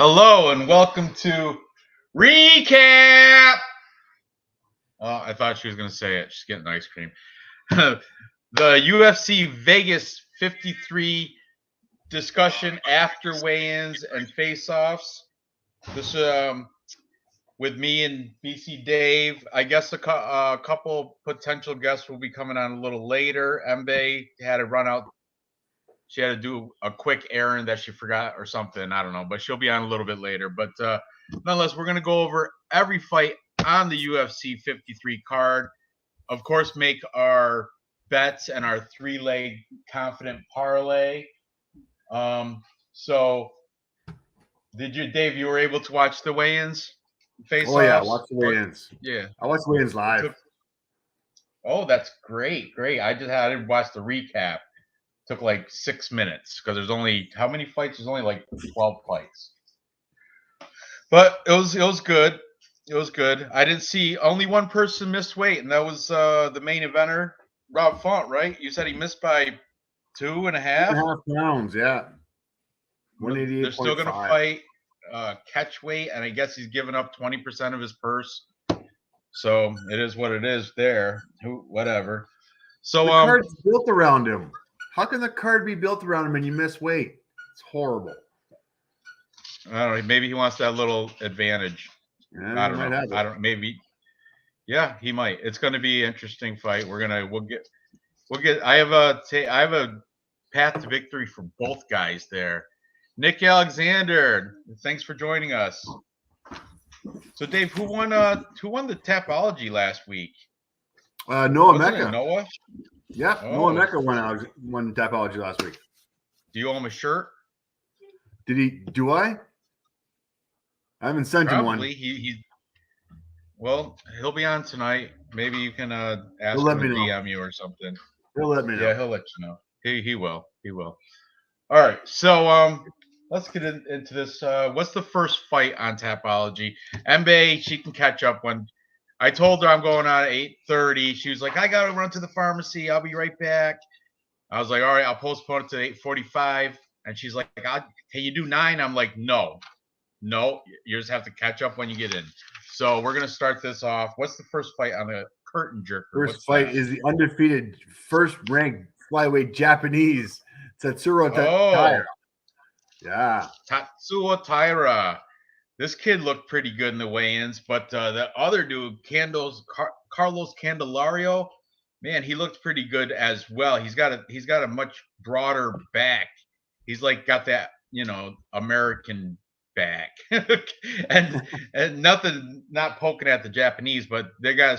Hello and welcome to REECAAAP. I thought she was going to say it. She's getting ice cream. The UFC Vegas 53 discussion after weigh-ins and face-offs. This with me and BC Dave. I guess a couple potential guests will be coming on a little later. Mbae had to run out. She had to do a quick errand that she forgot or something. I don't know, but she'll be on a little bit later. But nonetheless, we're going to go over every fight on the UFC 53 card. Of course, make our bets and our three-leg confident parlay. So, did you, Dave? You were able to watch the weigh-ins? Oh yeah, I watched the weigh-ins. Yeah, I watched the weigh-ins live. Oh, that's great! I didn't watch the recap. Took like 6 minutes because there's only how many fights? There's only like 12 fights. But it was good. It was good. I didn't see only one person missed weight, and that was the main eventer, Rob Font, right? You said he missed by 2.5? 2.5 pounds, yeah. 188.5. They're still gonna fight catch weight, and I guess he's giving up 20% of his purse. So it is what it is there. Whatever. So the card's built around him. How can the card be built around him and you miss weight? It's horrible. I don't know. Maybe he wants that little advantage. Yeah, I don't know. I don't. Maybe. Yeah, he might. It's going to be an interesting fight. We'll get. I have a path to victory for both guys there. Nick Alexander, thanks for joining us. So, Dave, who won the Tapology last week? Noah Mecca. Noah. Yeah, Noah Mecca won Tapology last week. Do you owe him a shirt? Did he? Do I? I haven't sent him one. Probably. Well, he'll be on tonight. Maybe you can ask him to DM you or something. He'll let me know. Yeah, he'll let you know. He will. He will. All right. So let's get into this. What's the first fight on Tapology? Mbae, she can catch up when. I told her I'm going on at 8:30. She was like, I got to run to the pharmacy. I'll be right back. I was like, all right, I'll postpone it to 8:45. And she's like, can you do 9? I'm like, no, you just have to catch up when you get in. So we're going to start this off. What's the first fight on the curtain jerker? First fight is the undefeated first-ranked flyweight Japanese Tatsuro Taira. Yeah. Tatsuo Taira. This kid looked pretty good in the weigh-ins, but the other dude, Carlos Candelario, man, he looked pretty good as well. He's got a much broader back. He's like got that, American back, and nothing, not poking at the Japanese, but they got a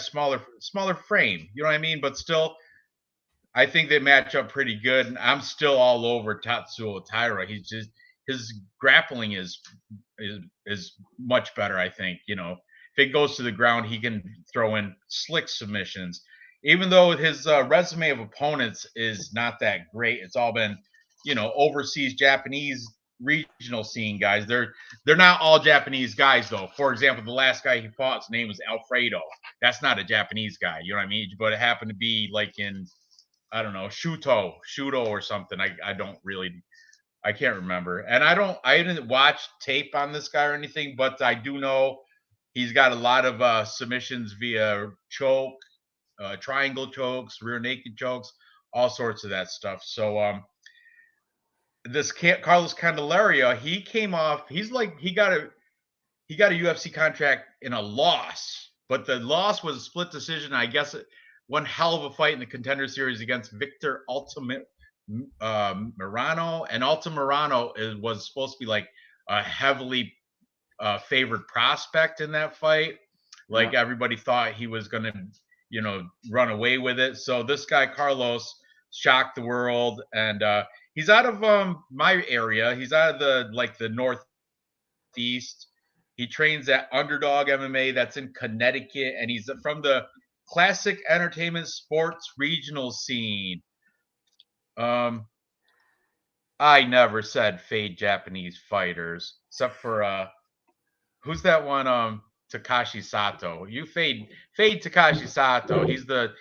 smaller frame. You know what I mean? But still, I think they match up pretty good. And I'm still all over Tatsuo Taira. He's just his grappling is much better, I think. If it goes to the ground, he can throw in slick submissions. Even though his resume of opponents is not that great, it's all been, overseas Japanese regional scene guys. They're not all Japanese guys, though. For example, the last guy he fought, his name was Alfredo. That's not a Japanese guy, you know what I mean? But it happened to be like in, I don't know, Shuto or something. I can't remember. And I didn't watch tape on this guy or anything, but I do know he's got a lot of submissions via choke, triangle chokes, rear naked chokes, all sorts of that stuff. So this Carlos Candelario, he came off, he got a UFC contract in a loss, but the loss was a split decision. I guess one hell of a fight in the Contender Series against Victor Altamirano, and Altamirano was supposed to be like a heavily favored prospect in that fight. Like everybody thought he was going to, run away with it. So this guy Carlos shocked the world, and he's out of my area. He's out of the Northeast. He trains at Underdog MMA that's in Connecticut, and he's from the classic entertainment sports regional scene. I never said fade Japanese fighters, except for who's that one? Takashi Sato. You fade Takashi Sato. He's the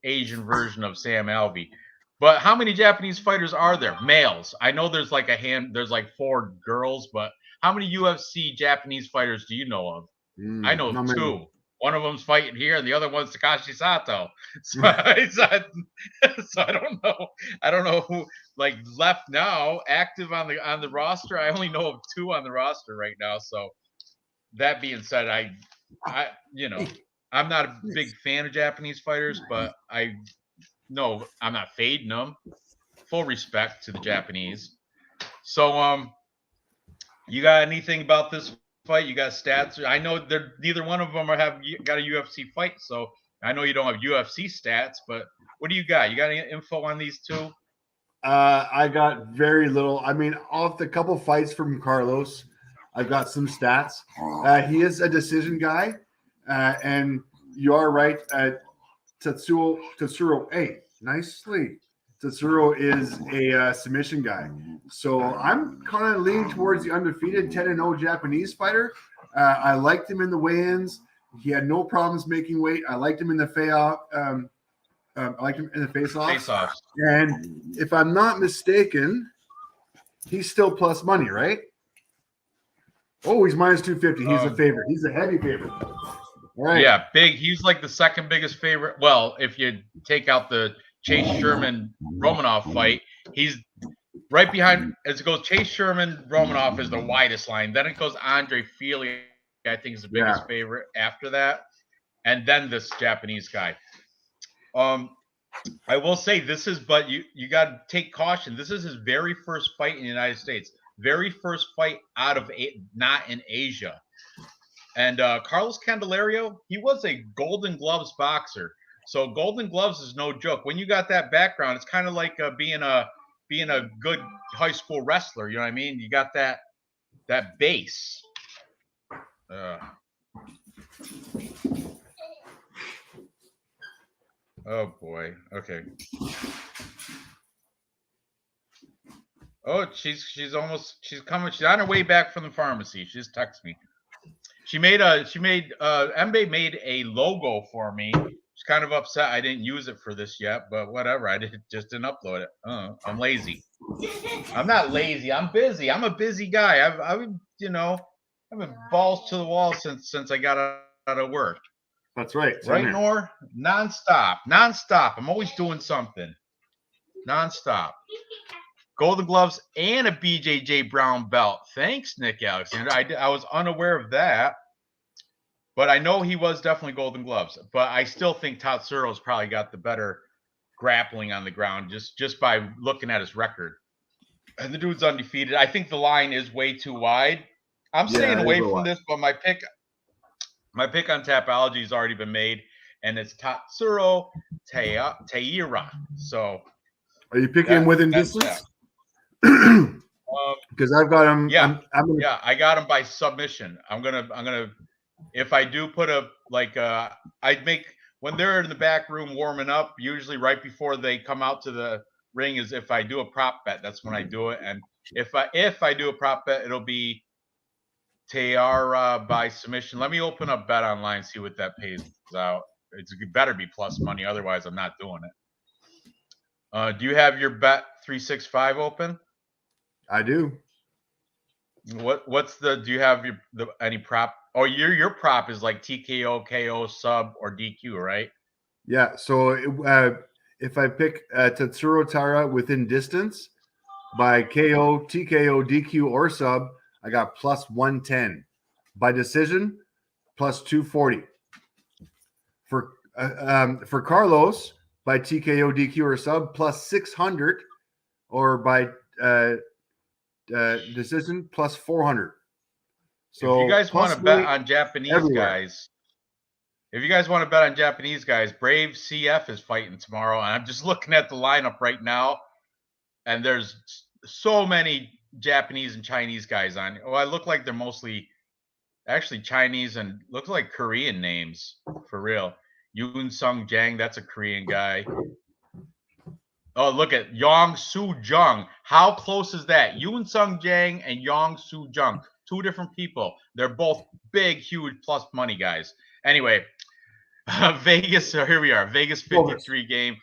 Asian version of Sam Alvey. But how many Japanese fighters are there? Males. I know there's like there's like 4 girls, but how many UFC Japanese fighters do you know of? I know not 2. many. One of them's fighting here, and the other one's Takashi Sato. So I don't know. I don't know who like left now active on the roster. I only know of 2 on the roster right now. So that being said, I I'm not a big fan of Japanese fighters, but I'm not fading them. Full respect to the Japanese. So you got anything about this fight? You got stats? I know neither one of them have got a UFC fight, so I know you don't have UFC stats, but what do you got? You got any info on these 2? I got very little. I mean, off the couple fights from Carlos, I've got some stats. He is a decision guy, and you are right. Tatsuro, hey, nicely. Tatsuro is a submission guy. So I'm kind of leaning towards the undefeated 10-0 Japanese fighter. I liked him in the weigh-ins. He had no problems making weight. I liked him in the I liked him in the face-offs. And if I'm not mistaken, he's still plus money, right? Oh, he's minus 250. He's a favorite. He's a heavy favorite. All right. Yeah, big. He's like the second biggest favorite. Well, if you take out the Chase Sherman Romanov fight, he's right behind. As it goes, Chase Sherman Romanov is the widest line. Then it goes Andre Fili, I think, is the biggest favorite after that, and then this Japanese guy. I will say this is, but you got to take caution. This is his very first fight in the United States, very first fight out of not in Asia. And Carlos Candelario, he was a Golden Gloves boxer, so Golden Gloves is no joke. When you got that background, it's kind of like being a good high school wrestler. You know what I mean? You got that base. Oh boy. Okay. Oh, she's coming. She's on her way back from the pharmacy. She just texted me. Mbae made a logo for me. She's kind of upset I didn't use it for this yet, but whatever. I just didn't upload it. I'm lazy. I'm not lazy. I'm busy. I'm a busy guy. I've been balls to the wall since I got out of work. That's right. Right, Nor? Nonstop. I'm always doing something. Nonstop. Golden Gloves and a BJJ Brown belt. Thanks, Nick Alexander. I was unaware of that, but I know he was definitely Golden Gloves. But I still think Tatsuro's probably got the better grappling on the ground just by looking at his record. And the dude's undefeated. I think the line is way too wide. I'm staying away from this, but my pick on Tapology has already been made, and it's Tatsuro Taira. So, are you picking him within distance? Because I've got him. Yeah, I got him by submission. I'm gonna. If I do put I'd make when they're in the back room warming up, usually right before they come out to the ring, is if I do a prop bet, that's when I do it. And if I do a prop bet, it'll be Taira by submission. Let me open up Bet Online, see what that pays out. It better be plus money, otherwise I'm not doing it. Do you have your Bet 365 open? I do. Do you have any prop? Oh, your prop is like TKO, KO, sub, or DQ, right? Yeah. So if I pick Tatsuro Taira within distance by KO, TKO, DQ, or sub, I got plus 110. By decision, plus 240. For Carlos, by TKO, DQ, or sub, plus 600, or by decision, plus 400. So if you guys want to bet on Japanese guys, Brave CF is fighting tomorrow, and I'm just looking at the lineup right now, and there's so many Japanese and Chinese guys on. Oh, I look like they're mostly actually Chinese and look like Korean names for real. Yoon Sung Jang, that's a Korean guy. Oh, look at Yong Soo Jung. How close is that? Yoon Sung Jang and Yong Soo Jung. 2 different people. They're both big, huge plus money guys. Anyway, Vegas. So here we are. Vegas 53 game.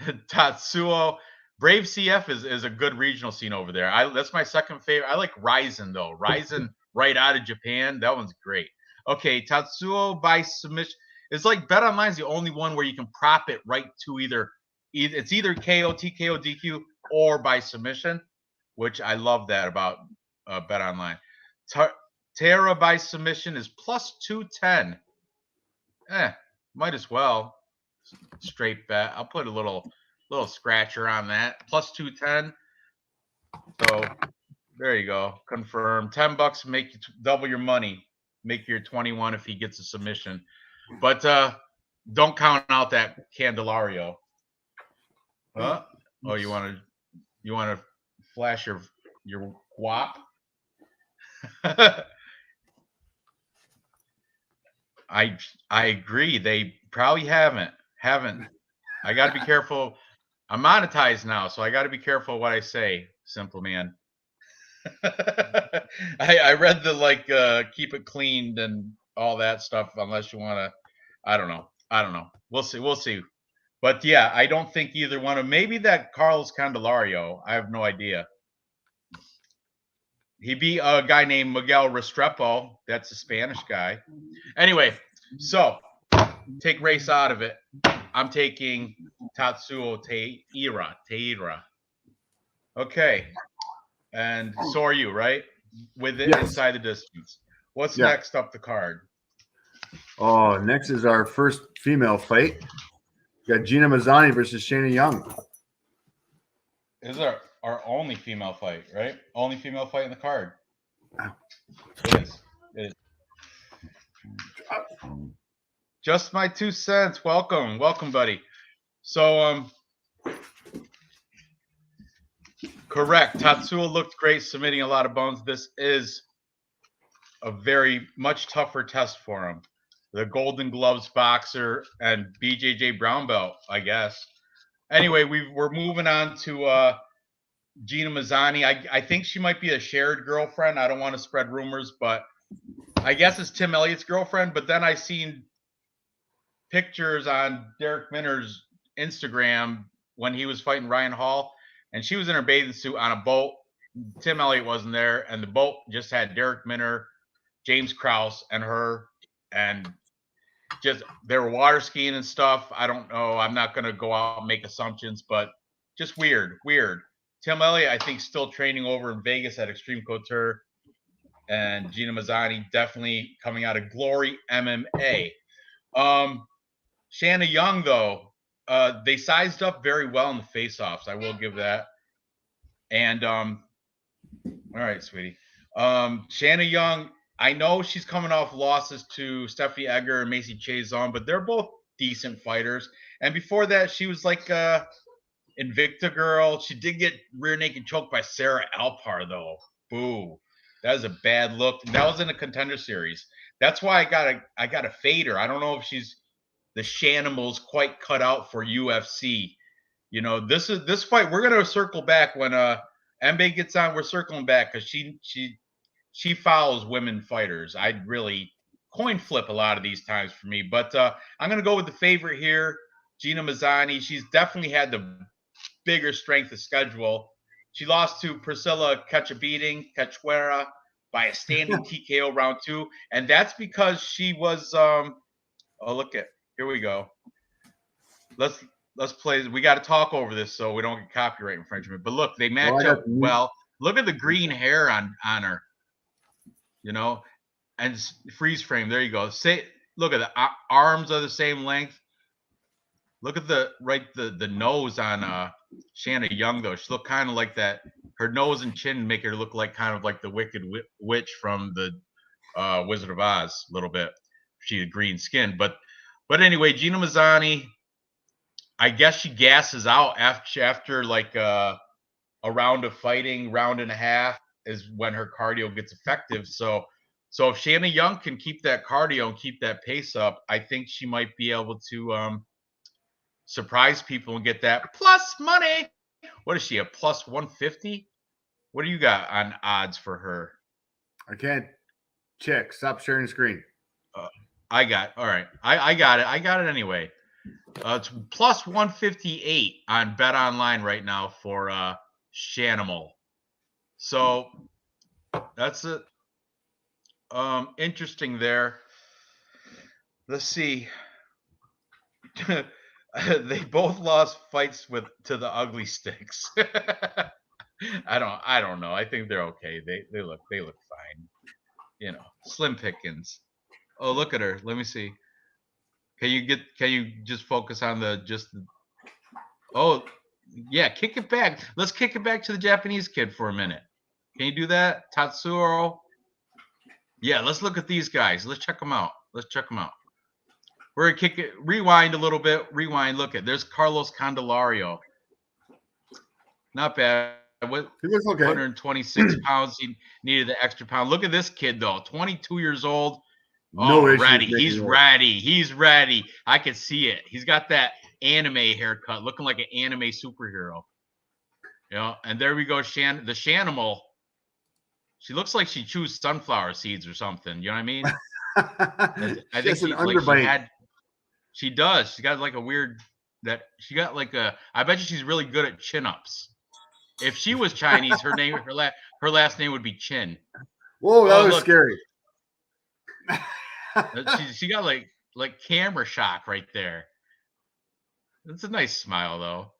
Tatsuo. Brave CF is a good regional scene over there. That's my second favorite. I like Ryzen though. Ryzen right out of Japan. That one's great. Okay, Tatsuo by submission. It's like Bet Online is the only one where you can prop it right to either it's either KO, TKO, DQ, or by submission, which I love that about Bet Online. Tara by submission is plus 210. Might as well straight bet. I'll put a little scratcher on that. Plus 210. So there you go. Confirm. $10 make you double your money. Make your 21 if he gets a submission. But don't count out that Candelario. Huh? Oh, you want to flash your guap? I agree. They probably haven't. I got to be careful. I'm monetized now, so I got to be careful what I say, simple man. I read the keep it cleaned and all that stuff. Unless you want to, I don't know. We'll see. But yeah, I don't think either one of maybe that Carlos Candelario. I have no idea. He beat a guy named Miguel Restrepo. That's a Spanish guy. Anyway, so take race out of it. I'm taking Tatsuo Teira. Okay. And so are you, right? With it inside the distance. What's next up the card? Oh, next is our first female fight. We got Gina Mazzani versus Shayna Young. This is our only female fight, right? Only female fight in the card. It is. Just my 2 cents. Welcome, buddy. So, correct. Tatsuo looked great, submitting a lot of bones. This is a very much tougher test for him. The Golden Gloves boxer and BJJ brown belt, I guess. Anyway, we're moving on to Gina Mazzani. I think she might be a shared girlfriend. I don't want to spread rumors, but I guess it's Tim Elliott's girlfriend. But then I seen pictures on Derek Minner's Instagram when he was fighting Ryan Hall, and she was in her bathing suit on a boat. Tim Elliott wasn't there, and the boat just had Derek Minner, James Krause, and her, and just they were water skiing and stuff. I don't know. I'm not going to go out and make assumptions, but just weird. Tim Elliott, I think, still training over in Vegas at Extreme Couture, and Gina Mazzani definitely coming out of Glory MMA. Shayna Young, though, they sized up very well in the face-offs. I will give that. And all right, sweetie. Shayna Young, I know she's coming off losses to Stephanie Egger and Macy Chazon, but they're both decent fighters. And before that, she was like Invicta girl. She did get rear naked choked by Sarah Alpar, though. Boo. That was a bad look. That was in a Contender Series. That's why I got to fade her. I don't know if she's the Shanimals quite cut out for UFC. You know, this fight. We're gonna circle back when Mbae gets on. We're circling back because she follows women fighters. I'd really coin flip a lot of these times for me, but I'm gonna go with the favorite here, Gina Mazzani. She's definitely had the bigger strength of schedule. She lost to Priscilla Cachuera by a standing TKO round 2, and that's because she was here we go. Let's play. We got to talk over this so we don't get copyright infringement. But look, they match up well. Look at the green hair on her. You know, and freeze frame. There you go. Look at the arms are the same length. Look at the nose on Shayna Young though. She looked kind of like that. Her nose and chin make her look like kind of like the Wicked Witch from the Wizard of Oz a little bit. She had green skin, but anyway, Gina Mazzani, I guess she gasses out after like a round of fighting, round and a half is when her cardio gets effective. So if Shayna Young can keep that cardio and keep that pace up, I think she might be able to surprise people and get that plus money. What is she, a plus 150? What do you got on odds for her? I can't check. Stop sharing the screen. All right. I got it. I got it anyway. It's plus 158 on Bet Online right now for Shanimal. So that's it. Interesting there. Let's see. They both lost fights to the ugly sticks. I don't know. I think they're okay. They look fine. You know, slim pickings. Oh, look at her. Let me see. Can you just focus on oh, yeah, kick it back. Let's kick it back to the Japanese kid for a minute. Can you do that? Tatsuro. Yeah, let's look at these guys. Let's check them out. We're gonna kick it, rewind a little bit. Rewind. Look at there's Carlos Candelario. Not bad. What? He looks okay. 126 pounds. He needed the extra pound. Look at this kid though. 22 years old. No issue. Ready. He's ready. He's ready. I can see it. He's got that anime haircut, looking like an anime superhero. You know, and there we go. The Shanimal. She looks like she chews sunflower seeds or something. You know what I mean? I think an underbite. She does. She got like a weird I bet you she's really good at chin-ups. If she was Chinese, her last name would be Chin. Whoa, that was scary. She got like camera shock right there. That's a nice smile though.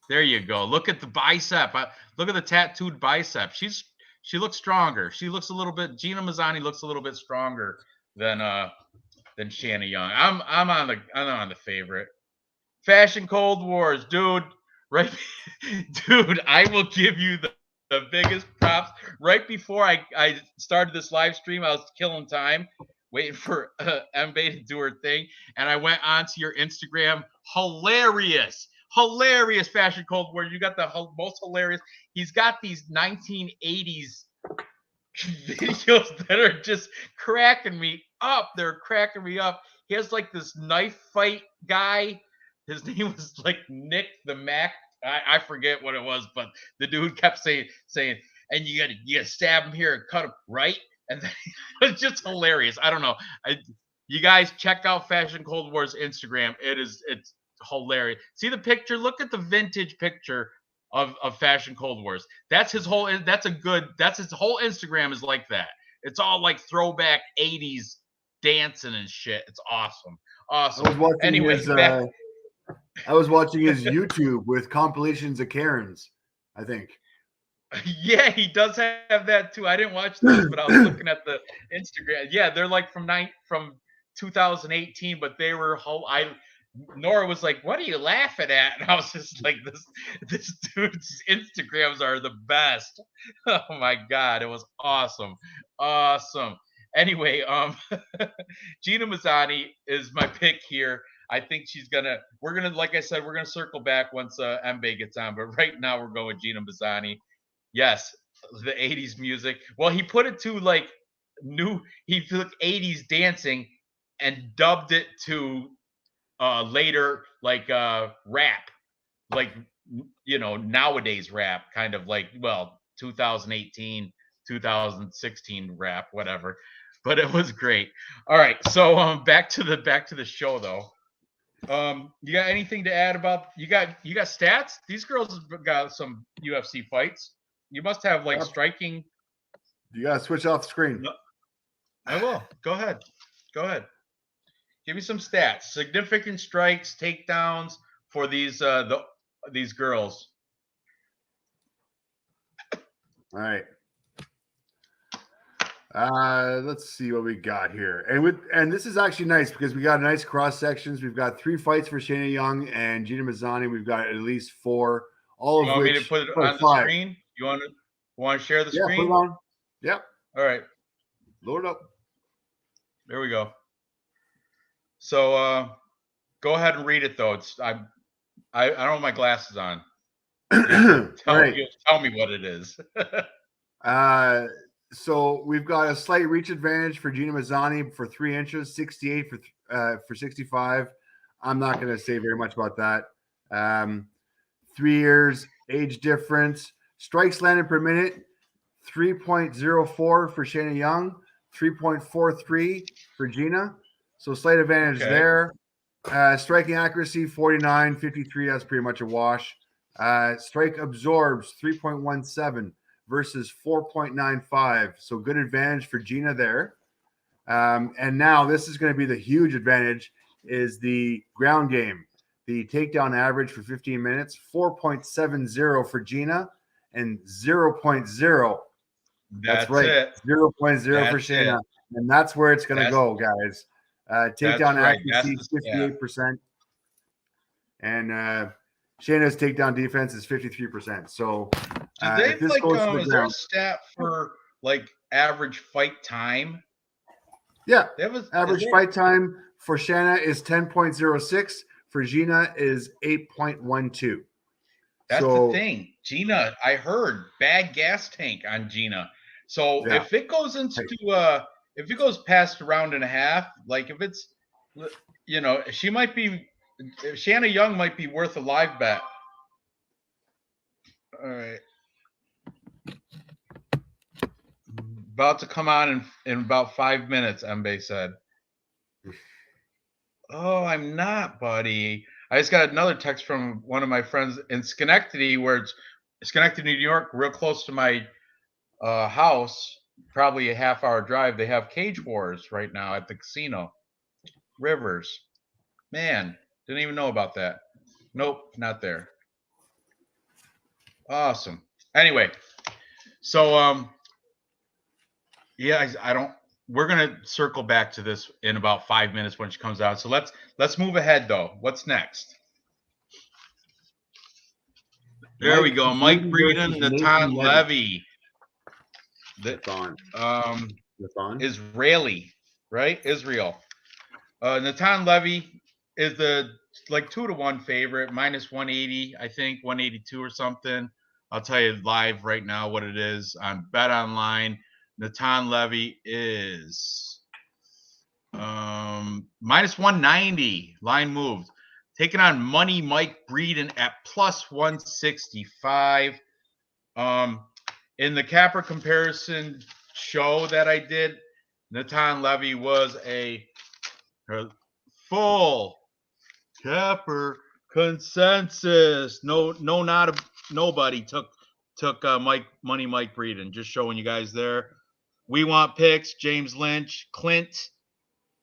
There you go. Look at the bicep. Look at the tattooed bicep. She looks stronger. She looks a little bit. Gina Mazzani looks a little bit stronger than Shayna Young. I'm on the favorite. Fashion Cold Wars, dude. Right, dude. I will give you the biggest props. Right before I started this live stream, I was killing time, waiting for Mbae to do her thing, and I went onto your Instagram. Hilarious Fashion Cold War. You got the most hilarious. He's got these 1980s videos that are just cracking me up. They're cracking me up. He has like this knife fight guy. His name was like Nick the Mac. I forget what it was, but the dude kept saying, and you gotta stab him here and cut him right. And then, it's just hilarious. I don't know. You guys check out Fashion Cold War's Instagram. It's hilarious. See the picture? Look at the vintage picture of Fashion Cold Wars. That's his whole Instagram is like that. It's all like throwback 80s dancing and shit. It's awesome. I was watching his YouTube with compilations of Karens, I think. Yeah, he does have that too. I didn't watch those, but I was looking at the Instagram. Yeah, they're like from 2018, but they were Nora was like, "What are you laughing at?" And I was just like, "This dude's Instagrams are the best." Oh my god, it was awesome. Anyway, Gina Mazzani is my pick here. I think like I said, we're gonna circle back once Mbae gets on. But right now we're going with Gina Mazzani. Yes, the 80s music. Well, he put it to like he took 80s dancing and dubbed it to later like rap, like nowadays rap, kind of like 2018, 2016 rap, whatever. But it was great. All right, so back to the show though. You got anything to add about you got stats? These girls have got some UFC fights. You must have like striking. You gotta switch off the screen. I will. Go ahead. Give me some stats. Significant strikes, takedowns for these these girls. All right. Let's see what we got here. And this is actually nice because we got nice cross sections. We've got 3 fights for Shayna Young and Gina Mazzani. We've got at least 4. All of which. Me to put it on the screen? You want to share the screen? Yeah, put it on. Yep. All right. Load up. There we go. So go ahead and read it though. I don't have my glasses on. Tell me what it is. So we've got a slight reach advantage for Gina Mazzani for 3 inches, 68 for 65. I'm not going to say very much about that. 3 years, age difference, strikes landed per minute, 3.04 for Shayna Young, 3.43 for Gina. So slight advantage there. Striking accuracy 49, 53. That's pretty much a wash. Strike absorbs 3.17 versus 4.95. So good advantage for Gina there. And now this is going to be the huge advantage is the ground game. The takedown average for 15 minutes, 4.70 for Gina and 0.0. That's right. It. 0.0 for Shayna. And that's where it's going to go, guys. Takedown accuracy, 58%. And Shayna's takedown defense is 53%. So is there a stat for like average fight time? Yeah. Average fight time for Shayna is 10.06. For Gina is 8.12. That's the thing. Gina, I heard bad gas tank on Gina. So if it goes into if it goes past a round and a half, like if it's she might be Shayna Young might be worth a live bet. All right. About to come on in about 5 minutes, Mbae said. Oh, I'm not, buddy. I just got another text from one of my friends in Schenectady, where it's Schenectady, New York, real close to my house, probably a half-hour drive. They have Cage Wars right now at the casino. Rivers. Man, didn't even know about that. Nope, not there. Awesome. Anyway, so yeah, I don't. We're gonna circle back to this in about 5 minutes when she comes out. So let's move ahead though. What's next? There we go. Mike Breeden, Natan Levy. Israeli, right? Israel. Natan Levy is the 2-1 favorite, -180, I think 182 or something. I'll tell you live right now what it is on Bet Online. Natan Levy is -190. Line moved. Taking on Money Mike Breeden at +165. In the capper comparison show that I did, Natan Levy was a full capper consensus. Nobody took Money Mike Breeden. Just showing you guys there. We Want Picks, James Lynch, Clint,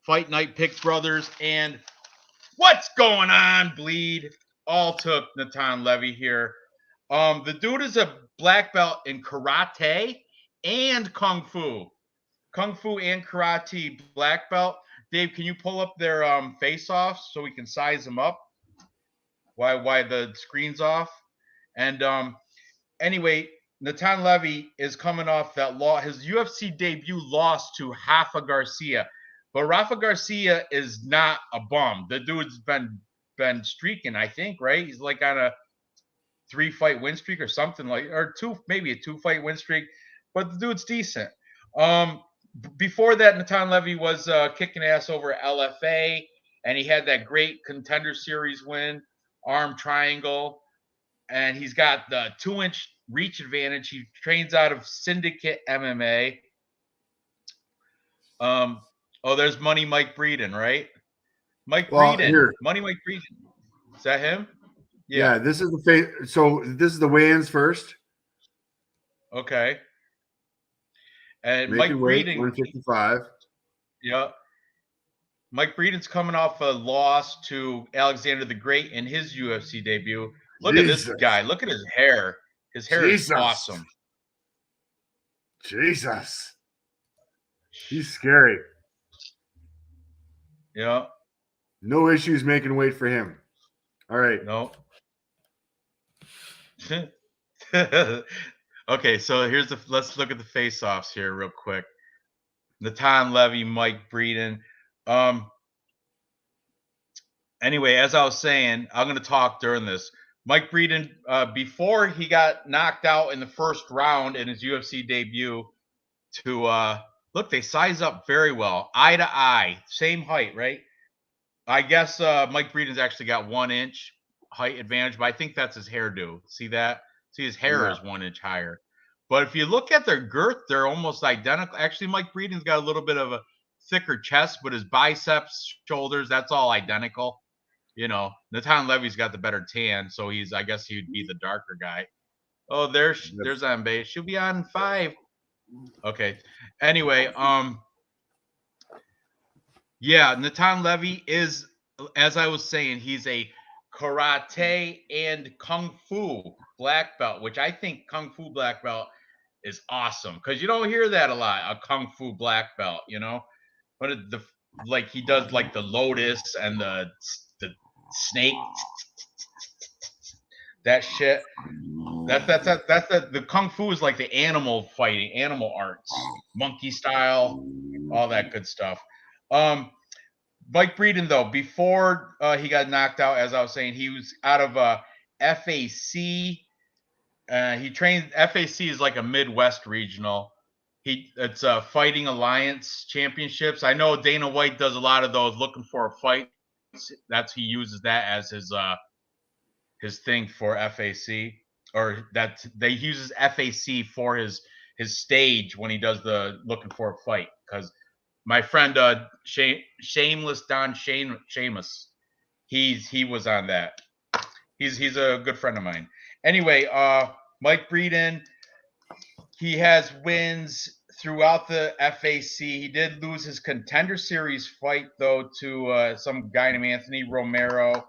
Fight Night Picks Brothers, and What's Going On Bleed all took Natan Levy here. The dude is a black belt in karate and kung fu. Kung fu and karate black belt. Dave, can you pull up their face-offs so we can size them up? Why the screen's off? And anyway, Natan Levy is coming off his UFC debut loss to Rafa Garcia. But Rafa Garcia is not a bum. The dude's been streaking, I think, right? He's like on a 3-fight win streak or something maybe a 2-fight win streak. But the dude's decent. Before that, Natan Levy was kicking ass over LFA, and he had that great Contender Series win, arm triangle, and he's got the 2-inch reach advantage. He trains out of Syndicate MMA. There's Money Mike Breeden, right? Breeden. Money Mike Breeden. Is that him? Yeah, this is so this is the weigh-ins first. Okay. And Mike Breeden, 155. Yeah. Mike Breeden's coming off a loss to Alexander the Great in his UFC debut. Look at this guy. Look at his hair. His hair is awesome. Jesus. He's scary. Yeah. No issues making weight for him. All right. No. Okay, so let's look at the face-offs here real quick. Natan Levy, Mike Breeden. Anyway, as I was saying, I'm going to talk during this. Mike Breeden, before he got knocked out in the first round in his UFC debut, look, they size up very well, eye to eye, same height, right? I guess Mike Breeden's actually got 1-inch height advantage, but I think that's his hairdo. See that? See, his hair is 1 inch higher. But if you look at their girth, they're almost identical. Actually, Mike Breeden's got a little bit of a thicker chest, but his biceps, shoulders, that's all identical. Natan Levy's got the better tan, so I guess he'd be the darker guy. Oh, there's Mbae. She'll be on 5. Okay. Anyway, yeah, Natan Levy is, as I was saying, he's a karate and kung fu black belt, which I think kung fu black belt is awesome because you don't hear that a lot, a kung fu black belt, but like he does like the lotus and the snake, that shit. That's the kung fu is like the animal fighting, animal arts, monkey style, all that good stuff. Mike Breeden, though, before he got knocked out, as I was saying, he was out of FAC. He trained. FAC is like a Midwest regional. It's Fighting Alliance Championships. I know Dana White does a lot of those, looking for a fight. He uses that as his thing for FAC, or that he uses FAC for his stage when he does the looking for a fight. Because my friend Shameless Don Shamus, he was on that. He's a good friend of mine. Anyway, Mike Breeden, he has wins throughout the FAC. He did lose his Contender Series fight though to some guy named Anthony Romero.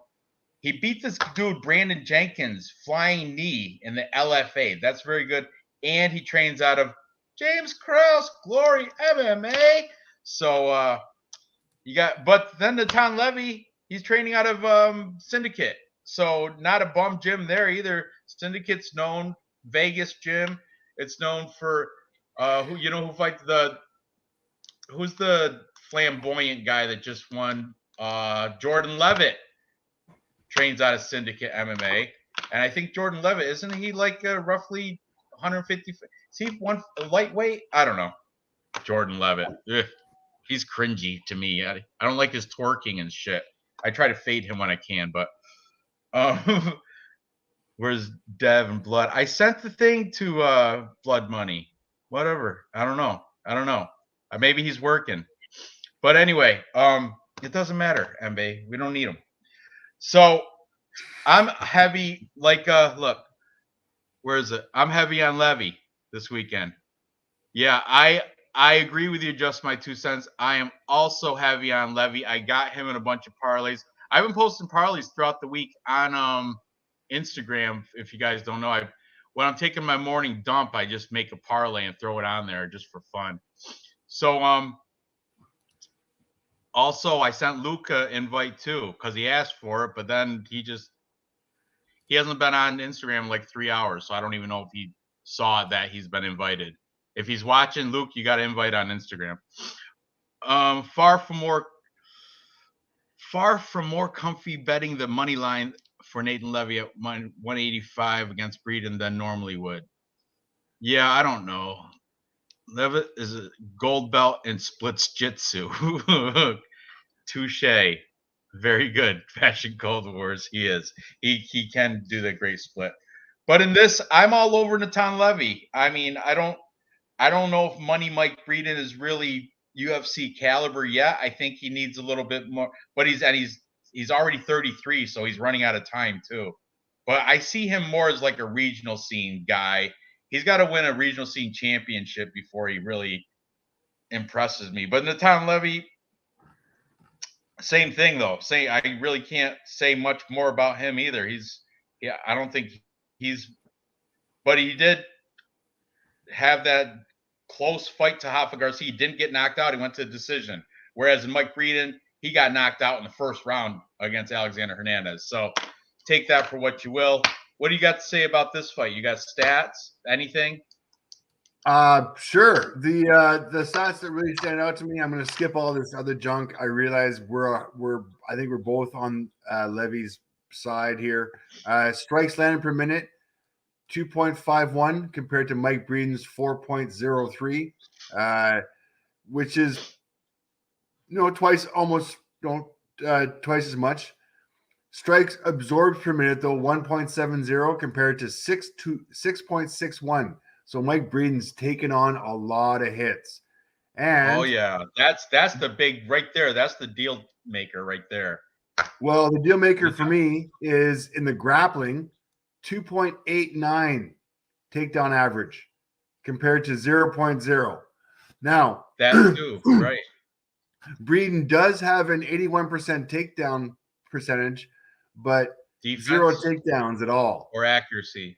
He beat this dude Brandon Jenkins flying knee in the LFA. That's very good. And he trains out of James Krause Glory MMA. So but then Natan Levy, he's training out of Syndicate. So not a bum gym there either. Syndicate's known, Vegas gym. It's known for who's the flamboyant guy that just won? Jordan Levitt trains out of Syndicate MMA. And I think Jordan Levitt, isn't he like roughly 150? Is he one lightweight? I don't know. Jordan Levitt. Ugh. He's cringy to me. I don't like his twerking and shit. I try to fade him when I can, but where's Dev and Blood? I sent the thing to Blood Money. Whatever. I don't know. Maybe he's working. But anyway, it doesn't matter, Mbae. We don't need him. So I'm heavy, look, where is it? I'm heavy on Levy this weekend. Yeah, I agree with you, just my 2 cents. I am also heavy on Levy. I got him in a bunch of parlays. I've been posting parlays throughout the week on Instagram. If you guys don't know, when I'm taking my morning dump, I just make a parlay and throw it on there just for fun. So also I sent Luca an invite too because he asked for it, but then he hasn't been on Instagram in like 3 hours, so I don't even know if he saw that he's been invited. If he's watching, Luke, you got to invite on Instagram. Far from more comfy betting the money line for Nathan Levy at 185 against Breeden than normally would. Yeah, I don't know. Levitt is a gold belt in splits jitsu. Touche. Very good. Fashion Cold Wars. He is. He can do the great split. But in this, I'm all over Natan Levy. I mean, I don't know if Money Mike Breeden is really UFC caliber yet. I think he needs a little bit more, but he's already 33, so he's running out of time too. But I see him more as like a regional scene guy. He's got to win a regional scene championship before he really impresses me. But Natan Levy, same thing though. I really can't say much more about him either. I don't think but he did have that close fight to Rafa Garcia. He didn't get knocked out. He went to the decision. Whereas in Mike Breeden, he got knocked out in the first round against Alexander Hernandez. So take that for what you will. What do you got to say about this fight? You got stats? Anything? Sure. The stats that really stand out to me, I'm going to skip all this other junk. I realize I think we're both on Levy's side here. Strikes landed per minute, 2.51 compared to Mike Breeden's 4.03, which is twice as much. Strikes absorbed per minute though 1.70 compared to 6.61. So Mike Breeden's taken on a lot of hits. And oh yeah, that's the big right there. That's the deal maker right there. Well, the deal maker for me is in the grappling, 2.89 takedown average compared to 0.0. Now, That too, right? Breeden does have an 81% takedown percentage, but zero Defense takedowns at all. or accuracy?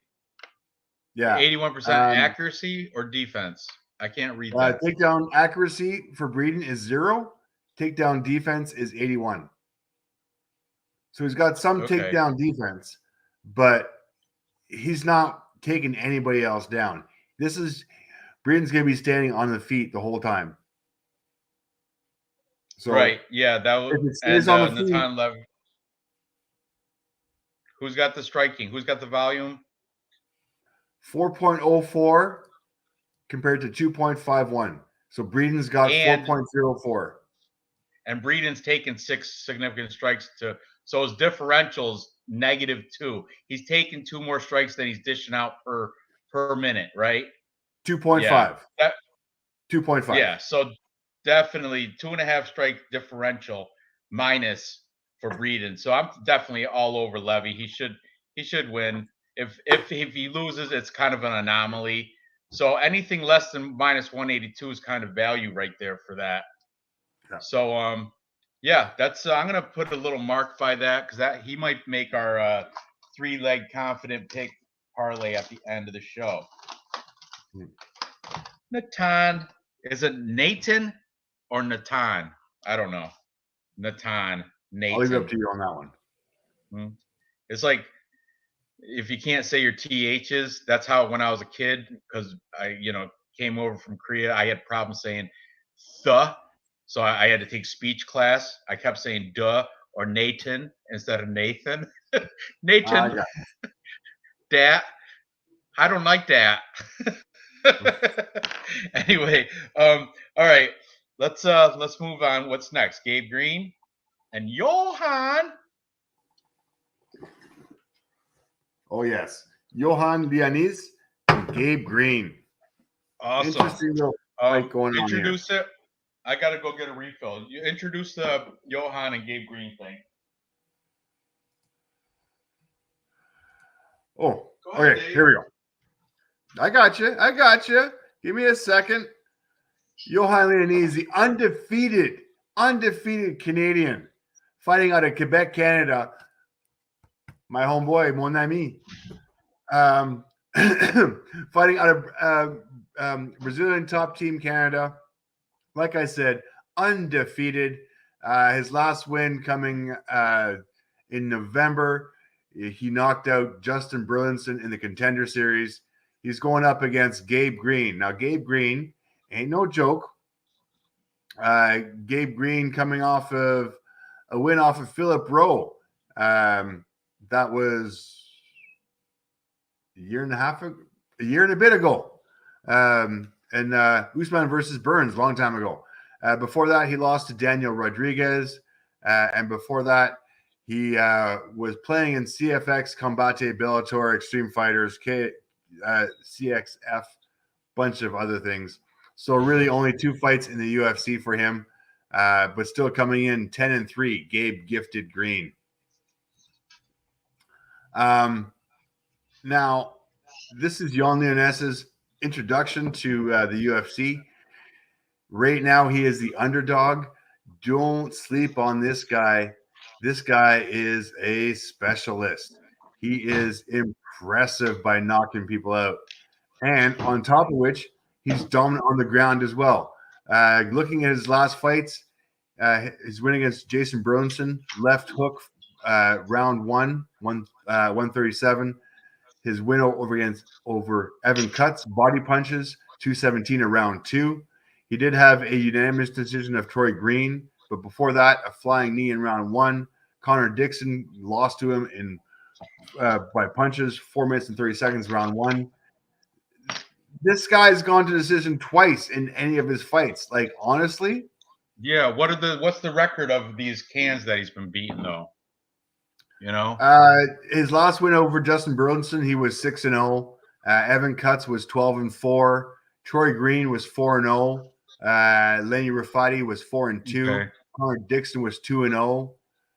Yeah. 81% accuracy or defense? I can't read that. Takedown accuracy for Breeden is 0. Takedown defense is 81. So he's got some Okay. takedown defense, but he's not taking anybody else down. Breeden's going to be standing on the feet the whole time. So right. Yeah, that was if it stays on the feet, Natan Lev. Who's got the striking? Who's got the volume? 4.04 compared to 2.51. So Breeden's got 4.04. And Breeden's taken 6 significant strikes so his differential's -2. He's taken 2 more strikes than he's dishing out per minute, right? 2.5. Yeah. 2.5. Yeah, so definitely 2.5 strike differential minus for Breeden. So I'm definitely all over Levy. He should win. If he loses, it's kind of an anomaly. So anything less than -182 is kind of value right there for that. Yeah. So yeah, that's I'm gonna put a little mark by that because that he might make our 3-leg confident pick parlay at the end of the show. Natan, is it Nathan or Natan? I don't know. Nathan. I'll leave it up to you on that one. It's like if you can't say your THs, that's how when I was a kid, because I came over from Korea, I had problems saying the. So I had to take speech class. I kept saying duh or Nathan instead of Nathan. Nathan. Dat. I don't like that. Anyway, all right. Let's move on. What's next? Gabe Green and Johan. Oh yes, Johan Lianis and Gabe Green. Awesome. Interesting little fight going on here. Introduce it. I gotta go get a refill. You introduce the Johan and Gabe Green thing. Oh, okay. Dave. Here we go. I got you. Give me a second. Johan Lianis, the undefeated Canadian, fighting out of Quebec, Canada. My homeboy, mon ami. Fighting out of Brazilian top team Canada. Like I said, undefeated. His last win coming in November. He knocked out Justin Burlinson in the Contender Series. He's going up against Gabe Green. Now, Gabe Green ain't no joke. Gabe Green coming off of a win off of Philip Rowe. That was a year and a bit ago. And Usman versus Burns, long time ago. Before that, he lost to Daniel Rodriguez. And before that, he was playing in CFX Combate Bellator Extreme Fighters, CXF, bunch of other things. So really only 2 fights in the UFC for him, but still coming in 10-3, Gabe Gifted Green. Now, this is Johan Lianis's introduction to the UFC. Right now, he is the underdog. Don't sleep on this guy. This guy is a specialist. He is impressive by knocking people out. And on top of which, he's dominant on the ground as well. Looking at his last fights, his win against Jason Burlinson, left hook, round 137. His win over Evan Cutts, body punches, 217 in round 2. He did have a unanimous decision of Troy Green, but before that, a flying knee in round 1. Connor Dixon lost to him in by punches, 4 minutes and 30 seconds, round 1. This guy's gone to decision twice in any of his fights. Like, honestly. Yeah. What's the record of these cans that he's been beating though? His last win over Justin Burlinson, he was 6-0. Evan Cutts was 12-4. Troy Green was 4-0. Lenny Rafati was 4-2. Okay. Connor Dixon was 2-0.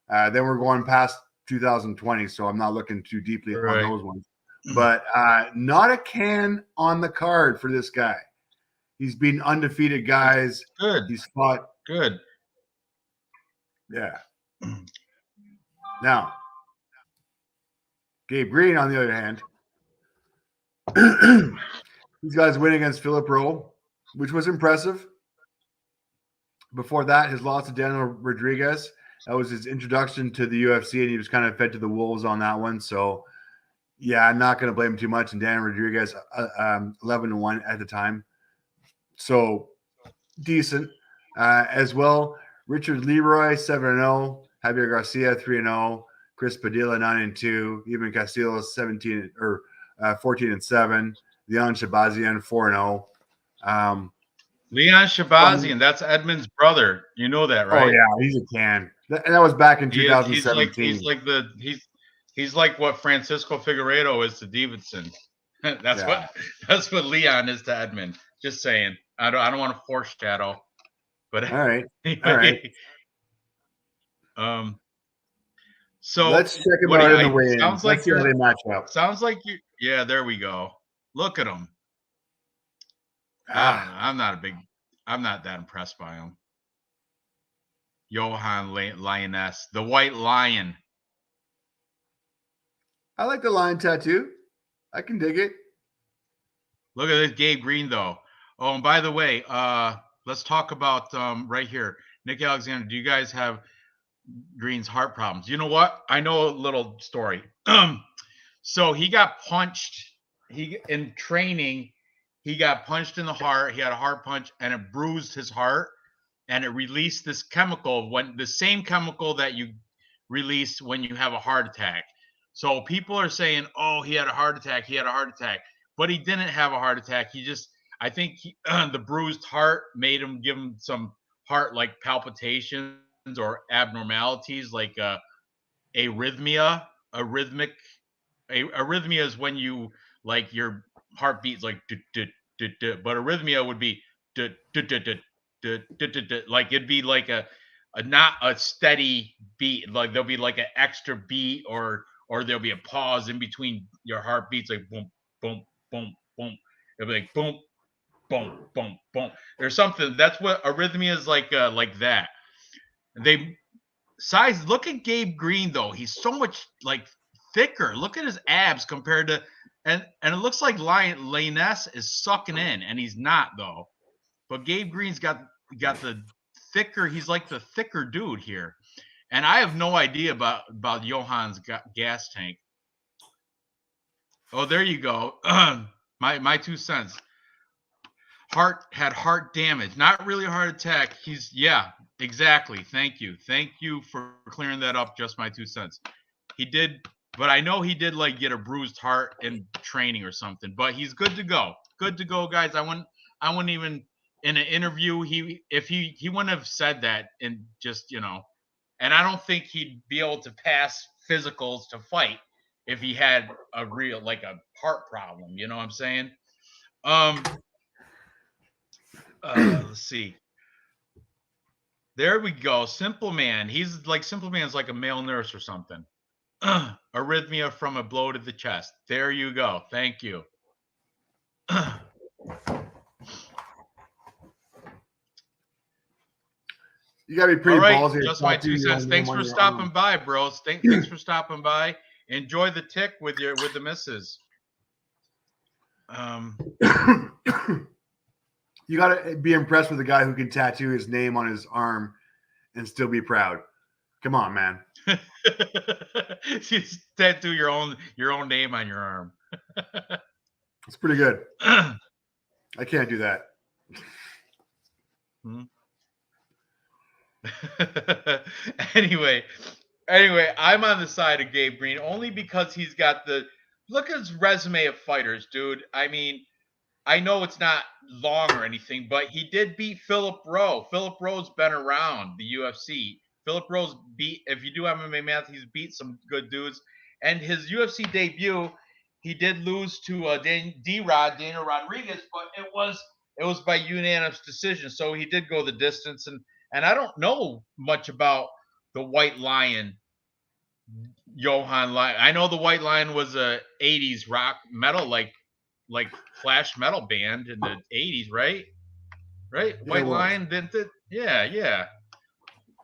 Then we're going past 2020, so I'm not looking too deeply on those ones. But not a can on the card for this guy. He's been undefeated guys. Good. He's fought. Good. Yeah. Now, Gabe Green, on the other hand, these guys win against Philip Rowe, which was impressive. Before that, his loss to Daniel Rodriguez. That was his introduction to the UFC, and he was kind of fed to the wolves on that one. So, yeah, I'm not going to blame him too much. And Daniel Rodriguez, 11-1 at the time. So, decent. As well, Richard Leroy, 7-0. Javier Garcia, 3-0. Chris Padilla, 9-2. Even Castillo, 14-7. Leon Shabazian, 4-0. Leon Shabazian, that's Edmund's brother. You know that, right? Oh yeah, he's a can. And that was back in 2017. He's like what Francisco Figueiredo is to Davidson. That's what Leon is to Edmund. Just saying. I don't want to foreshadow. But all right. Anyway, so let's check him out in the weigh-in. Sounds like they match up. Sounds like you. Yeah, there we go. Look at him. I'm not that impressed by him. Johan Lioness, the White Lion. I like the lion tattoo. I can dig it. Look at this Gabe Green, though. Oh, and by the way, let's talk about right here. Nick Alexander, do you guys have Green's heart problems? You know what? I know a little story. So he got punched. In training, he got punched in the heart. He had a heart punch, and it bruised his heart, and it released this chemical, the same chemical that you release when you have a heart attack. So people are saying, "Oh, he had a heart attack. He had a heart attack," but he didn't have a heart attack. I think the bruised heart made him give him some heart like palpitations or abnormalities, like arrhythmia. Arrhythmia is when you like your heart beats like but arrhythmia would be like it'd be like a not a steady beat, like there'll be like an extra beat or there'll be a pause in between your heartbeats, like boom boom boom boom. It'll be like boom boom boom boom. There's something that's what arrhythmia is like that. Look at Gabe Green though. He's so much like thicker. Look at his abs compared to and it looks like Lioness is sucking in, and he's not though. But Gabe Green's got the thicker. He's like the thicker dude here, and I have no idea about Johan's gas tank. Oh, there you go. my 2 cents. Had heart damage, not really a heart attack. Exactly. Thank you for clearing that up. Just my 2 cents. He did. But I know he did like get a bruised heart in training or something. But he's good to go. Good to go, guys. I wouldn't even in an interview. He wouldn't have said that and just And I don't think he'd be able to pass physicals to fight if he had a real like a heart problem. You know what I'm saying? Let's see. There we go. Simple Man. Simple Man's like a male nurse or something. Arrhythmia from a blow to the chest. There you go. Thank you. You gotta be pretty ballsy. Just my 2 cents. Thanks for stopping by, bros. Thanks for stopping by. Enjoy the tick with the missus. You gotta be impressed with a guy who can tattoo his name on his arm and still be proud. Come on, man. You tattoo your own name on your arm. It's pretty good. I can't do that. Anyway, I'm on the side of Gabe Green only because he's got look at his resume of fighters, dude. I mean, I know it's not long or anything, but he did beat Philip Rowe. Philip Rowe's been around the UFC. Philip Rowe's if you do MMA math, he's beat some good dudes. And his UFC debut, he did lose to Daniel Rodriguez, but it was by unanimous decision. So he did go the distance. And I don't know much about the White Lion, Johan Lion. I know the White Lion was a 80s rock metal, like thrash metal band in the 80s, right? Right? Yeah, White Lion, didn't it? Yeah.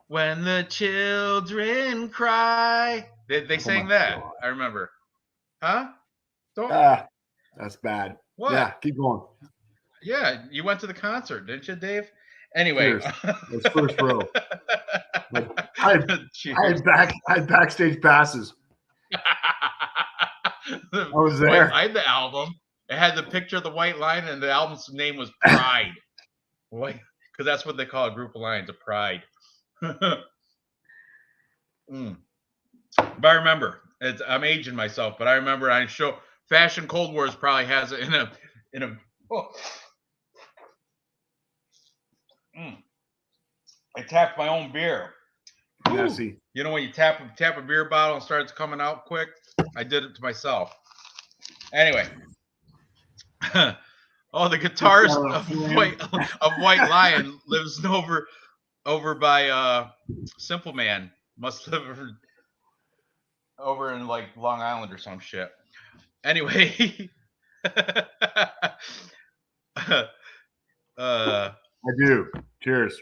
When the children cry. They sang that. God. I remember. Huh? Don't That's bad. what? Yeah, keep going. Yeah, you went to the concert, didn't you, Dave? Anyway. Cheers. It was first row. Cheers. I had backstage passes. I was there. I had the album. It had the picture of the White Lion, and the album's name was Pride. Because that's what they call a group of lions, a pride. But I remember, I'm aging myself, but I remember I show Fashion Cold Wars probably has it in a. I tapped my own beer. Messy. You know when you tap a beer bottle and starts coming out quick? I did it to myself. Anyway. Oh, the guitarist of White Lion lives over by Simple Man. Must live over in like Long Island or some shit. Anyway. I do. Cheers.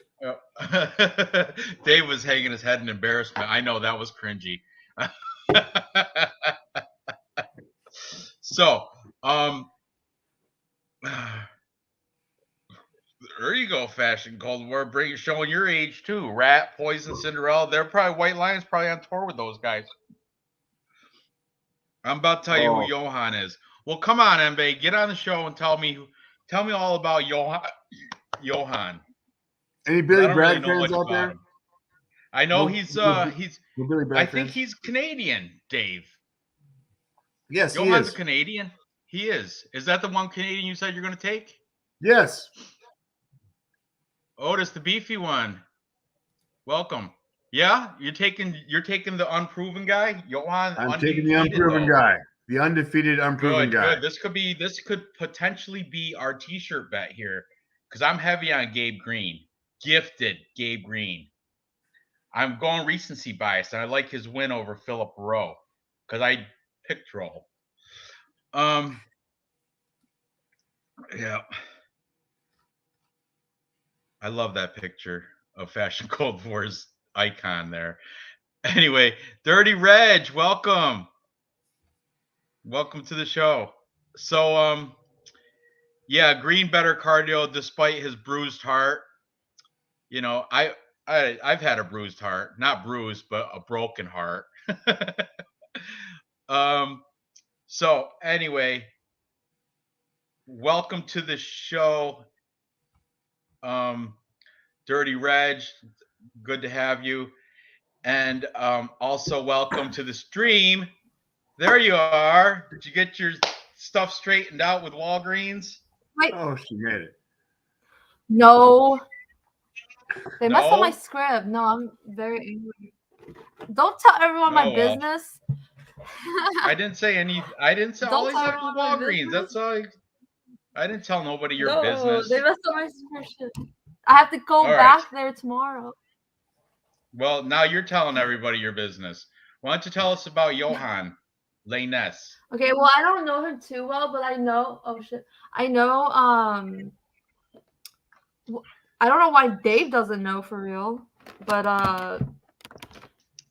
Dave was hanging his head in embarrassment. I know that was cringy. So, there you go, Fashion Cold War, showing your age too. Rat, Poison, Cinderella. They're probably White Lions, probably on tour with those guys. I'm about to tell you who Johan is. Well, come on, Mbae, get on the show and tell me all about Johan. Any Billy Bragg fans out there? I know he's Billy Bragg I think he's Canadian, Dave. Yes, Johan's he is. a Canadian. He is. Is that the one Canadian you said you're going to take? Yes. Otis, the beefy one. Welcome. Yeah, you're taking the unproven guy, Johan. I'm taking the unproven guy, the undefeated unproven guy. Good. This could potentially be our T-shirt bet here, because I'm heavy on Gabe Green, gifted Gabe Green. I'm going recency bias, and I like his win over Philip Rowe, because I picked Rowe. Yeah. I love that picture of Fashion Cold War's icon there. Anyway, Dirty Reg, welcome. Welcome to the show. So, yeah, Green better cardio despite his bruised heart. You know, I've had a bruised heart, not bruised, but a broken heart. So anyway, welcome to the show. Dirty Reg, good to have you. And also welcome to the stream. There you are. Did you get your stuff straightened out with Walgreens? Wait. Oh, she made it. No. They messed up my script. No, I'm very angry. Don't tell everyone my business. I didn't say any. I didn't say all these stuff with Walgreens. That's all. I didn't tell nobody your business. They messed up my script. I have to go back there tomorrow. Well, now you're telling everybody your business. Why don't you tell us about Johan Lainess? Okay, well, I don't know him too well, but I know. Oh shit, I know. I don't know why Dave doesn't know for real, but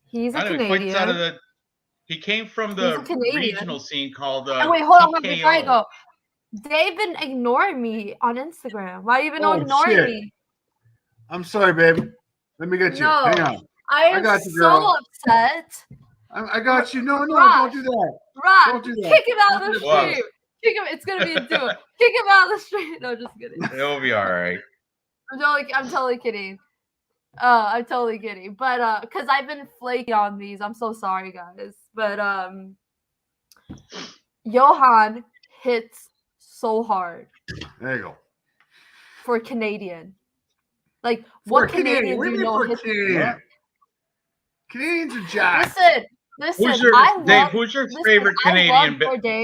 he's a Canadian. He came from the regional scene called. Wait, hold on, before I go. They've been ignoring me on Instagram. Why even ignoring me? I'm sorry, babe. Let me get you. No, hang on. I got you, girl. Upset. I got you. No, don't do that. Raj, don't do that. Kick him out of the stream. Kick him. It's gonna be a duo. Kick him out of the stream. No, just kidding. It'll be all right. I'm totally kidding. I'm totally kidding. But because I've been flaky on these. I'm so sorry, guys. But Johan hits so hard. There you go. For Canadian. Like, what Canadian do you know hits Canadian? Canadians are jacked. Listen. Who's your favorite Canadian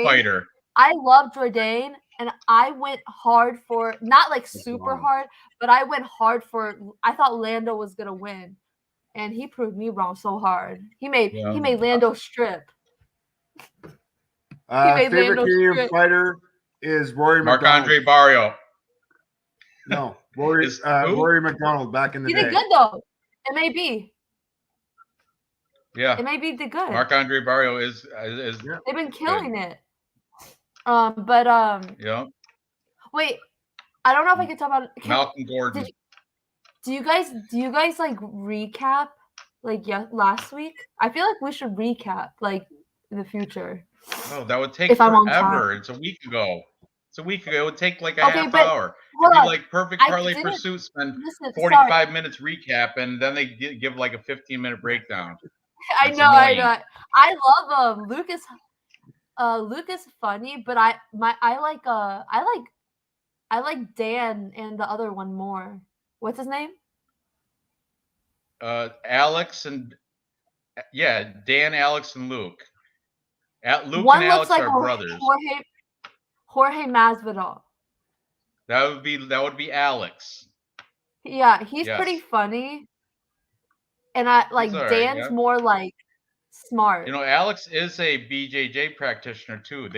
fighter? I love Breeden, and I went hard not like super hard, but I went hard for. I thought Lando was gonna win, and he proved me wrong so hard. He made Lando strip. Favorite Canadian fighter is Rory McDonald. Marc-Andre Barrio. No, Rory McDonald back in the day. He did good though. It may be. Yeah. It may be the good. Marc-Andre Barrio is They've been killing it. Yeah. Wait, I don't know if I can talk about Malcolm Gordon. Do you guys like recap like last week? I feel like we should recap like in the future. Oh, that would take forever. It's a week ago. It would take like a half hour. It'd be like Perfect Parlay Pursuit spend 45 minutes recap, and then they give like a 15-minute breakdown. I know. I love Lucas. Lucas funny, but I like Dan and the other one more. What's his name? Alex and Dan, Alex, and Luke. Luke one and Alex looks like are brothers. Jorge Masvidal. That would be Alex. Yeah, he's pretty funny. And I like Dan's more like smart. You know, Alex is a BJJ practitioner too.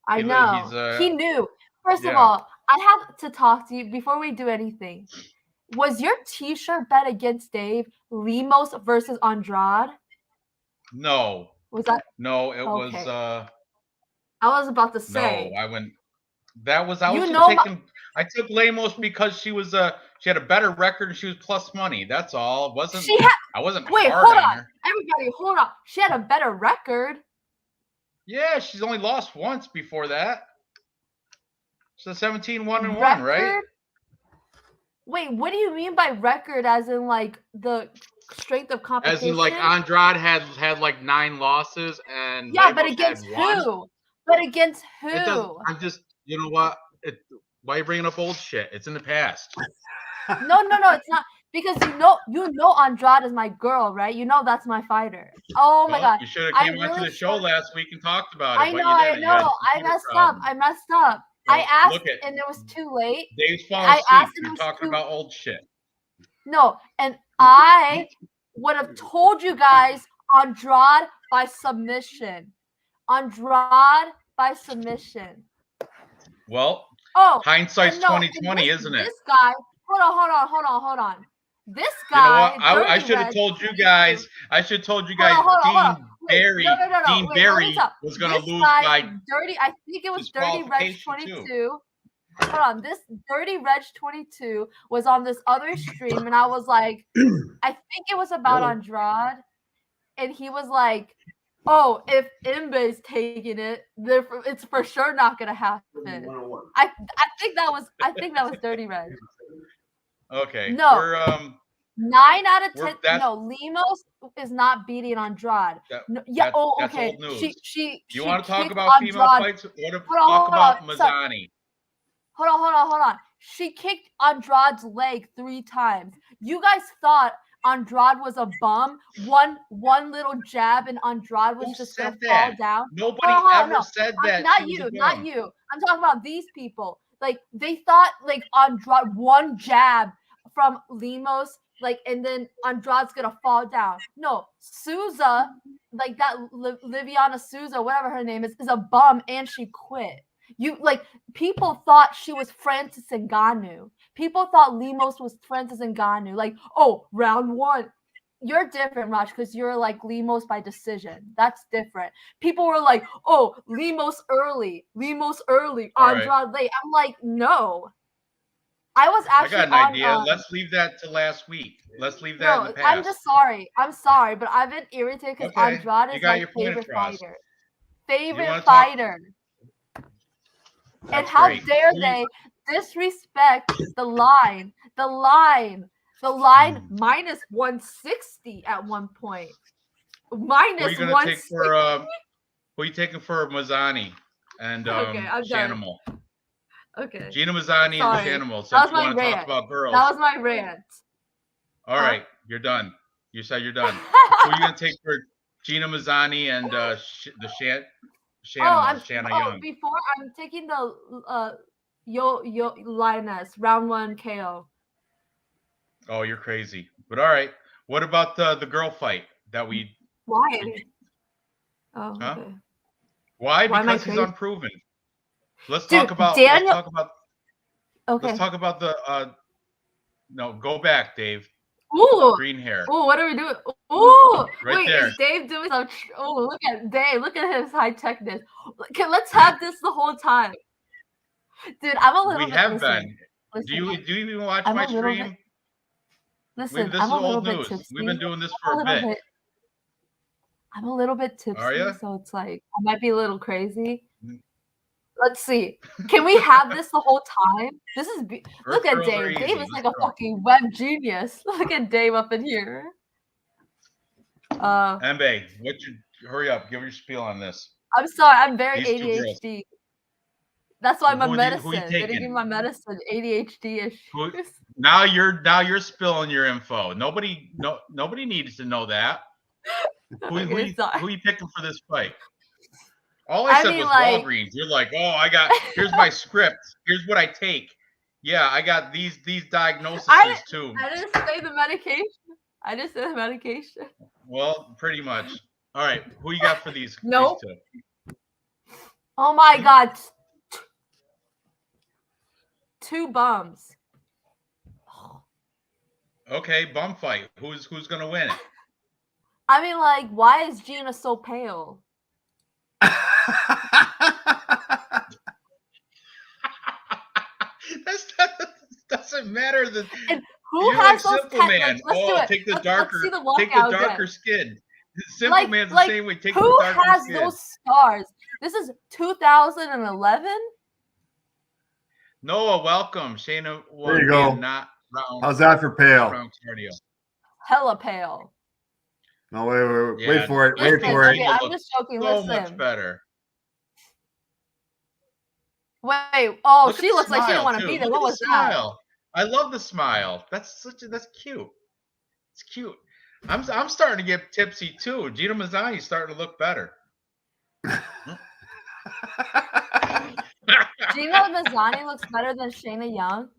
I know. He knew. First of all, I have to talk to you before we do anything. Was your T-shirt bet against Dave Lemos versus Andrade? No. Was that? No, it was. I was about to say. No, I went. That was. I took Lemos because she had a better record and she was plus money. That's all. It wasn't. I wasn't. Wait, hold on. Everybody, hold on. She had a better record. Yeah, she's only lost once before that. So 17-1-1, right? Wait, what do you mean by record? As in like the strength of competition? As in like Andrade had like 9 losses and but against who? But against who? I'm just, you know what? Why are you bringing up old shit? It's in the past. No, it's not. Because you know Andrade is my girl, right? You know that's my fighter. Oh my God. You should have came onto the show last week and talked about it. I know. I messed up. I asked and it was too late. Dave's falling asleep. You're talking about old shit. No, and I would have told you guys Andrade by submission. Well, hindsight's 2020, isn't it? This guy, hold on. This guy. You know what? I should have told you guys. Dean Barry was going to lose by Dirty. I think it was Dirty Reg 22. Hold on. This Dirty Reg 22 was on this other stream, and I was like, I think it was about Andrade, and he was like, "Oh, if Mbae's taking it, it's for sure not going to happen." I think that was Dirty Reg. Okay. No. 9 out of 10. No, Lemos is not beating Andrade. That's okay. Old news. She want to talk about female fights? Want to talk about Mazzani? Hold on. She kicked Andrade's leg 3 times. You guys thought Andrade was a bum. One little jab and Andrade was just gonna fall down. Nobody ever said that. Not you. I'm talking about these people. Like they thought like Andrade one jab from Lemos, like, and then Andrade's gonna fall down. No, Souza, like that Liviana Souza, whatever her name is a bum, and she quit. People thought she was Francis Ngannou. People thought Lemos was Francis Ngannou. Like, oh, round 1. You're different, Raj, because you're like Lemos by decision. That's different. People were like, oh, Lemos early, Andrade late. I'm like, no. I was actually. I got an idea. Let's leave that to last week. Let's leave that in the past. I'm just sorry. I'm sorry, but I've been irritated because Andrade is my favorite fighter. And how dare they disrespect the line? The line minus 160 at one point. Minus 160. Who are you taking for Mazzani and Shanimal? Okay. Gina Mazzani and Shanimal. That was my rant. Talk about girls. That was my rant. All right, you're done. You said you're done. Who are you gonna take for Gina Mazzani and Shanna Young? Before I'm taking the Yo Lioness round 1 KO. Oh, you're crazy. But all right. What about the girl fight that we? Why? Oh, Huh? okay. Why? Why am I Because he's crazy? unproven. Let's Dude, talk about. Daniel. Let's talk about. Let's Okay. talk about the. No, go back, Dave. Ooh. Green hair, Ooh, what are we doing? Ooh, right wait, there. is Dave doing some? Oh, look at Dave. Look at his high techness. Okay, let's have this the whole time, dude. I'm a little We bit. have Listen, been. Do listen. you even watch I'm my a little bit. stream? Listen, This I'm is a little old bit news. We've tipsy. been doing this for I'm a a little bit. bit. I'm a little bit Are tipsy, you? so it's like I might be a little crazy. Mm. Let's see. Can we have this the whole time? This is. Look Earth at girls are Dave. Dave easy. is like Let's a go. fucking web genius. Look at Dave up in here. Mbae, hurry up. Give your spiel on this. I'm sorry. I'm very These two girls. ADHD. That's why I'm on Who you medicine. They didn't give me taking? my medicine. ADHD Who, issues. now you're spilling your info. Nobody needs to know that. Who Okay, sorry. you picking for this fight? All I I said mean, was like, Walgreens. You're like, here's my script. Here's what I take. Yeah, I got these diagnoses too. I didn't say the medication. I just said the medication. Well, pretty much. All right, who you got for these Nope. two? Oh my God. Two bums. Okay, bum fight. Who's gonna win it? I mean, like, why is Gina so pale? Doesn't matter. And who You're has like those Simple Man. let's do it. Take the Let's darker, see the take the walkout darker again. skin. Simple Man's the same way. Take the Who darker has skin. those scars? This is 2011. Noah, welcome. Shayna won. There you go. Not round. How's that for pale? Round cardio. Hella pale. No, wait, Yeah, wait for it. Listen, Wait for it. okay, I'm just joking. So Listen. much better. Wait. Oh, Look she at the looks like she didn't smile, want to too. be there. Look What at was the that? smile. I love the smile. That's cute. It's cute. I'm starting to get tipsy too. Gina Mazzani's starting to look better. Gina Mazzani looks better than Shayna Young.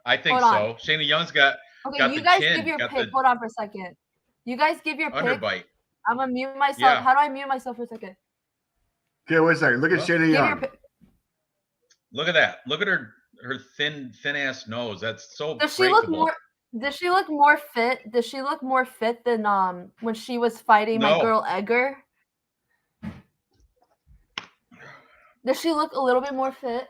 I think Hold so. on. Shayna Young's got Okay, you guys chin, give your got pick. the Hold on for a second. You guys give your pick. underbite. I'm gonna mute myself. Yeah. How do I mute myself for a second? Okay, wait a second. Look at Well, Shayna Give your Young. pick. Look at that. Look at her thin ass nose. That's so Does she look breakable. more? Does she look more fit? Does she look more fit than when she was fighting my No. girl Edgar? Does she look a little bit more fit?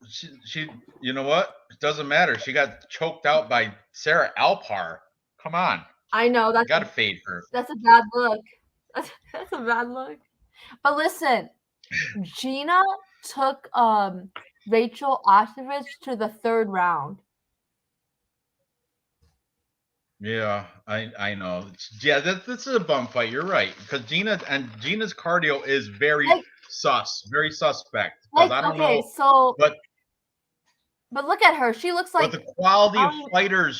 She you know what? It doesn't matter. She got choked out by Sarah Alpar. Come on. I know that's Gotta fade her. that's a bad look. That's a bad look. But listen, Gina took Rachel Ostovich to the 3rd round. Yeah, I know. Yeah, this is a bum fight. You're right. Because Gina's cardio is very very suspect. Because I don't know. So but look at her. She looks like. But the quality of fighters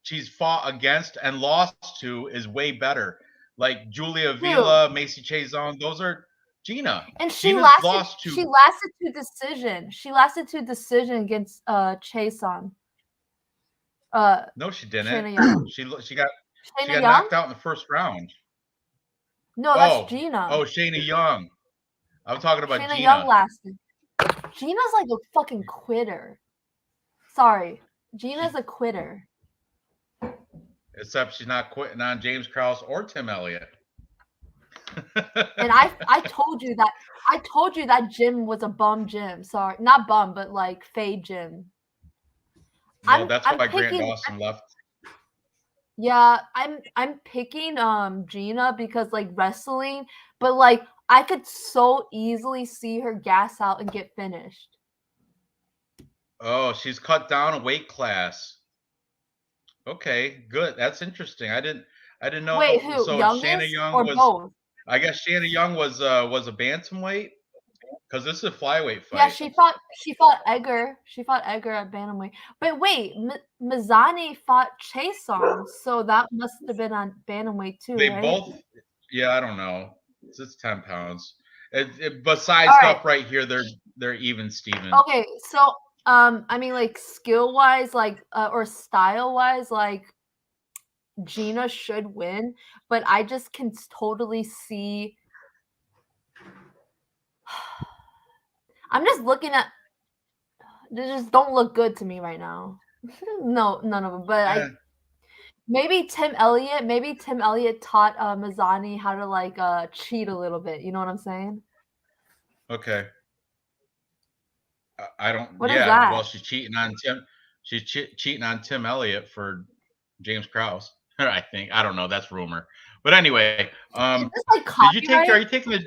she's fought against and lost to is way better. Like Julia Vila, Macy Chazon, those are Gina. And she Gina's lasted. lost to. She lasted to decision. She lasted to decision against Chazon. No, she didn't. She got Young? knocked out in the 1st round. No, that's Gina. Oh, Shayna Young. I'm talking about Shayna Gina. Young lasted. Gina's like a fucking quitter. Sorry, Gina's a quitter. Except she's not quitting on James Krause or Tim Elliott. And I told you that. I told you that gym was a bum gym. Sorry, not bum, but like fade gym. Well, that's why Grant Dawson left. Yeah, I'm picking Gina because like wrestling, but like I could so easily see her gas out and get finished. Oh, she's cut down a weight class. Okay, good. That's interesting. I didn't know. Wait, who? So Youngest Shayna Young or was. both? I guess Shayna Young was a bantamweight because this is a flyweight fight. Yeah, she fought Edgar. She fought Edgar at bantamweight. But wait, Mazzani fought Chazon, so that must have been on bantamweight too, They right? both. Yeah, I don't know. It's 10 pounds. Besides up right here, they're even, Steven. Okay, so I mean, like skill wise, like or style wise, like Gina should win, but I just can totally see. I'm just looking at. They just don't look good to me right now. No, none of them. But maybe Tim Elliott taught Mazzani how to like cheat a little bit. You know what I'm saying? Okay. I don't. What is Yeah. that? Well, she's cheating on Tim. She's cheating on Tim Elliott for James Krause. I think. I don't know. That's rumor. But anyway, Is this like did you take? copyright? Are you taking the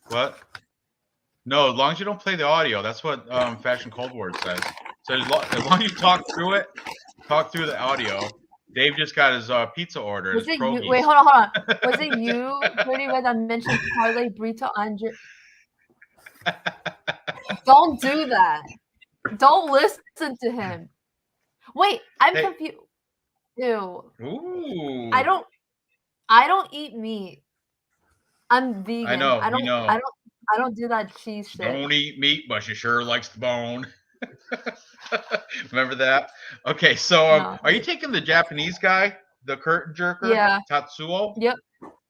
what? No, as long as you don't play the audio. That's what Fashion Cold War says. So as long as you talk through it, talk through the audio. Dave just got his pizza order. Was his it you? pierogies. Wait, hold on. Was it you, Pretty Red, that mentioned Parlay Brito Andre? Don't do that. Don't listen to him. Wait, I'm Hey. confused. Ew. Ooh. I don't eat meat. I'm vegan. I know. We know. I don't do that cheese shit. Don't eat meat, but she sure likes the bone. Remember that? Okay, so No. are you taking the Japanese guy, the curtain jerker? Yeah. Tatsuo? Yep.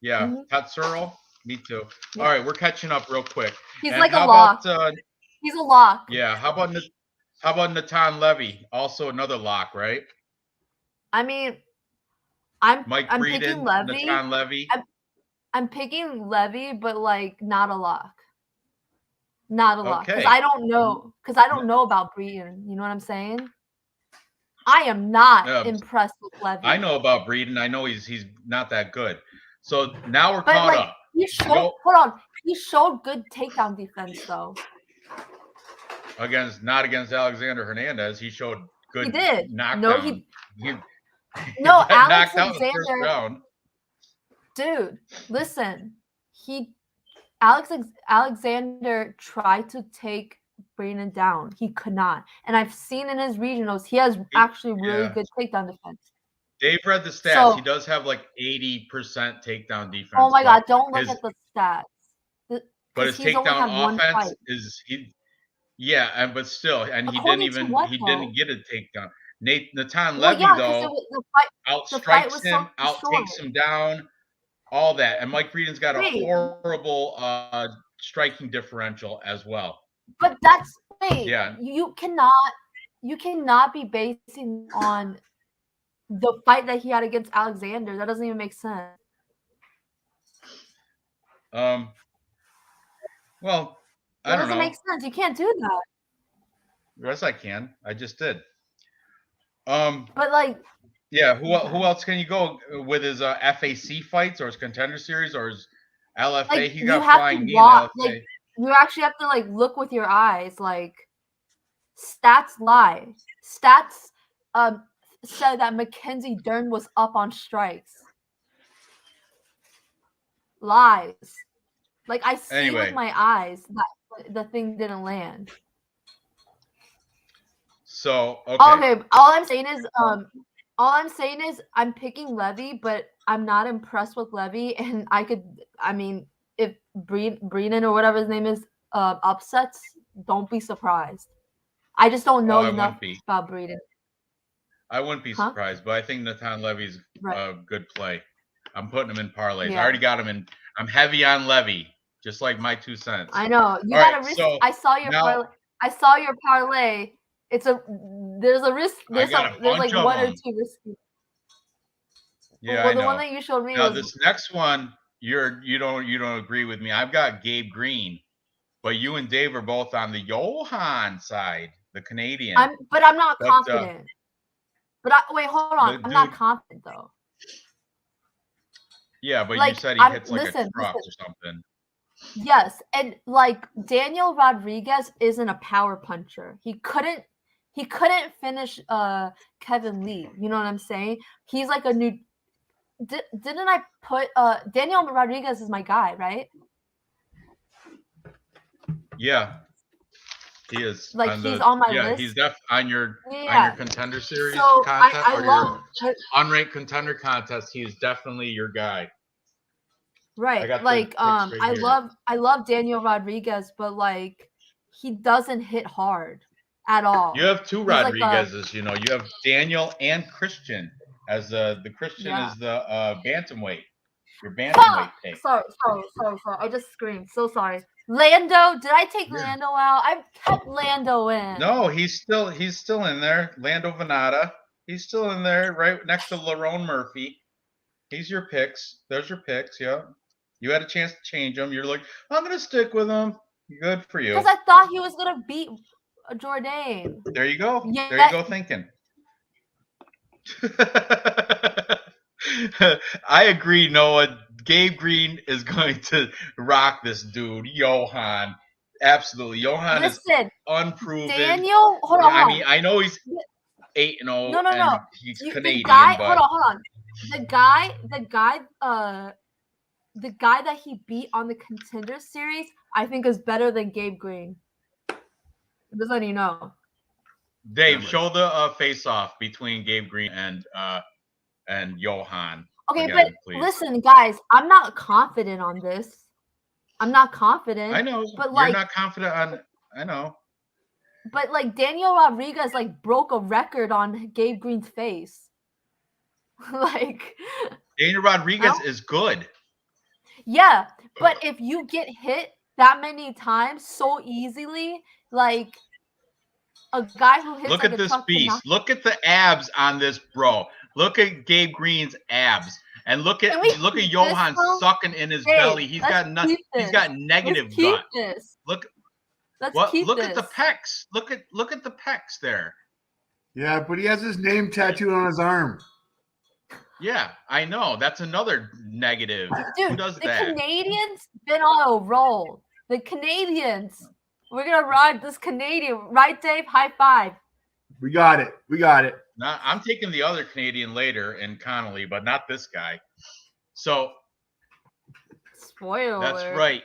Yeah, Mhm. Tatsuro? Me too. Yeah. All right, we're catching up real quick. He's And like a how lock. about, He's a lock. yeah, how about Natan Levy? Also another lock, right? I mean, I'm Mike I'm Breeden, picking Levy. Natan Levy. I'm picking Levy, but like not a lock. Not a lock. Because Okay. I don't know. Because I don't know about Breeden. You know what I'm saying? I am not impressed with Levy. I know about Breeden. I know he's not that good. So now we're But caught like up. he showed hold on. He showed good takedown defense though. Not against Alexander Hernandez. He showed good He did. knockdown. No, got knocked out in the first Alexander. round. Dude, listen. Alexander tried to take Breden down. He could not. And I've seen in his regionals, he has actually really good takedown defense. Dave read the stats. So, he does have like 80% takedown defense. Oh my God, don't look at the stats. But his takedown offense is but still, and he didn't get a takedown. Natan Levy though outstrikes him, outtakes him down, all that. And Mike Breeden's got a horrible striking differential as well. But you cannot be basing on the fight that he had against Alexander. That doesn't even make sense. Well, I don't know. That doesn't make sense. You can't do that. Yes, I can. I just did. But like, yeah, who else can you go with his FAC fights or his Contender Series or his LFA? Like, he got flying knee in LFA. Like, you actually have to like look with your eyes. Like, stats lie. Stats said that Mackenzie Dern was up on strikes. Lies. Like, I see with my eyes that the thing didn't land. So okay. All I'm saying is I'm picking Levy, but I'm not impressed with Levy. And if Breeden or whatever his name is upsets, don't be surprised. I just don't know enough about Breeden. I wouldn't be surprised, but I think Natan Levy's a good play. I'm putting him in parlays. I already got him in. I'm heavy on Levy, just like my 2 cents. I know. You got a risk. So I saw your parlay. There's a risk. There's like 1 or 2 risks. Yeah, the one that you showed me. Now this next one, you don't agree with me. I've got Gabe Green, but you and Dave are both on the Johan side, the Canadian. But I'm not confident. Wait, hold on. I'm not confident though. Yeah, but you said he hits like a truck or something. Yes, and like Daniel Rodriguez isn't a power puncher. He couldn't finish Kevin Lee. You know what I'm saying? He's like a new. Didn't I put Daniel Rodriguez is my guy, right? Yeah, he is. Like he's on my list. Yeah, he's on your Contender Series so contest your unranked contender contest. He is definitely your guy. Right. Like I love Daniel Rodriguez, but like he doesn't hit hard at all. You have 2 Rodriguez's, you have Daniel and Christian. as the Christian Yeah. is the bantamweight. Your Fuck! bantamweight pick. Sorry. I just screamed. So sorry. Lando, did I take Yeah. Lando out? I kept Lando in. No, he's still in there. Lando Venata. He's still in there, right next to Lerone Murphy. He's your picks. There's your picks. Yeah. You had a chance to change them. You're like, I'm gonna stick with them. Good for you. Because I thought he was gonna beat Jourdain. There you go. Yeah. There you go thinking. I agree, Noah. Gabe Green is going to rock this dude, Johan. Absolutely. Johan is Listen, unproven. Daniel, hold on. I mean, I know he's 8-0 No. and he's Canadian, the guy, but hold on. The guy that he beat on the Contender Series, I think is better than Gabe Green. Just letting you know. Dave, show the face-off between Gabe Green and Johan. Okay, again, but please. listen, guys, I'm not confident on this. I'm not confident. I know, but you're like, not confident on. I know. But like Daniel Rodriguez like broke a record on Gabe Green's face. Like Daniel Rodriguez is good. Yeah, but if you get hit that many times so easily, like a guy who hits Look like at a this truck beast. cannot- Look at the abs on this bro. Look at Gabe Green's abs, and look at Can we Johan keep this, bro? sucking in his Hey, belly. He's let's got nothing. keep He's this. got negative Let's keep gut. this. Look Let's what? keep Look this. at the pecs. Look at the pecs there. Yeah, but he has his name tattooed on his arm. Yeah, I know. That's another negative. Who Dude, does the that? Canadians been on a roll. The Canadians. We're gonna ride this Canadian, right, Dave? High five. We got it. I'm taking the other Canadian later in Connolly, but not this guy. So Spoiler. that's right.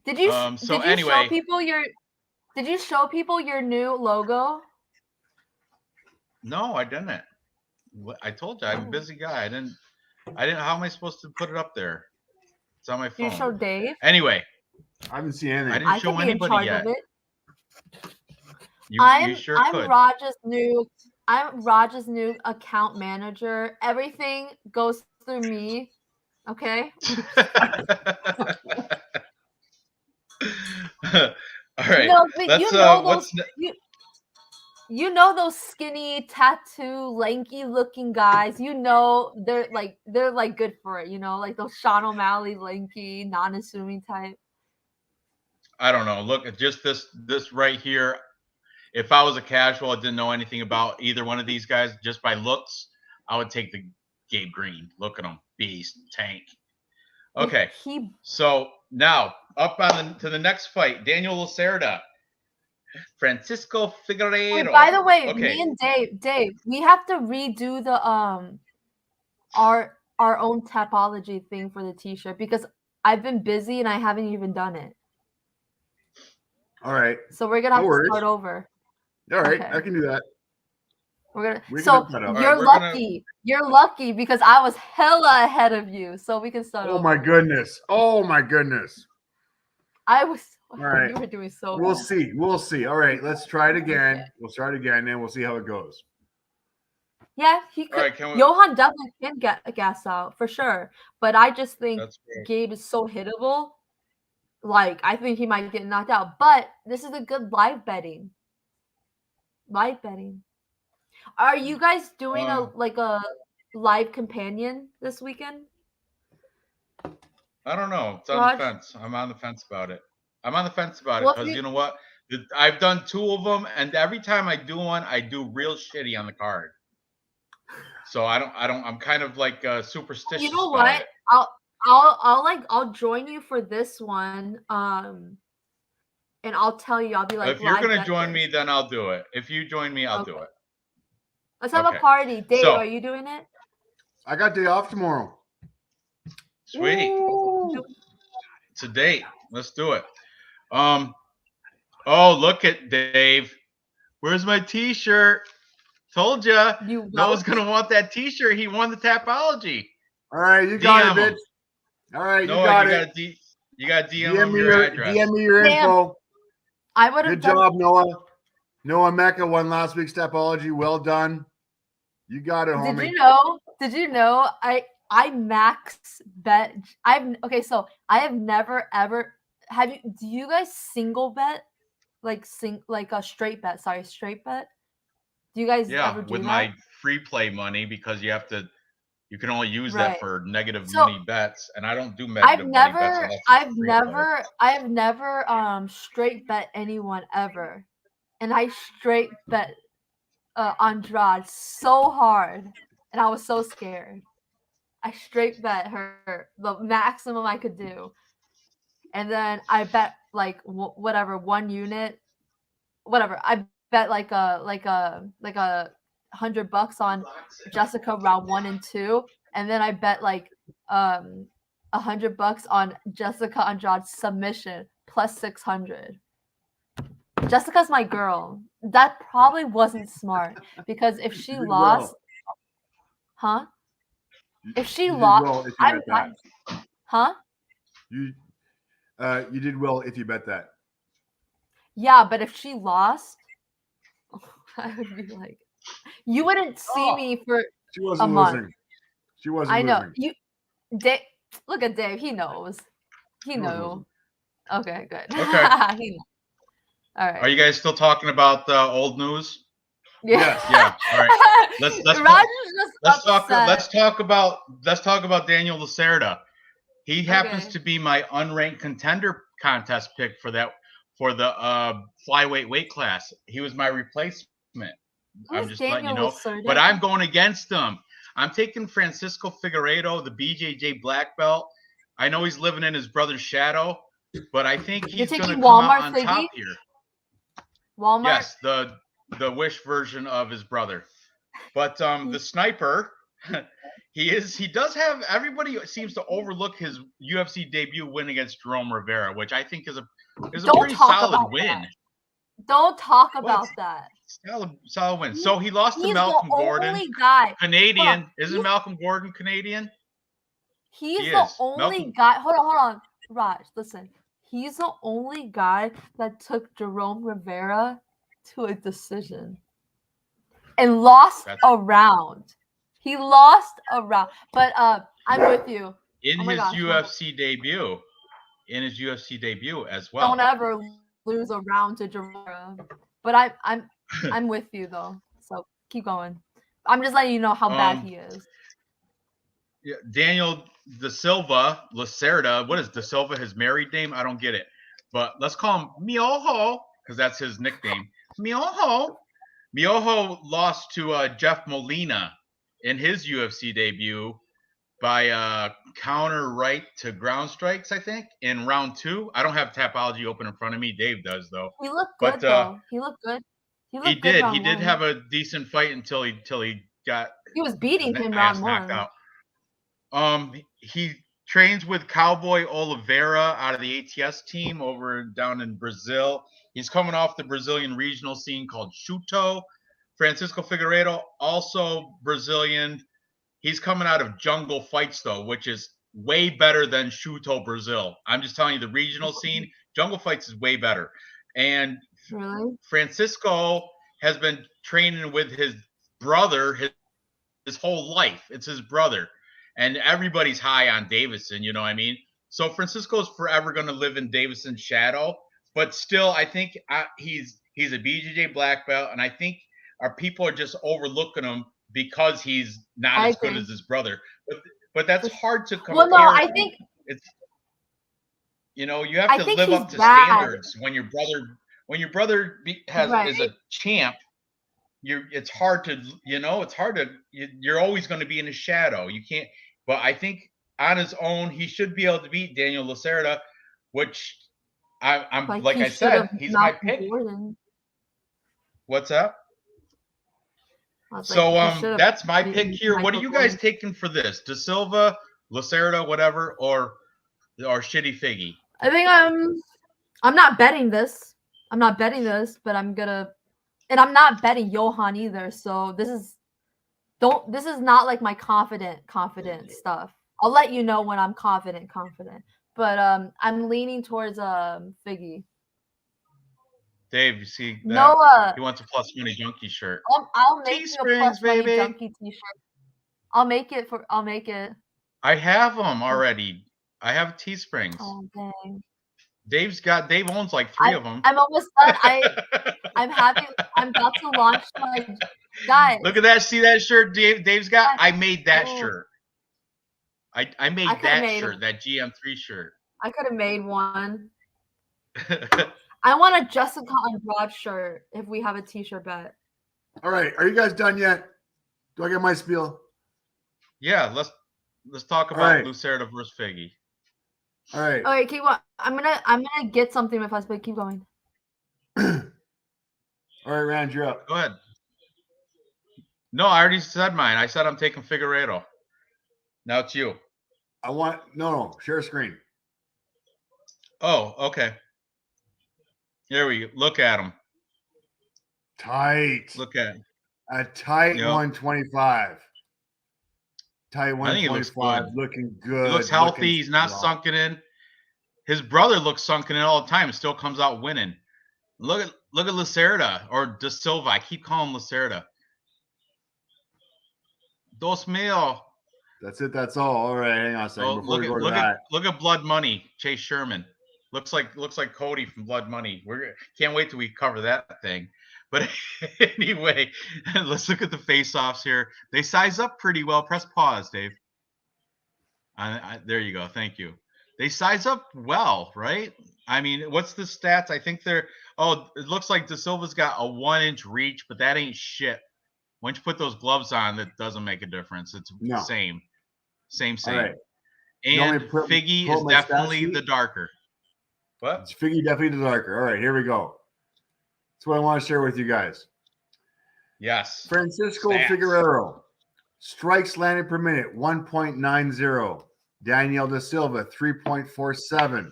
Did you So did you anyway, show people your Did you show people your new logo? no, I didn't. I told you I'm a busy guy. I didn't. How am I supposed to put it up there? It's on my phone. Did you show Dave? Anyway, I haven't seen anything. I didn't show could be in anybody charge yet. of it. You sure could. I'm Raj's new account manager. Everything goes through me. Okay. All right. No, but Let's, you know what's those, you know those skinny, tattoo, lanky looking guys. You know they're like good for it. You know, like those Sean O'Malley, lanky, non-assuming type. I don't know. Look at just this right here. If I was a casual, I didn't know anything about either one of these guys, just by looks, I would take the Gabe Green. Look at him, beast, tank. Okay, so now up to the next fight, Daniel Lacerda, Francisco Figueiredo. Oh, by the way, okay. Me and Dave, we have to redo the our own Tapology thing for the T-shirt because I've been busy and I haven't even done it. All right. So we're gonna have to start over. All right, okay. I can do that. You're lucky. You're lucky because I was hella ahead of you, so we can start. Oh my goodness! Oh my goodness! I was. All right. You were doing so. We'll see. We'll see. All right, let's try it again. Okay. We'll start again, and we'll see how it goes. Yeah, he could. Right, Johan definitely can get a gas out for sure, but I just think Gabe is so hittable. Like I think he might get knocked out, but this is a good live betting. Are you guys doing a live companion this weekend? I don't know. It's on the fence. I'm on the fence about it. Because you know what? I've done 2 of them, and every time I do one, I do real shitty on the card. So I'm kind of like superstitious. You know what? I'll join you for this one. And I'll tell you, I'll be like, if you're gonna join me, then I'll do it. If you join me, I'll do it. Let's have a party. Dave, are you doing it? I got day off tomorrow. Sweet. Ooh. It's a date. Let's do it. Oh, look at Dave. Where's my T-shirt? Told ya. Noah's gonna want that T-shirt. He won the Tapology. All right, you got it, bitch. All right, you got it. You got DM your address. DM me your info. I would have. Good job, Noah. Noah Mecca won last week's Stepology. Well done. You got it, homie. Did you know I max bet so I have never ever do you guys single bet like a straight bet? Sorry, straight bet. Do you guys ever do with that? my free play money because you can only use Right. that for negative So, money bets, and I don't do negative money bets unless it's free play. I've never straight bet anyone ever, and I straight bet Andrade so hard, and I was so scared. I straight bet her the maximum I could do, and then I bet like whatever 1 unit, whatever. I bet like a $100 on Jessica round 1 and 2, and then I bet like $100 on Jessica Andrade submission plus 600. Jessica's my girl. That probably wasn't smart because if she lost, If she lost, You did well if you bet that. Yeah, but if she lost, I would be like, you wouldn't see me for She wasn't a month. losing. She wasn't I know. losing. Dave, look at Dave. He knows. He knew. Okay, good. Okay. He knows. All right. Are you guys still talking about old news? Yeah. Yeah. All right. Let's talk about Daniel Lacerda. He happens to be my unranked contender contest pick for the flyweight weight class. He was my replacement. I'm just letting you know. But I'm going against him. I'm taking Francisco Figueiredo, the BJJ black belt. I know he's living in his brother's shadow, but I think he's going to come out on top here. Walmart? Yes, the Wish version of his brother. But the sniper, he does have, everybody seems to overlook his UFC debut win against Jerome Rivera, which I think is a pretty solid win. Don't talk about that. Solid win. So he lost to Malcolm Gordon. Only guy. Canadian. Isn't Malcolm Gordon Canadian? He's the only guy. Hold on. Raj, listen. He's the only guy that took Jerome Rivera to a decision and lost a round. He lost a round. But I'm with you. In his UFC debut. In his UFC debut as well. Don't ever lose a round to Jerome. But I'm with you though. So keep going. I'm just letting you know how bad he is. Yeah, Daniel Da Silva Lacerda. What is Da Silva his married name? I don't get it. But let's call him Miojo because that's his nickname. Miojo. Miojo lost to Jeff Molina in his UFC debut by counter right to ground strikes, I think, in round 2. I don't have Tapology open in front of me. Dave does, though. He looked good, though. He looked good. He did. He did have a decent fight until he got. He was beating him round 1. Out. He trains with Cowboy Oliveira out of the ATS team down in Brazil. He's coming off the Brazilian regional scene called Chuto. Francisco Figueiredo, also Brazilian. He's coming out of Jungle Fights, though, which is way better than Chuto Brazil. I'm just telling you, the regional scene, Jungle Fights is way better. And Francisco has been training with his brother his whole life. It's his brother. And everybody's high on Davison, you know what I mean? So Francisco's forever going to live in Davison's shadow. But still, I think he's a BJJ black belt, and I think our people are just overlooking him because he's not as good as his brother. But that's hard to compare. Well, no, I think it's you have to live up to standards when your brother is a champ. It's hard to you're always going to be in his shadow. You can't. But I think on his own he should be able to beat Daniel Lacerda, which I'm like I said, he's my pick. What's that? So that's my pick here. What are you guys taking for this? Da Silva, Lacerda, whatever, or Shitty Figgy? I think I'm not betting this. But I'm gonna, and I'm not betting Johan either. So this is not like my confident stuff. I'll let you know when I'm confident. But I'm leaning towards Figgy. Dave, you see that? Noah, He wants a Plus Money Junkie shirt. I'll make you a Teesprings, Plus Money baby. Junkie t-shirt. I'll make it. I have them already. I have Teesprings. Oh dang. Dave owns like 3 of them. I'm almost done. I'm about to launch my guys. Look at that. See that shirt Dave's got? Guys, I made that oh. shirt. I made that shirt, that GM3 shirt. I could have made one. I want a Jessica Andrade shirt if we have a t-shirt bet. All right. Are you guys done yet? Do I get my spiel? Yeah, let's talk about Lucerda versus Figgy. All right. Okay, keep going. I'm gonna get something if I but keep going. All right, Ranj, you're up. Go ahead. No, I already said mine. I said I'm taking Figueiredo. Now it's you. No, share screen. Oh, okay. Here we go. Look at him. Tight. Look at him. A tight 125. Tight 125. Looking good. He looks healthy. He's not sunken in. His brother looks sunken in all the time and still comes out winning. Look at Lucerda or De Silva. I keep calling him Lucerda. Dos mil. That's it. That's all. All right. Hang on a second. Look at Blood Money. Chase Sherman. Looks like Cody from Blood Money. Can't wait till we cover that thing. But anyway, let's look at the face-offs here. They size up pretty well. Press pause, Dave. There you go. Thank you. They size up well, right? I mean, what's the stats? I think they're – it looks like De Silva's got a 1-inch reach, but that ain't shit. Once you put those gloves on, that doesn't make a difference. It's the same. Same. Right. And Figgy is definitely the darker. What? It's Figgy definitely the darker. All right, here we go. That's what I want to share with you guys. Yes. Francisco Figueiredo. Strikes landed per minute, 1.90. Daniel De Silva, 3.47.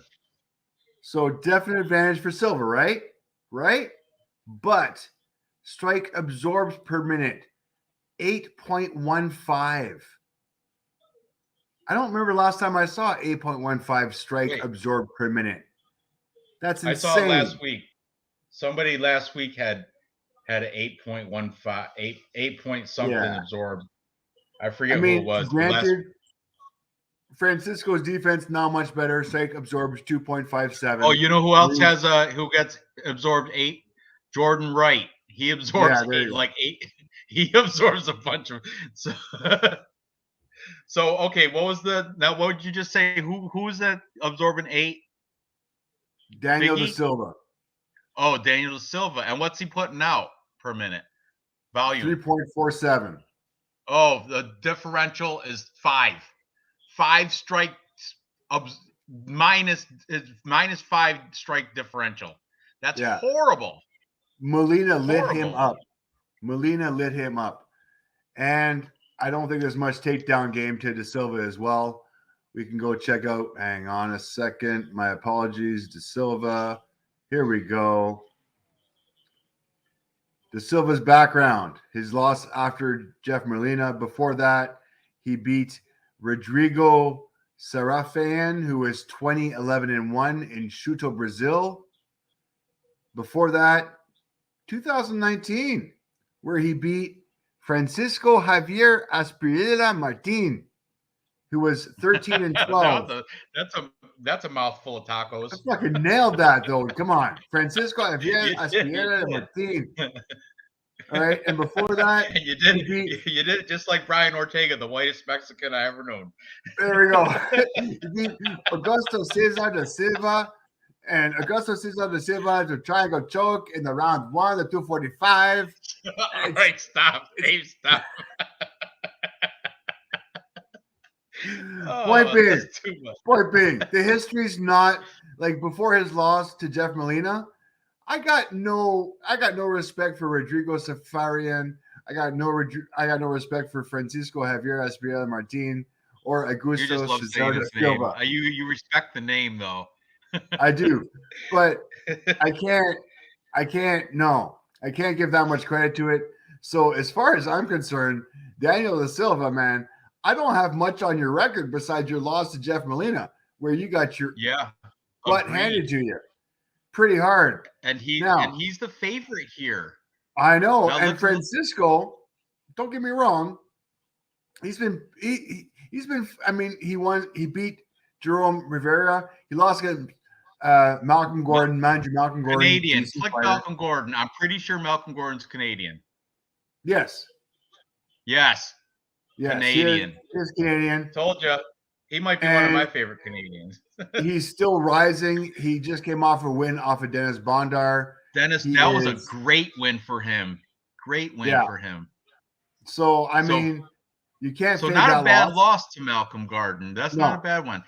So definite advantage for Silva, right? Right? But strike absorbs per minute, 8.15. I don't remember last time I saw 8.15 strike absorbed per minute. That's insane. I saw it last week. Somebody last week had 8.15, 8 point something absorbed. I forget who it was. Granted, Francisco's defense not much better. Strike absorbs 2.57. Oh, you know who else has who gets absorbed 8? Jordan Wright. He absorbs 8. He absorbs a bunch of so okay, what would you just say? Who's that absorbing 8? Daniel De Silva. Oh, Daniel De Silva. And what's he putting out per minute? Volume 3.47. Oh, the differential is 5. 5 strikes minus 5 strike differential. That's horrible. Molina lit him up. And I don't think there's much takedown game to De Silva as well. We can go check out. Hang on a second. My apologies, De Silva. Here we go. De Silva's background. His loss after Jeff Molina. Before that, he beat Rodrigo Sarafian, who was 20-11-1 in Chuto, Brazil. Before that, 2019, where he beat Francisco Javier Aspirilla Martin, who was 13-12. That's a mouthful of tacos. I fucking nailed that, though. Come on. Francisco Javier Aspirilla Martin. All right, and before that, you did it just like Brian Ortega, the whitest Mexican I ever known. There we go. He beat Augusto Cesar de Silva, and Augusto Cesar de Silva to triangle choke in the round 1, the 245. All right, stop. Dave, stop. Point being, the history's not like before his loss to Jeff Molina. I got no respect for Rodrigo Safarian. I got no respect for Francisco Javier Aspirilla Martin or Augusto Cesar de Silva. You respect the name though. I do, but I can't give that much credit to it. So as far as I'm concerned, Daniel De Silva, man, I don't have much on your record besides your loss to Jeff Molina, where you got your butt handed to you. pretty hard. And Now, he's the favorite here. I know. Now, And Francisco, don't get me wrong, he's been. I mean, he beat Jerome Rivera. He lost against Malcolm Gordon, manager Malcolm Gordon. Canadian. It's like Malcolm Gordon. I'm pretty sure Malcolm Gordon's Canadian. Yes. Yes. Canadian. He is Canadian. Told you. He might be one of my favorite Canadians. He's still rising. He just came off a win off of Dennis Bondar. That was a great win for him. Great win for him. So, I mean, you can't say not a bad loss to Malcolm Gordon. That's not a bad one.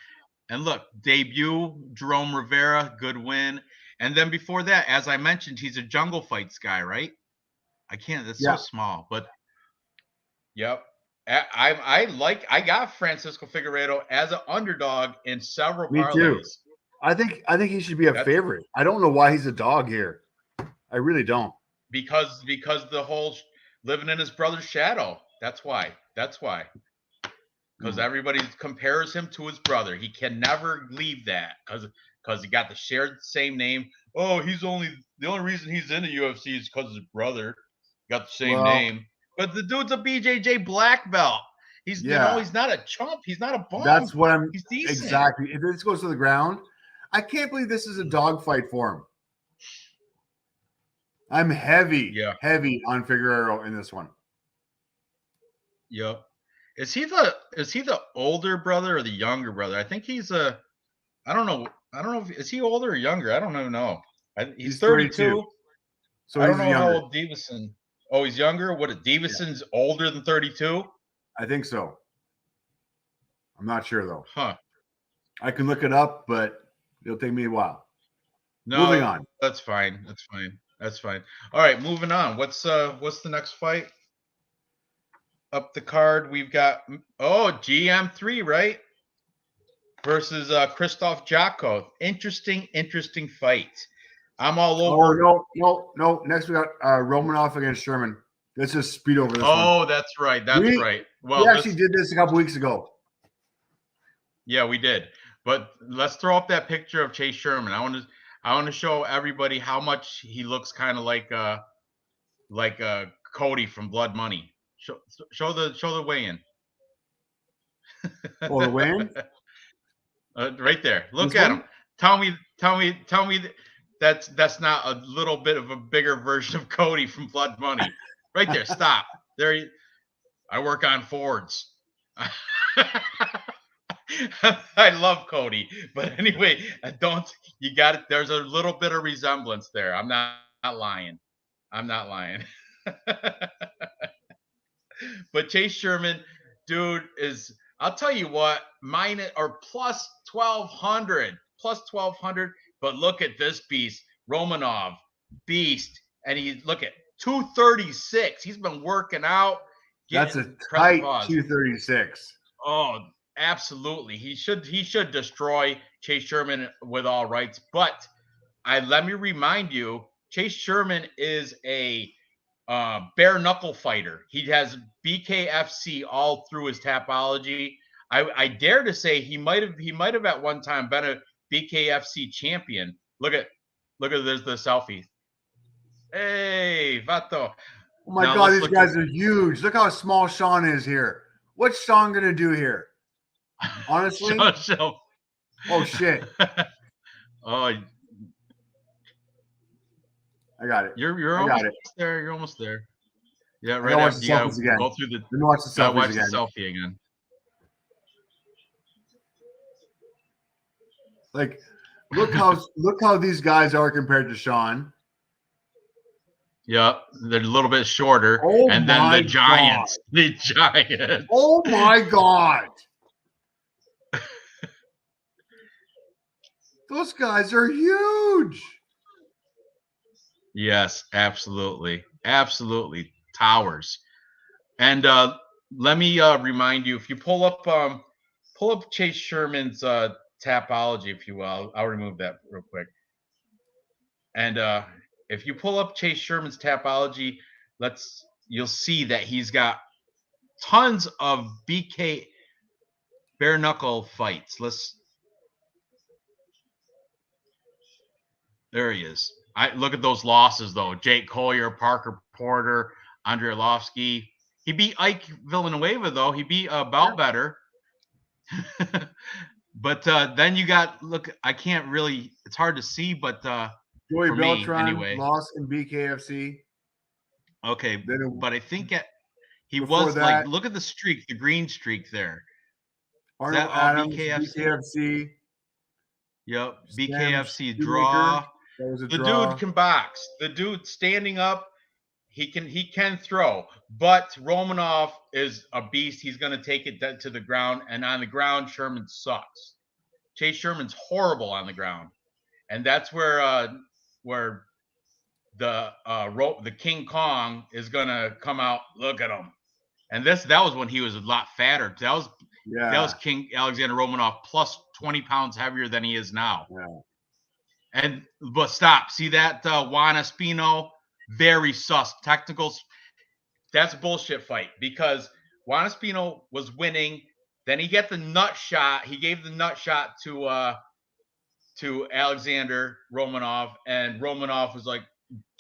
And look, debut, Jerome Rivera, good win. And then before that, as I mentioned, he's a jungle fights guy, right? That's so small. But, yep. I got Francisco Figueiredo as an underdog in several parlays. Me too. I think he should be a favorite. I don't know why he's a dog here. I really don't. Because the whole living in his brother's shadow. That's why. Because everybody compares him to his brother. He can never leave that because he got the shared same name. Oh, the only reason he's in the UFC is because his brother got the same name. But the dude's a BJJ black belt. He's he's not a chump. He's not a bum. That's what he's decent. Exactly. If this goes to the ground, I can't believe this is a dogfight for him. I'm heavy on Figueiredo in this one. Yep. Is he the older brother or the younger brother? I think he's I don't know. Is he older or younger? I don't even know. He's 32. So I don't know how old Davison. Oh, he's younger? What, Davison's older than 32? I think so. I'm not sure, though. Huh. I can look it up, but it'll take me a while. No, moving on. That's fine. All right, moving on. What's the next fight? Up the card, we've got, GM3, right? Versus Christoph Giacco. Interesting fight. I'm all over. Oh, no. Next we got Romanov against Sherman. Let's just speed over this one. Oh, that's right. Right. Well, we actually did this a couple weeks ago. Yeah, we did. But let's throw up that picture of Chase Sherman. I want to show everybody how much he looks kind of like Cody from Blood Money. Show the weigh-in. Oh, the weigh-in? Right there. Look at him. Tell me that's not a little bit of a bigger version of Cody from Blood Money. Right there. Stop. There. I work on Fords. I love Cody, but anyway, you got it. There's a little bit of resemblance there. I'm not lying. But Chase Sherman, dude, I'll tell you what, plus 1,200. But look at this beast, Romanov, beast. And look at 236. He's been working out. That's a tight 236. Oh, absolutely. He should destroy Chase Sherman with all rights. But let me remind you, Chase Sherman is a bare knuckle fighter. He has BKFC all through his Tapology. I dare to say he might have at one time been a BKFC champion. Look at there's the selfie. Hey, Vato. Oh my God, these guys are huge. Look how small Sean is here. What's Sean gonna do here? Honestly. Oh shit. Oh, I got it. You're almost there. You're almost there. Yeah, right after you gotta go through the. Watch the selfie again. Like, look how these guys are compared to Sean. Yeah, they're a little bit shorter. Oh, and then the Giants. God. The Giants. Oh my God. Those guys are huge. Yes, absolutely. Absolutely. Towers. And let me remind you, if you pull up Chase Sherman's Tapology, if you will. I'll remove that real quick. And if you pull up Chase Sherman's Tapology, you'll see that he's got tons of BK bare knuckle fights. There he is. I look at those losses though. Jake Collier, Parker Porter, Andrei Arlovsky. He beat Ike Villanueva though. He beat Belvedere. But then you got I can't really. It's hard to see, but Joey for me Beltran anyway. lost in BKFC. Okay, but I think he before was that, look at the streak, the green streak there. Arnold Adams, BKFC. Yep, Sam BKFC Shoemaker, draw. that was a The draw. dude can box. The dude standing up, he can throw. But Romanov is a beast. He's going to take it to the ground, and on the ground, Sherman sucks. Chase Sherman's horrible on the ground, and that's where the King Kong is going to come out. Look at him. And that was when he was a lot fatter. That was King Alexander Romanov plus 20 pounds heavier than he is now. Yeah. But stop. See that Juan Espino? Very sus. Technicals. That's a bullshit fight because Juan Espino was winning. Then he got the nut shot. He gave the nut shot to Alexander Romanov, and Romanov was like,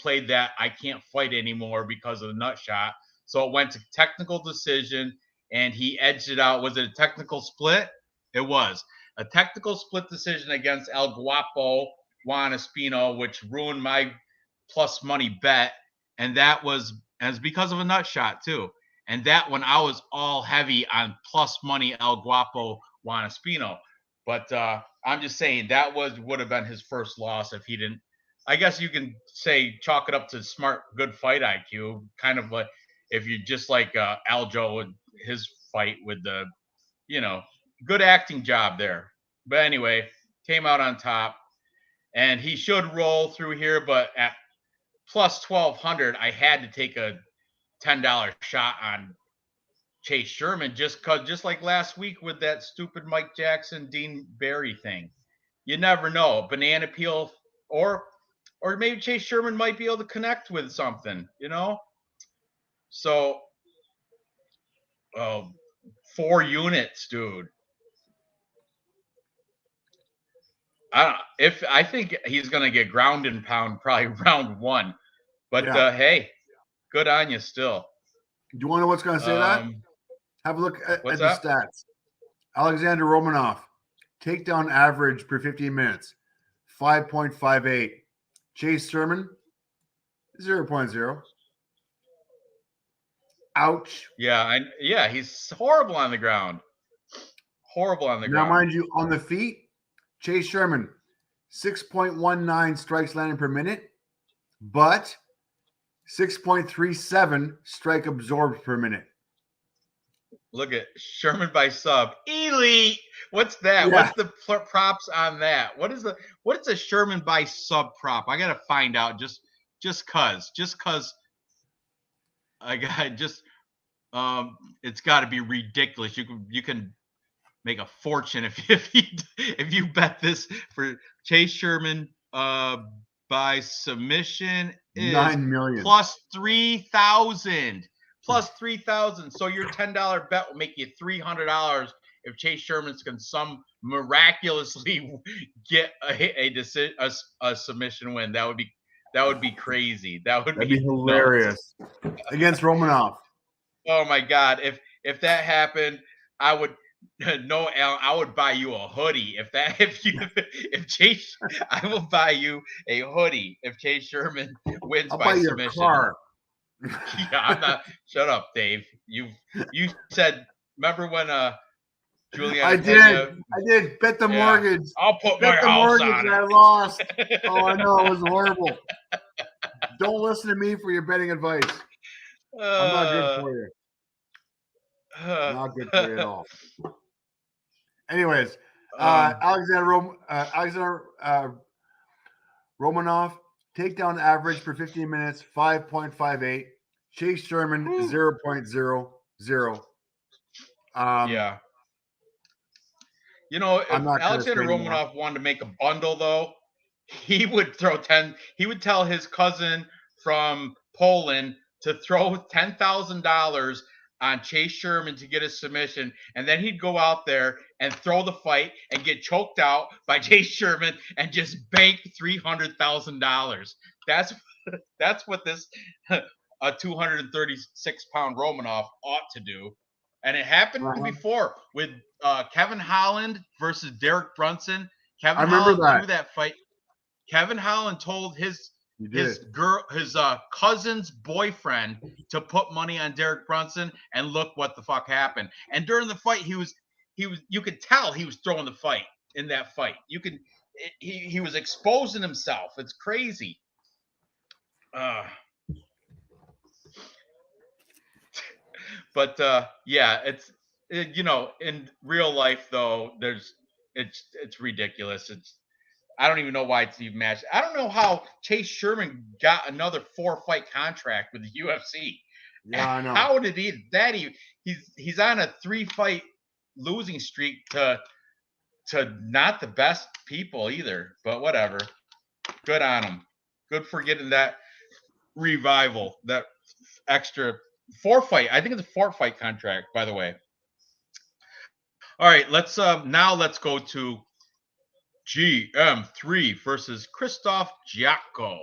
played that I can't fight anymore because of the nut shot. So it went to technical decision, and he edged it out. Was it a technical split? It was a technical split decision against El Guapo Juan Espino, which ruined my plus money bet, and that was because of a nut shot too. And that one I was all heavy on plus money El Guapo Juan Espino. But I'm just saying that would have been his first loss if he didn't. I guess you can say chalk it up to smart, good fight IQ, kind of like if you just like Aljo and his fight with the, good acting job there. But anyway, came out on top, and he should roll through here. But at plus 1,200, I had to take a $10 shot on Chase Sherman just like last week with that stupid Mike Jackson, Dean Barry thing. You never know. Banana peel or maybe Chase Sherman might be able to connect with something, So 4 units, dude. I think he's gonna get ground and pound probably round 1. But hey, good on you still. Do you want to know what's going to say that? Have a look at the stats. Alexander Romanov, takedown average per 15 minutes, 5.58. Chase Sherman, 0.0. Ouch. Yeah, he's horrible on the ground. Horrible on the ground. Now, mind you, on the feet, Chase Sherman, 6.19 strikes landed per minute, but 6.37 strike absorbed per minute. Look at Sherman by sub. Elite. What's that? Yeah. What's the props on that? What is a Sherman by sub prop? I gotta find out just cause I got it's got to be ridiculous. You can make a fortune if you bet this for Chase Sherman by submission is 9 million plus 3,000. Plus 3,000. So your $10 bet will make you $300 if Chase Sherman's can miraculously get a submission win. That would be crazy. That'd be hilarious against Romanov. Oh my God! If that happened, I would I would buy you a hoodie. If Chase, I will buy you a hoodie if Chase Sherman wins by submission. Your car. Yeah, I'm not. Shut up, Dave. You said. Remember when Juliana? I did. Bet the mortgage. I'll put my house on it. I lost. Oh, I know, it was horrible. Don't listen to me for your betting advice. I'm not good for you. Not good for you at all. Anyways, Alexander Romanov. Takedown average per 15 minutes, 5.58. Chase Sherman, 0.00. Yeah. If Alexander Romanov wanted to make a bundle, though, he would throw 10. He would tell his cousin from Poland to throw $10,000 on Chase Sherman to get a submission, and then he'd go out there and throw the fight and get choked out by Chase Sherman and just bank $300,000. That's what this a 236-pound Romanov ought to do. And it happened before with Kevin Holland versus Derek Brunson. Kevin Holland threw that fight. Kevin Holland told his cousin's boyfriend to put money on Derek Brunson, and look what the fuck happened. And during the fight, you could tell he was throwing the fight in that fight. He was exposing himself. It's crazy. But yeah, in real life though, it's ridiculous. I don't even know why it's even matched. I don't know how Chase Sherman got another 4-fight contract with the UFC. Yeah, I know. How did he's on a 3-fight losing streak to not the best people either, but whatever. Good on him. Good for getting that revival, that extra 4-fight. I think it's a 4-fight contract, by the way. All right, let's go to GM3 versus Christoph Giacco.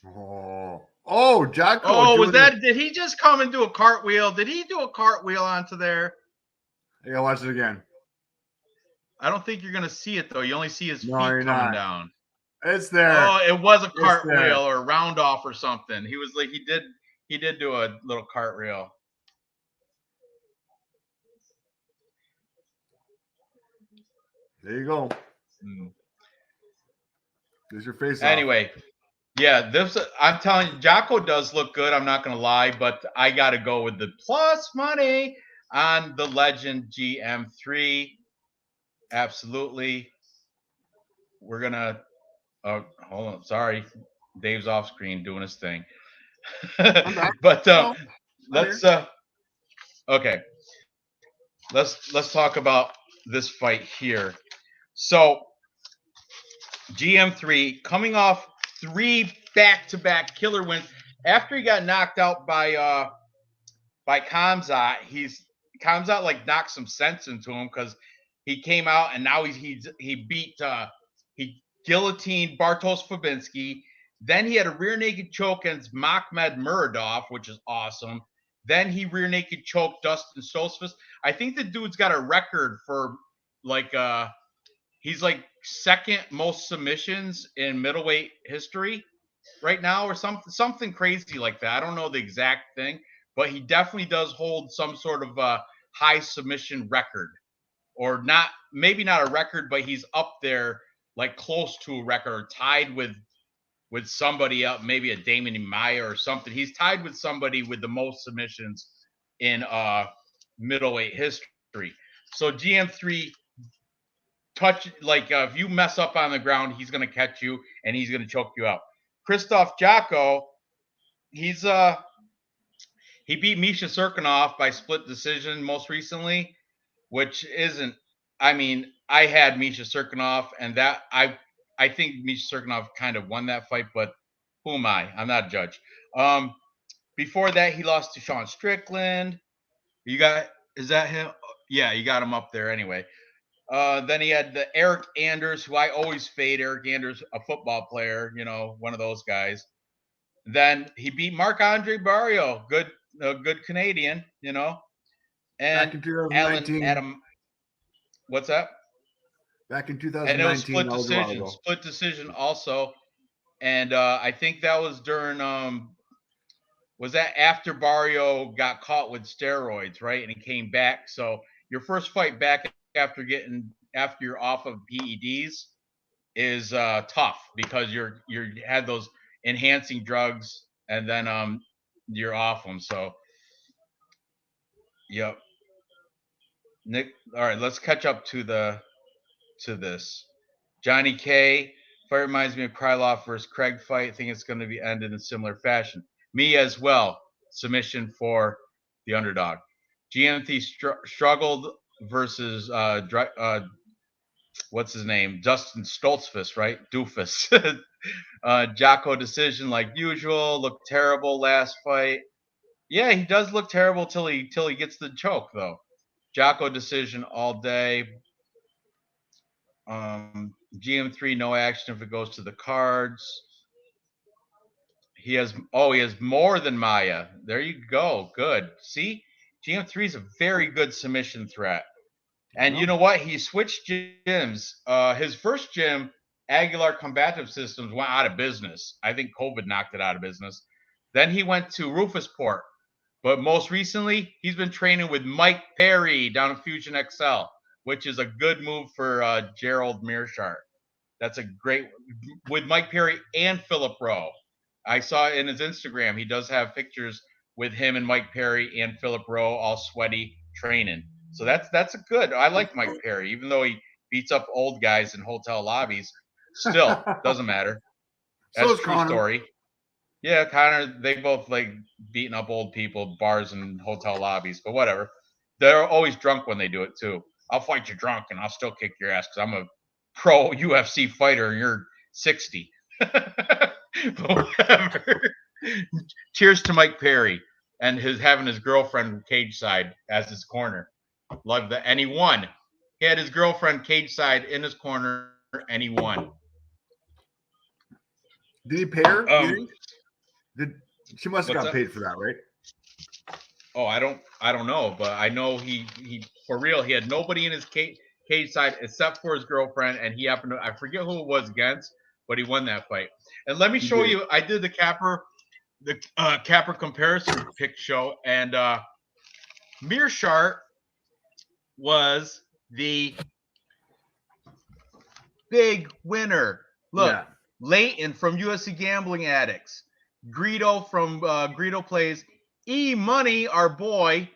Oh, Giacco. Oh, did he just come and do a cartwheel? Did he do a cartwheel onto there? I gotta watch it again. I don't think you're gonna see it though. You only see his feet coming down. It's there. Oh, it was a cartwheel or a round off or something. He was like, he did do a little cartwheel. There you go. There's your face. Anyway, yeah, I'm telling you, Giacco does look good. I'm not gonna lie, but I gotta go with the plus money on the legend GM3. Absolutely. We're gonna. Oh, hold on. Sorry, Dave's off screen doing his thing. But let's. Okay. Let's talk about this fight here. So GM3 coming off 3 back-to-back killer wins after he got knocked out by Khamzat. Khamzat like knocked some sense into him because he came out and now he guillotined Bartosz Fabinski. Then he had a rear naked choke against Makhmed Muradov, which is awesome. Then he rear naked choked Dustin Stoltzfus. I think the dude's got a record for he's like second most submissions in middleweight history right now, or something crazy like that. I don't know the exact thing, but he definitely does hold some sort of high submission record, or not, maybe not a record, but he's up there like close to a record, tied with somebody else, maybe a Damien Maya or something. He's tied with somebody with the most submissions in middleweight history. So GM3 if you mess up on the ground, he's going to catch you and he's going to choke you out. Christoph Giacco, he beat Misha Serkinov by split decision most recently, which isn't, I mean, I had Misha Serkinov, and that I think Misha Serkinov kind of won that fight, but who am I? I'm not a judge. Before that, he lost to Sean Strickland. Is that him? Yeah, you got him up there anyway. Then he had the Eric Anders, who I always fade. Eric Anders, a football player, one of those guys. Then he beat Marc-Andre Barrio, good Canadian, and back in 2019. Adam. What's that? Back in 2019. And it was split decision also. And I think that was during was that after Barrio got caught with steroids, right? And he came back. So your first fight back after you're off of PEDs is tough, because you had those enhancing drugs and then you're off them. So yep. Nick, all right, let's catch up to this. Johnny K. Fight reminds me of Krylov versus Craig fight. I think it's going to be ended in similar fashion. Me as well. Submission for the underdog. GMT struggled versus what's his name? Dustin Stoltzfus, right? Doofus. Giacco decision like usual. Looked terrible last fight. Yeah, he does look terrible till he gets the choke though. Giacco decision all day. GM3 no action if it goes to the cards. He has more than Maya. There you go. Good. See, GM3 is a very good submission threat. And you know what? He switched gyms. His first gym, Aguilar Combative Systems, went out of business. I think COVID knocked it out of business. Then he went to Rufusport. But most recently, he's been training with Mike Perry down in Fusion XL, which is a good move for Gerald Mearshart. That's a great with Mike Perry and Philip Rowe. I saw in his Instagram he does have pictures with him and Mike Perry and Philip Rowe all sweaty training. So that's a good. I like Mike Perry, even though he beats up old guys in hotel lobbies. Still doesn't matter. That's true Connor. story. Yeah, Connor. They both like beating up old people, bars and hotel lobbies, but whatever. They're always drunk when they do it too. I'll fight you drunk and I'll still kick your ass because I'm a pro UFC fighter and you're 60. Whatever. Cheers to Mike Perry and having his girlfriend cage side as his corner. Love that. And he won. He had his girlfriend cage side in his corner and he won. Did he pay her? She must have got paid for that, right? Oh, I don't know, but I know he for real, he had nobody in his cage side except for his girlfriend, and he happened to, I forget who it was against, but he won that fight. And let me show you, I did the Capper comparison pick show, and Mearshart was the big winner. Look, yeah. Leighton from UFC Gambling Addicts, Greedo from Greedo Plays, E-Money, our boy,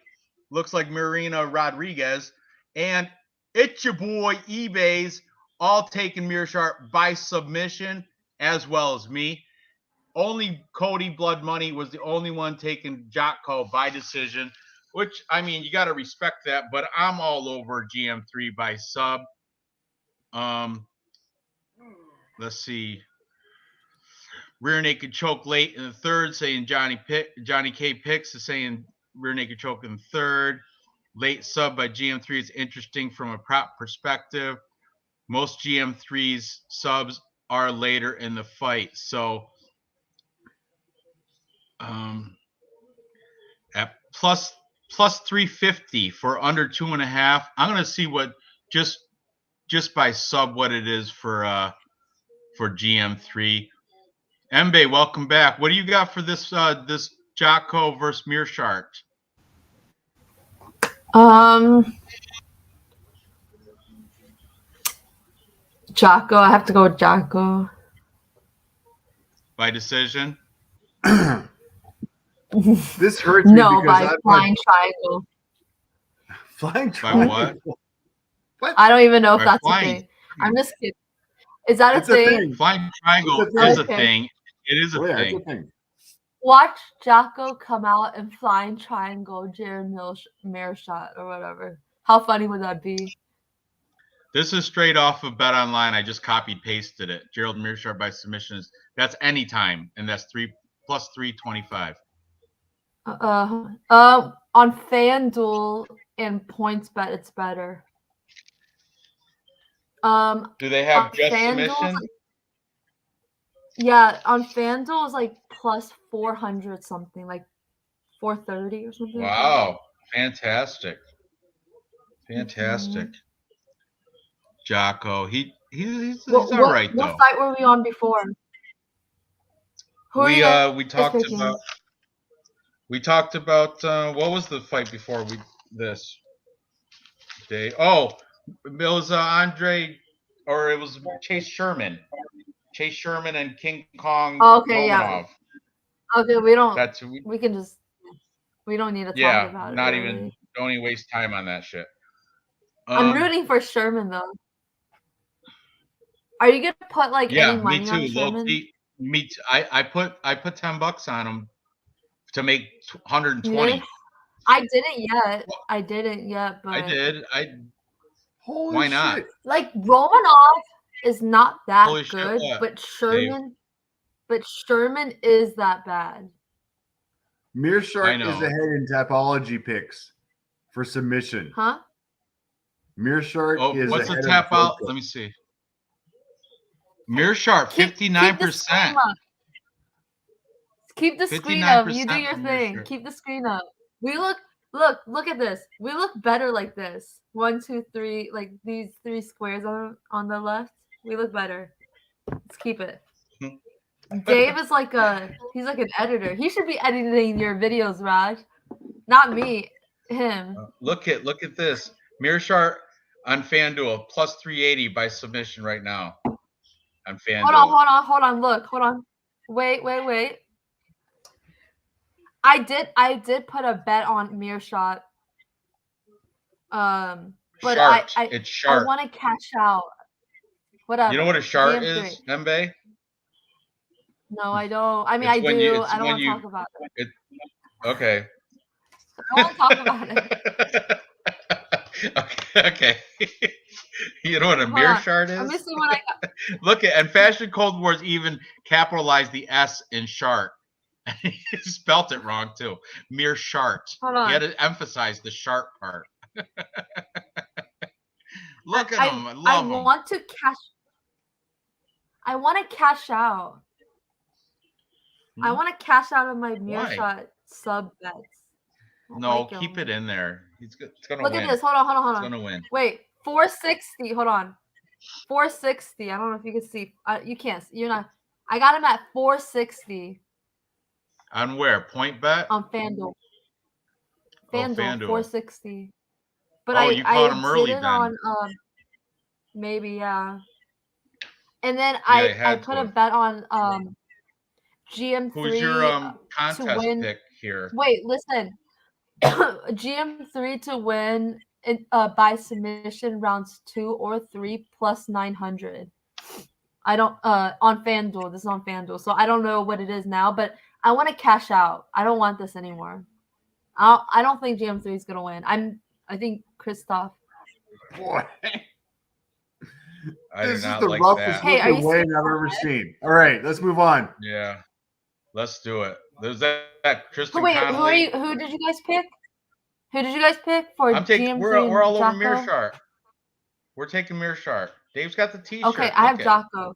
looks like Marina Rodriguez, and it's your boy eBay's, all taking Mearshart by submission, as well as me. Only Cody Blood Money was the only one taking Giacco by decision, which, I mean, you got to respect that, but I'm all over GM3 by sub. Let's see. Rear naked choke late in the third, saying Johnny K. Picks is saying rear naked choke in the third. Late sub by GM3 is interesting from a prop perspective. Most GM3's subs are later in the fight. So at plus 350 for under 2.5. I'm gonna see what just by sub what it is for GM3. Mbae, welcome back. What do you got for this this Giacco versus Mearshart? Giacco. I have to go with Giacco. By decision? This hurts me no, because by flying triangle. Flying triangle? By what? I don't even know if by that's flying. a thing. I'm just kidding. Is that a thing? Flying triangle is a thing. It is a thing. It's a thing. Watch Giacco come out and flying triangle Jared Mearshart or whatever. How funny would that be? This is straight off of Bet Online. I just copied pasted it. Gerald Mearshart by submissions. That's anytime, and that's plus 325. On FanDuel and PointsBet, it's better. Do they have just submission? Yeah, on FanDuel is like plus 400 something, like 430 or something. Wow, fantastic. Fantastic. Giacco. He's all right though. What fight were we on before? We talked about what was the fight before this day? Oh, it was Andre, or it was Chase Sherman and King Kong. Okay, Romanov. yeah. Okay, we don't. We don't need to talk about it. Not even. Don't even waste time on that shit. I'm rooting for Sherman though. Are you gonna put like any money me too. on Sherman? Me too. I put $10 on him to make 120. Really? I didn't yet. But I did. Holy why not? shit. Like Romanov is not that Holy good, shit, but Sherman is that bad. Meerschaert know. is ahead in Tapology picks for submission. Huh? Meerschaert Oh, is what's the ahead tap of out? Joker. Let me see. Meerschaert, Keep the 59%. screen up. Keep the screen up. You do 59% your from thing. Meerschaert. Keep the screen up. We look at this. We look better like this. 1, 2, 3, like these 3 squares on the left. We look better. Let's keep it. Dave is like he's like an editor. He should be editing your videos, Raj. Not me. Him. Look at this. Meerschaert on FanDuel plus 380 by submission right now. On FanDuel. Hold on. Look, hold on. Wait. I did put a bet on Meerschaert. But Shart. I It's Shart. I want to cash out. Whatever. You know what a Shart GM3. is, Mbae? No, I don't. I mean, It's I when do. you- it's I don't when want to you- talk about it. Okay. I don't want to talk about it. Okay. You know what a Hold on. Meerschaert Let me is? see what I got. Look at, and Fashion Cold Wars even capitalized the S in Shart. He spelt it wrong too. Meerschaert. Hold on. You had to emphasize the Shart part. Look at him. I I love him. want to cash. I want to cash out. I want to cash out of my Meerschaert sub bets. I No, like keep him. it in there. It's gonna Look win. at this. Hold on. It's gonna win. Wait, 460. Hold on. 460. I don't know if you can see. You can't. You're not. I got him at 460 On where? Point bet? on FanDuel. FanDuel, FanDuel. 460. But Oh, you caught him early did it then. on maybe, yeah. And then you I had put to a have. bet on GM3 Who's your to contest win. pick here? Wait, listen. GM3 to win by submission rounds 2 or 3 plus 900. I don't on FanDuel. This is on FanDuel, so I don't know what it is now, but I want to cash out. I don't want this anymore. I don't think GM3 is gonna win. I think Christoph. Boy, I do this is not the like roughest that. Hey, are looking you win I've ever seen. All right, let's move on. Yeah. Let's do it. There's that Tristan Wait, Connolly. who did you guys pick? Who did you guys pick for I'm taking. GM3 We're all over Giacco? Meerschaert. We're taking Meerschaert. Dave's got the T-shirt. Okay, I have Giacco.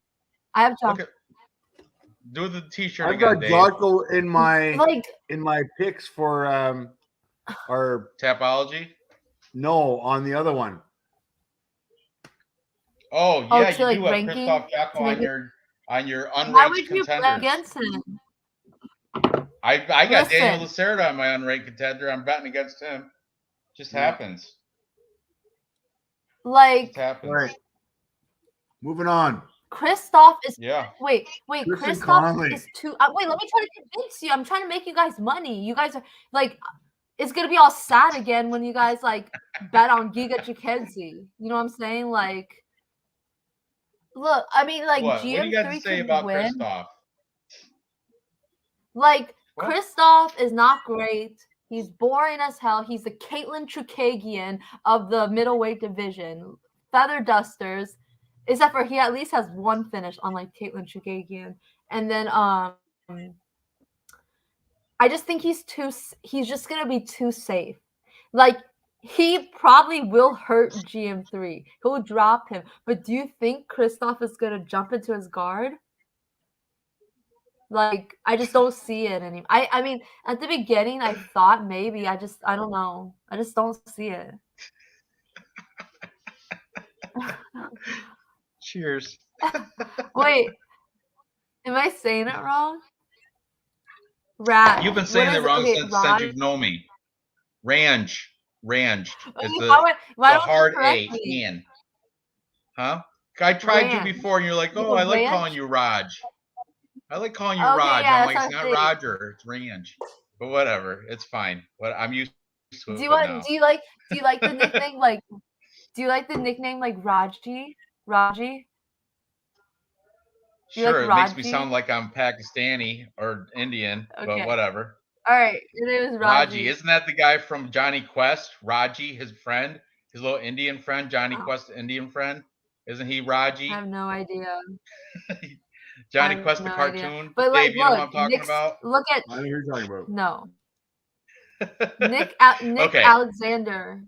Look at. Do the T-shirt I've again, got Dave. Giacco in my picks for our Tapology. no on the other one. Oh yeah, to, you like, do have ranking, Christoph to Giacco make on your unranked Why would you contenders. play against him? I got Daniel Listen. Lacerda on my unranked contender. I'm betting against him. Just happens. Like, Just happens. All right, moving on. Christoph is Yeah. wait, Tristan Christoph Connolly. is too. Wait, let me try to convince you. I'm trying to make you guys money. You guys are like, it's gonna be all sad again when you guys like bet on Giga Chikadze. You know what I'm saying? Like, look, I mean, like What do you got to GM3 say can about win. Christoph? Like, What? Christoph is not great. He's boring as hell. He's the Caitlin Chukagian of the middleweight division. Feather dusters. Except for he at least has one finish, unlike Caitlin Chukagian. And then I just think he's just gonna be too safe. Like, he probably will hurt GM3. He'll drop him. But do you think Christoph is gonna jump into his guard? Like, I just don't see it anymore. I mean, at the beginning, I thought maybe. I don't know. I just don't see it. Cheers. Wait, am I saying it wrong? Rat. You've been saying it wrong since Raj. you've known me. Ranj. Is Okay, the why don't hard you A. correct me? Hand. Huh? I tried you Ranj. before and you're like, oh, No, I like Ranj? calling you Raj. I like calling you Okay, Raj. yeah, I'm like, that's it's our not thing. Roger, it's Ranj. But whatever, it's fine. But I'm used to Do it you now. like the nickname like do you like the nickname like Raji? Raji? You Sure, like it makes me Raji? sound like I'm Pakistani or Indian, but Okay. whatever. All right, your name is Raji, Raji. isn't that the guy from Johnny Quest? Raji, his friend, his little Indian friend, Johnny Oh. Quest, Indian friend. Isn't he I Raji? have no idea. Johnny I Quest, have the no idea. cartoon. But like, Dave, you know what I'm look, talking Nick's, about? look at I know who you're talking about. no. Nick Okay. Alexander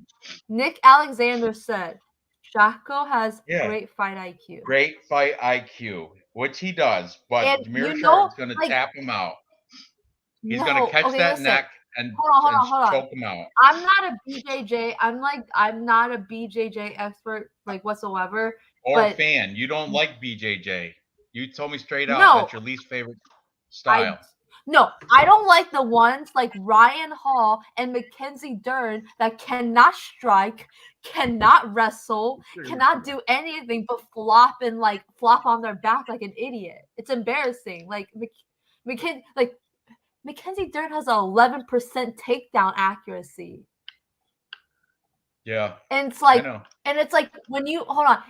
said, Giacco has Yeah. great fight IQ. Great fight IQ, which he does, but And Meerschaert is going to like, tap him out. He's going to no, catch okay, that listen. neck and Hold on. choke him out. I'm not a BJJ. I'm not a BJJ expert like whatsoever. Or but fan. You don't like BJJ. You told me straight out No. that's your least favorite style. I don't like the ones like Ryan Hall and Mackenzie Dern that cannot strike, cannot wrestle, cannot do anything but flop on their back like an idiot. It's embarrassing. Like Mackenzie Dern has an 11% takedown accuracy. Yeah. And it's like, I know. and it's like when you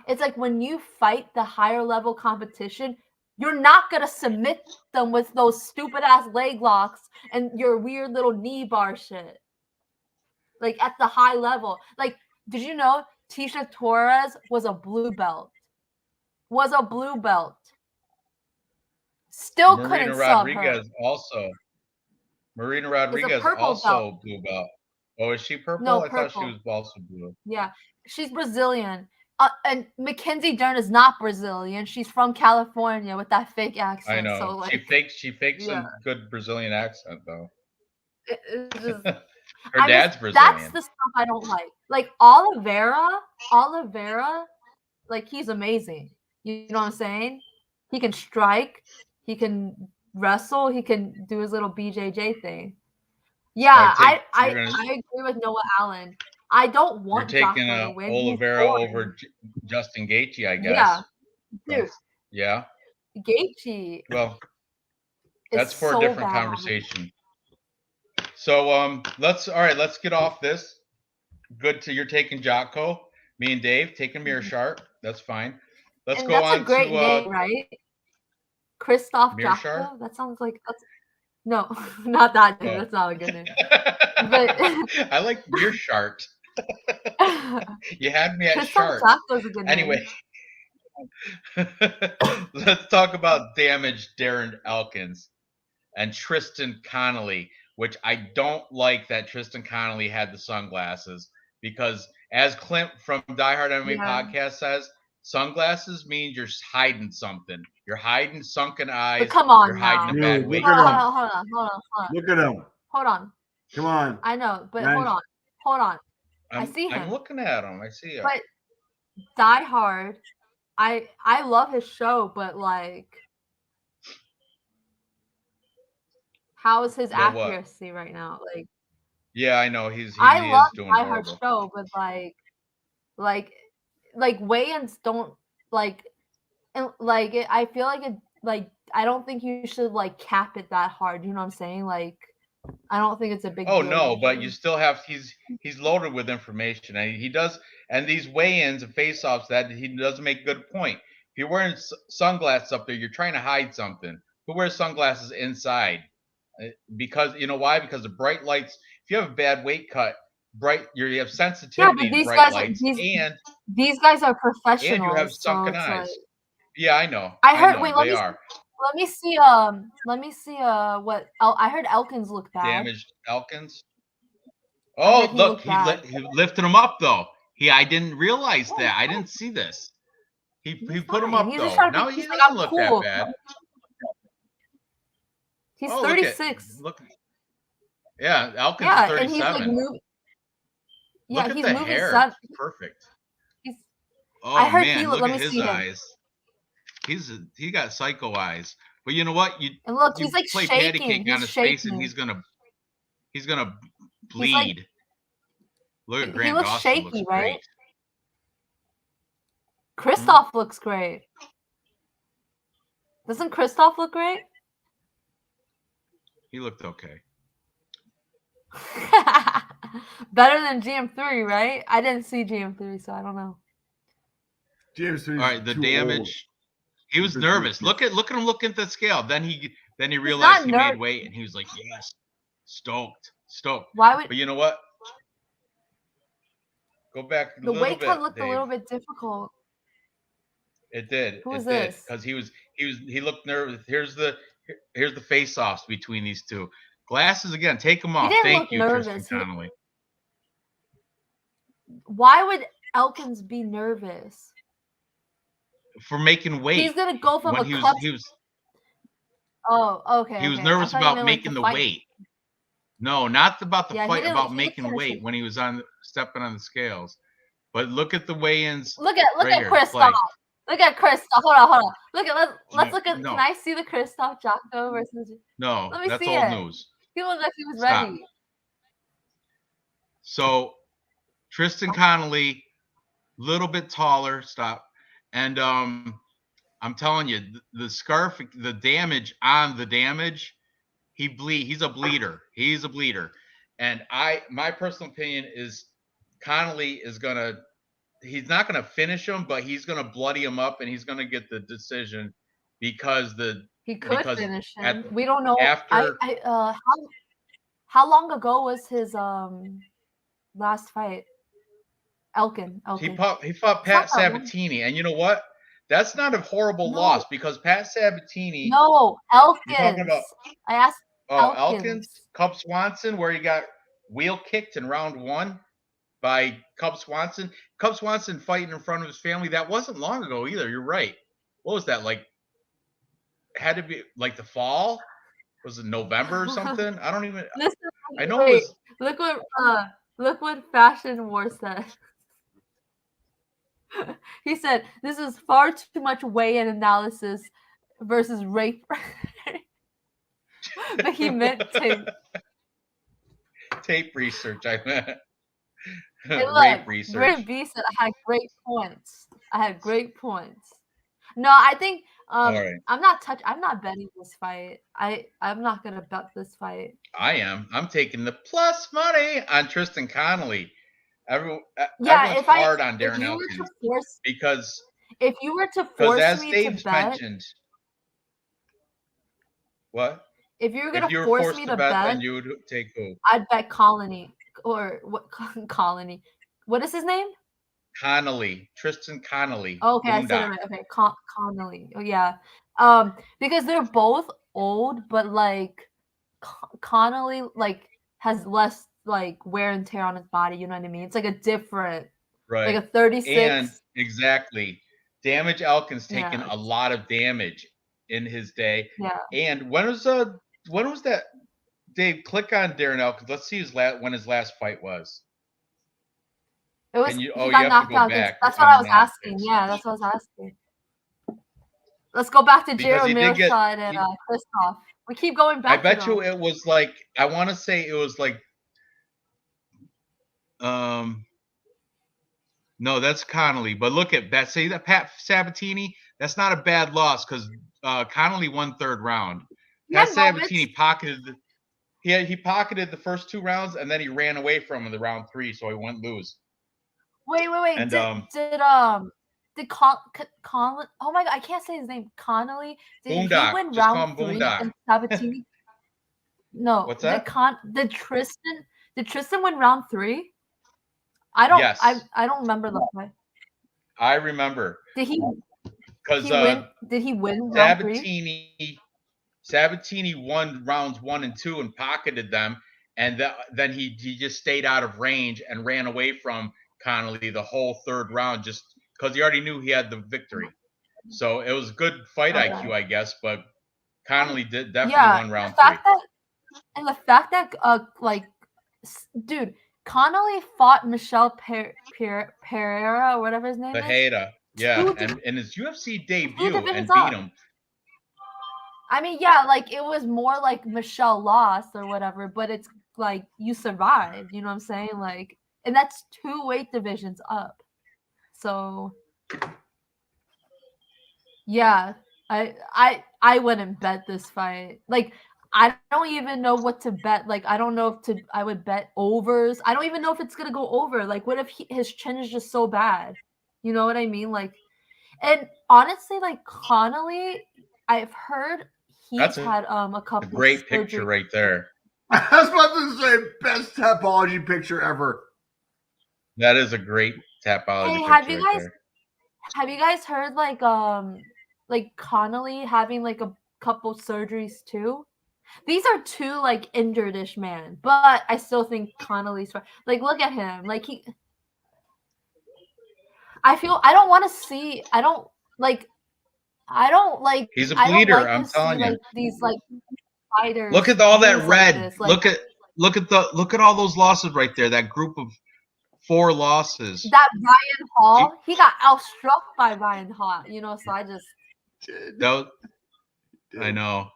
it's like when you fight the higher level competition, you're not gonna submit them with those stupid ass leg locks and your weird little knee bar shit. Like at the high level. Like, did you know Tisha Torres was a blue belt? Still couldn't sub her. Marina Rodriguez also blue belt. Oh, is she purple? No, I thought she was also blue. Yeah, she's Brazilian. And Mackenzie Dern is not Brazilian. She's from California with that fake accent. I know. So, like, she fakes a good Brazilian accent though. It's just, her dad's Brazilian. That's the stuff I don't like. Like Oliveira, like he's amazing. You know what I'm saying? He can strike, he can wrestle, he can do his little BJJ thing. Yeah, I agree with Noah Allen. I don't want You're taking Giacco to win. Oliveira over Justin Gaethje, I guess. Yeah, dude. Yeah. Gaethje. Well, that's for a different conversation. So let's get off this. Good to you're taking Giacco. Me and Dave taking Meerschaert. That's fine. Let's go on to that's a great name, right? Christoph Giacco. That sounds like no, not that name. That's not a good name. But I like Meerschaert. You had me at Christoph Shart. Giacco's a good Anyway, let's talk about damaged Darren Elkins and Tristan Connolly, which I don't like that Tristan Connolly had the sunglasses because, as Clint from Die Hard MMA podcast says, sunglasses means you're hiding something. You're hiding sunken eyes. But come on, you're hiding a bad weight. Hold on. Look at him. Hold on. Come on. I know, but hold on. I see him. I'm looking at him. I see him. But Die Hard, I love his show, but like, how is his accuracy right now? Like, yeah, I know he I love is doing Die Hard show, but like weigh-ins don't like, and like I feel like it like I don't think you should like cap it that hard. You know what I'm saying? Like, I don't think it's a big deal. Oh no, but you still have he's loaded with information, and he does. And these weigh-ins and face-offs that he does make a good point. If you're wearing sunglasses up there, you're trying to hide something. Who wears sunglasses inside? Because you know why? Because the bright lights. If you have a bad weight cut, you have sensitivity to bright lights, and these guys are professionals. And you have sunken eyes. Like, yeah, I know. I heard. Know, wait, let me see. What I heard Elkins look bad. Damaged Elkins. Oh, look, he lifted him up though. I didn't realize that. I didn't see this. He put him up though. Now he doesn't look that bad. He's 36. Look. Yeah, Elkins is 37. And he's like moving. Yeah, look he's at the moving. Hair. Perfect. I heard man, look at his eyes. He got psycho eyes. But you know what? And look, he's like play shaking. patty cake on his face, and he's gonna bleed. Like, look at Grant Dawson. Shaky, looks right? Great. Christoph looks great. Doesn't Christoph look great? He looked okay. Better than GM3, right? I didn't see GM3, so I don't know. GM3. All right, the damage. Old. He was nervous. Look at him looking at the scale. Then he realized he made weight, and he was like, "Yes, stoked." Why would? But you know what? Go back. The weight cut looked Dave. A little bit difficult. It did. Who is this? Because he looked nervous. Here's the face-offs between these two. Glasses again. Take them He off. didn't Thank look you, nervous. Tristan Connolly. Why would Elkins be nervous? For making weight. He's gonna go from when a he club. was Oh, okay. he was okay. nervous I thought you about meant, like, making to the fight. weight. No, not about the Yeah, he fight, didn't- about he making didn't weight finish it. when he was stepping on the scales. But look at the weigh-ins. Look at right here, Christoph. play. Look at Christoph. Hold on. Let's look at. No. Can I see the Christoph Giacco versus? No, Let me that's see old it. news. He looked like he was Stop. ready. So Tristan Connolly, little bit taller. Stop. And I'm telling you, the scarf, the damage on the damage, he's a bleeder. He's a bleeder. And my personal opinion is Connolly is he's not gonna finish him, but he's gonna bloody him up and he's gonna get the decision because He could because finish at- him. We don't know. after- How long ago was his last fight? Elkin. he fought Pat not that long. Sabatini, and you know what? That's not a horrible No. loss because Pat Sabatini. No, You're talking Elkins. about- I asked. Oh, Elkins. Elkins, Cub Swanson, where he got wheel kicked in round 1 by Cub Swanson. Cub Swanson fighting in front of his family. That wasn't long ago either. You're right. What was that like? Had to be like the fall? Was it November or something? I don't even. Listen, I know wait, it was. look what Fashion War said. He said this is far too much weigh-in analysis versus rape. But he meant tape research. I meant Hey, rape look, research. Breden B said I had great points. No, I think All right. I'm not betting this fight. I'm not gonna bet this fight. I am. I'm taking the plus money on Tristan Connolly. Everyone's If hard on if Darren you were to Elkins force because if you were to because force as me Dave's to bet, mentioned, what? if you were gonna If you were force forced me to to bet, bet, then you would take who? I'd bet Colony or what Colony. What is his name? Connolly, Tristan Connolly. Okay, I said it Boondock. right. Okay, Connolly. Oh yeah. Because they're both old, but like Connolly like has less like wear and tear on his body. You know what I mean? It's like a different, Right. like a 36. And exactly, Damage Elkins taken Yeah. a lot of damage in his day. Yeah. And when was that? Dave, click on Darren Elkins. Let's see when his last fight was. It was. He You have got to knocked go out. back. That's what I was I'm not asking. fixed. Yeah, that's what I was asking. Let's go back to Because he Jared did get- Mirshad and Christoph. We keep going back. I bet to you them. it was like I want to say it was like no, that's Connolly. But look at that. Say that Pat Sabatini. That's not a bad loss because Connolly won 3rd round. Pat Sabatini pocketed. He pocketed the first 2 rounds and then he ran away from him in the round 3, so he wouldn't lose. Wait. And, Did Conley? Oh my god, I can't say his name. Connolly. Did Boondock. he win Just call round him 3 Boondock. and Sabatini? No. What's that? Did Tristan win round 3? I don't. Yes. I don't remember the fight. I remember. Did he? Because Did he win round 3? Sabatini won rounds 1 and 2 and pocketed them, and then he just stayed out of range and ran away from Connolly the whole 3rd round just because he already knew he had the victory. So it was good fight IQ, I guess, but Connolly definitely won round 3. The fact that dude, Connolly fought Michelle Pereira or whatever his name is. Pereira, yeah, Two and in his UFC debut and divisions beat up. him. I mean, yeah, like it was more like Michelle lost or whatever, but it's like you survived, you know what I'm saying? Like, and that's 2 weight divisions up. So yeah, I wouldn't bet this fight. Like, I don't even know what to bet. Like, I don't know if I would bet overs. I don't even know if it's gonna go over. Like, what if his chin is just so bad? You know what I mean? Like, and honestly, like Connolly, I've heard he's had a couple. Great picture right there. I was about to say best topology picture ever. That is a great topology Hey, picture. have you guys heard like Connolly having like a couple surgeries too? These are two like injured-ish man, but I still think Connolly's like look at him. Like I don't want to see I don't like He's a I don't bleeder. like I'm to see telling you. like these like fighters Look at all that lose red. like this. Like, Look at all those losses right there. That group of 4 losses. that Ryan Hall, he got outstruck by Ryan Hall, you know, so I just I know.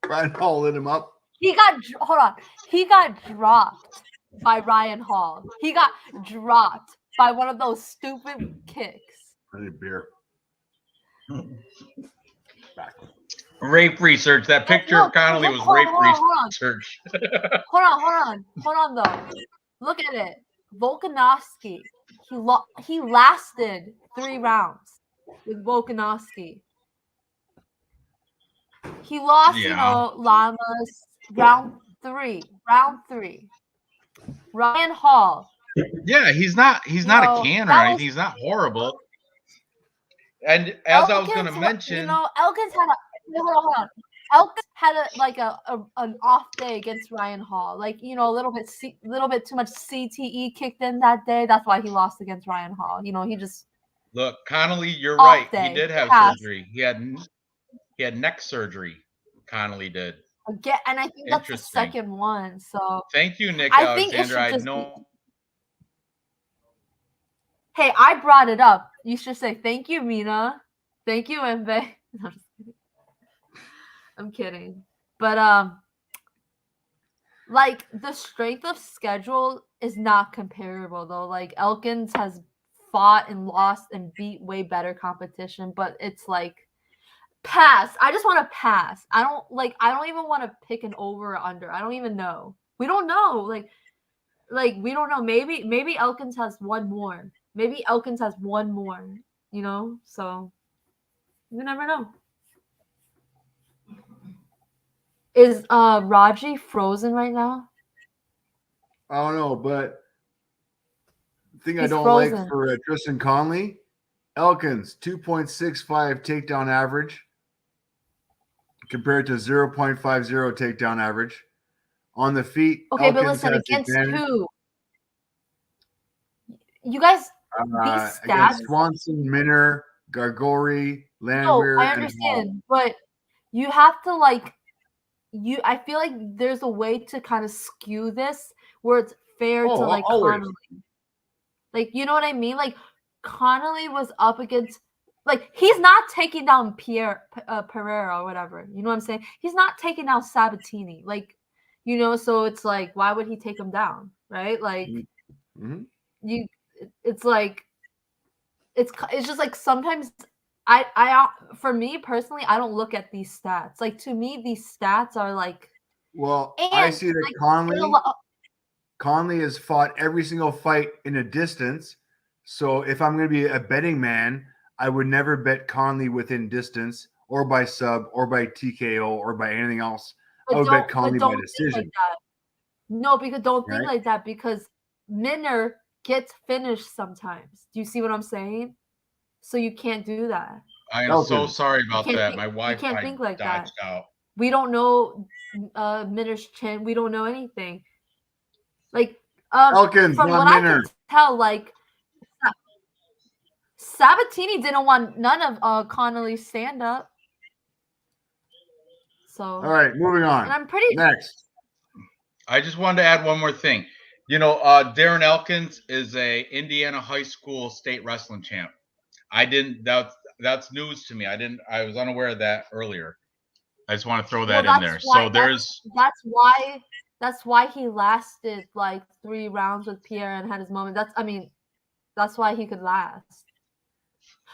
Ryan Hall lit him up. he got dropped by Ryan Hall. He got dropped by one of those stupid kicks. I need beer. Rape research. That picture of Connolly was rape research. Hold on though. Look at it. Volkanovski. He lasted 3 rounds with Volkanovski. He lost, you know, Lamas round 3. Ryan Hall. Yeah, he's not a can or anything. He's not horrible. And as I was going to mention, you know, Elkins had hold on. Elkins had an off day against Ryan Hall. Like, you know, a little bit too much CTE kicked in that day. That's why he lost against Ryan Hall. You know, he just look, Connolly, you're right. Day. He did have surgery. He had neck surgery. Connolly did. Again, and I think that's the second one. So thank you, Nick I think Alexander. it should Hey, I brought it up. You should say thank you, Mina. Thank you, Mbae. No, I'm kidding. But like the strength of schedule is not comparable though. Like Elkins has fought and lost and beat way better competition, but it's like pass. I just want to pass. I don't even want to pick an over or under. I don't even know. We don't know. Like we don't know. Maybe Elkins has one more. Maybe Elkins has one more, you know? So you never know. Is Raji frozen right now? I don't know, but the thing I don't frozen. like for Tristan Conley, Elkins 2.65 takedown average compared to 0.50 takedown average. On the feet, okay, Elkins but listen, against advantage. who? You guys, these stats against Swanson, Minner, Gargori, Landwehr. No, I understand, but you have to like. I feel like there's a way to kind of skew this where it's fair to like Connolly. Like, you know what I mean? Like Connolly was up against, like, he's not taking down Pereira or whatever. You know what I'm saying? He's not taking down Sabatini. Like, you know, so it's like, why would he take him down? Right? Like, it's like, it's just like sometimes for me personally, I don't look at these stats. Like, to me, these stats are like. Well, I see that like, Conley has fought every single fight in a distance. So if I'm going to be a betting man, I would never bet Conley within distance or by sub or by TKO or by anything else. I would bet Conley by decision. Like no, because don't think like that because Minner gets finished sometimes. Do you see what I'm saying? So you can't do that. I am so sorry about that. My wife can't think like dodged that. out. We don't know Minner's chin. We don't know anything. Like Elkins, from what Minner. I can tell, like Sabatini didn't want none of Connolly's stand up. So all right, moving on. And I'm pretty next. I just wanted to add one more thing. You know, Darren Elkins is a Indiana high school state wrestling champ. That's news to me. I was unaware of that earlier. I just want to throw that in there. So that's why he lasted like 3 rounds with Pierre and had his moment. That's why he could last.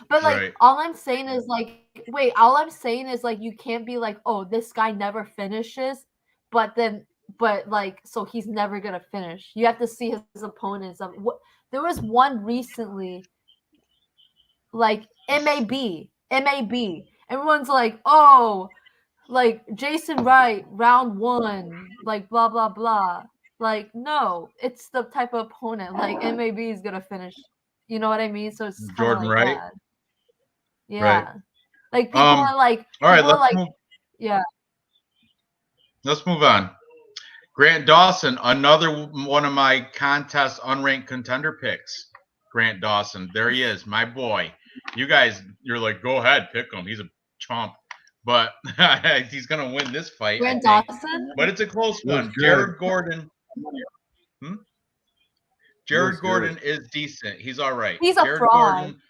But like all I'm saying is like you can't be like, oh, this guy never finishes, but like so he's never gonna finish. You have to see his opponents. There was one recently, like MAB. Everyone's like, oh, like Jason Wright, round 1, like blah blah blah. Like, no, it's the type of opponent. Like MAB is gonna finish. You know what I mean? So it's Jordan like Wright. That. Yeah. Like people are like, all right, let's move. Yeah. let's move on. Grant Dawson, another one of my contest unranked contender picks. Grant Dawson, there he is, my boy. You guys, you're like, go ahead, pick him. He's a chump, but he's gonna win this fight. Grant I think. Dawson. But it's a close Looks one. good. Jared Gordon. Jared Looks Gordon good. is decent. He's all right. He's a Jared fraud. Gordon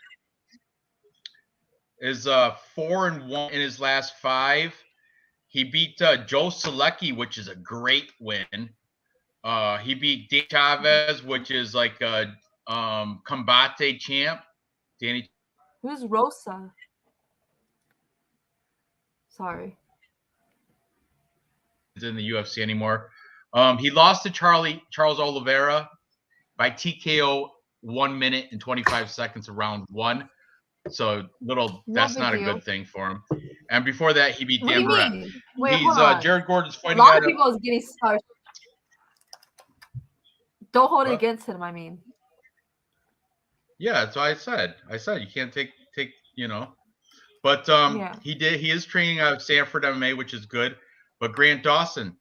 is 4-1 in his last 5. He beat Joe Selecki, which is a great win. He beat Dave Chavez, which is like a combate champ. Danny Who's Rosa? Sorry. is in the UFC anymore. He lost to Charles Oliveira by TKO 1 minute and 25 seconds of round 1. So that's big not a deal. good thing for him. And before that, he beat What do Dan you Barrett. mean? Wait, He's hold on. Jared Gordon's A fighting lot at of people is getting started. Don't hold it What? against him. I mean, Yeah, that's what I said. I said you can't take But Yeah. he is training out of Sanford MMA, which is good. But Grant Dawson,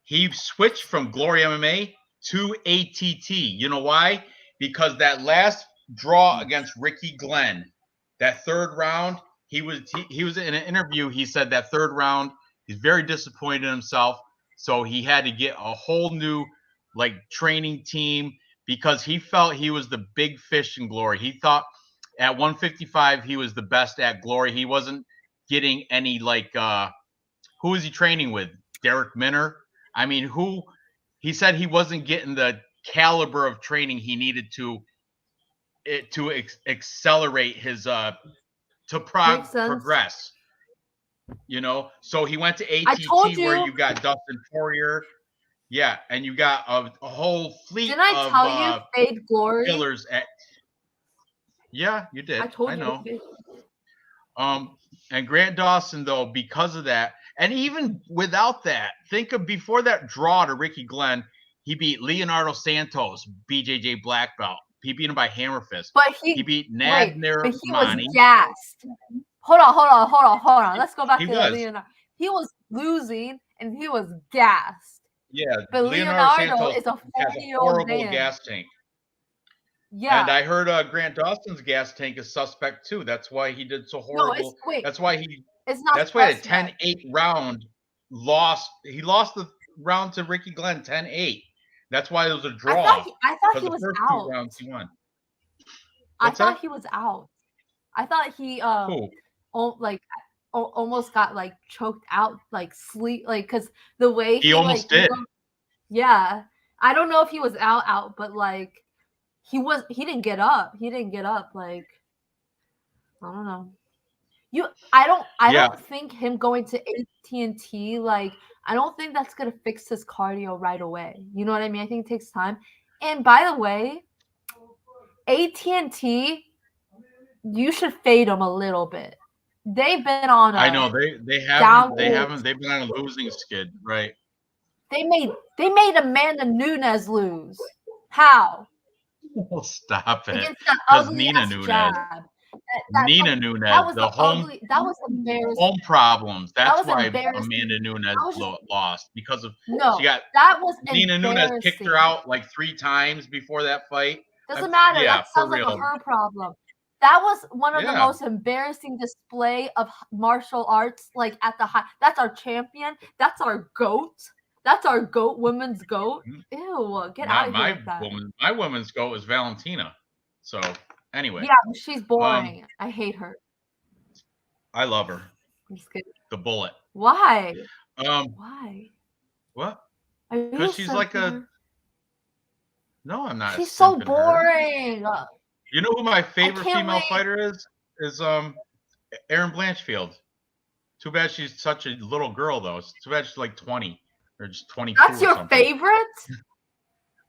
he switched from Glory MMA to ATT. You know why? Because that last draw against Ricky Glenn, that third round, he was in an interview. He said that third round, he's very disappointed in himself. So he had to get a whole new training team because he felt he was the big fish in Glory. He thought at 155 he was the best at Glory. He wasn't getting any who was he training with? Derek Minner? I mean, he said he wasn't getting the caliber of training he needed to accelerate his Makes sense. progress. So he went to I ATT told where you. you got Dustin Poirier, yeah, and you got a whole fleet Didn't I of tell you Fade Glory? killers at. Yeah, you did. I told you. know. And Grant Dawson, though, because of that, and even without that, think of before that draw to Ricky Glenn, he beat Leonardo Santos, BJJ black belt. He beat him by hammer fist. But He beat Nad but he was Nirmani. gassed. Hold on. Let's go back He to was. Leonardo. He was losing and he was gassed. Yeah, But Leonardo Leonardo Santos is a has a 40-year-old horrible man. gas tank. Yeah. And I heard Grant Dawson's gas tank is suspect too. That's why he did so horrible. That's why it's not. That's why the suspect. 10-8 round lost. He lost the round to Ricky Glenn 10-8. That's why it was a draw. I thought he was the first out. 2 rounds he won. I thought he was out. I thought he almost got choked out, sleep, because the way He almost did. Yeah, I don't know if he was out, but he didn't get up. He didn't get up. I don't know. I don't think him going to AT&T, I don't think that's gonna fix his cardio right away. You know what I mean? I think it takes time. And by the way, AT&T, you should fade them a little bit. They've been on I know they haven't they've been on a losing skid, right? They made Amanda Nunes lose. How? Oh, stop it. Against that Because ugly Nina ass Nunes. jab. Nina Nunes, That was the home that was embarrassing. home problems. That's was why embarrassing. Amanda Nunes lost because of No, she got that was Nina Nunes kicked her out 3 times before that fight. Doesn't matter. Yeah, that sounds for like a real. her problem. That was one of the Yeah. most embarrassing display of martial arts, at the high. That's our champion. That's our goat. That's our goat, women's goat. Ew, get out of here with that. My woman's goat is Valentina. So anyway. Yeah, she's boring. I hate her. I love her. I'm just kidding. The bullet. Why? Why? What? Because she's like a. No, I'm not. She's so simping boring. Her. You know who my favorite female wait. fighter is? Is Erin Blanchfield. Too bad she's such a little girl though. It's too bad she's 20 or just 22. That's your favorite?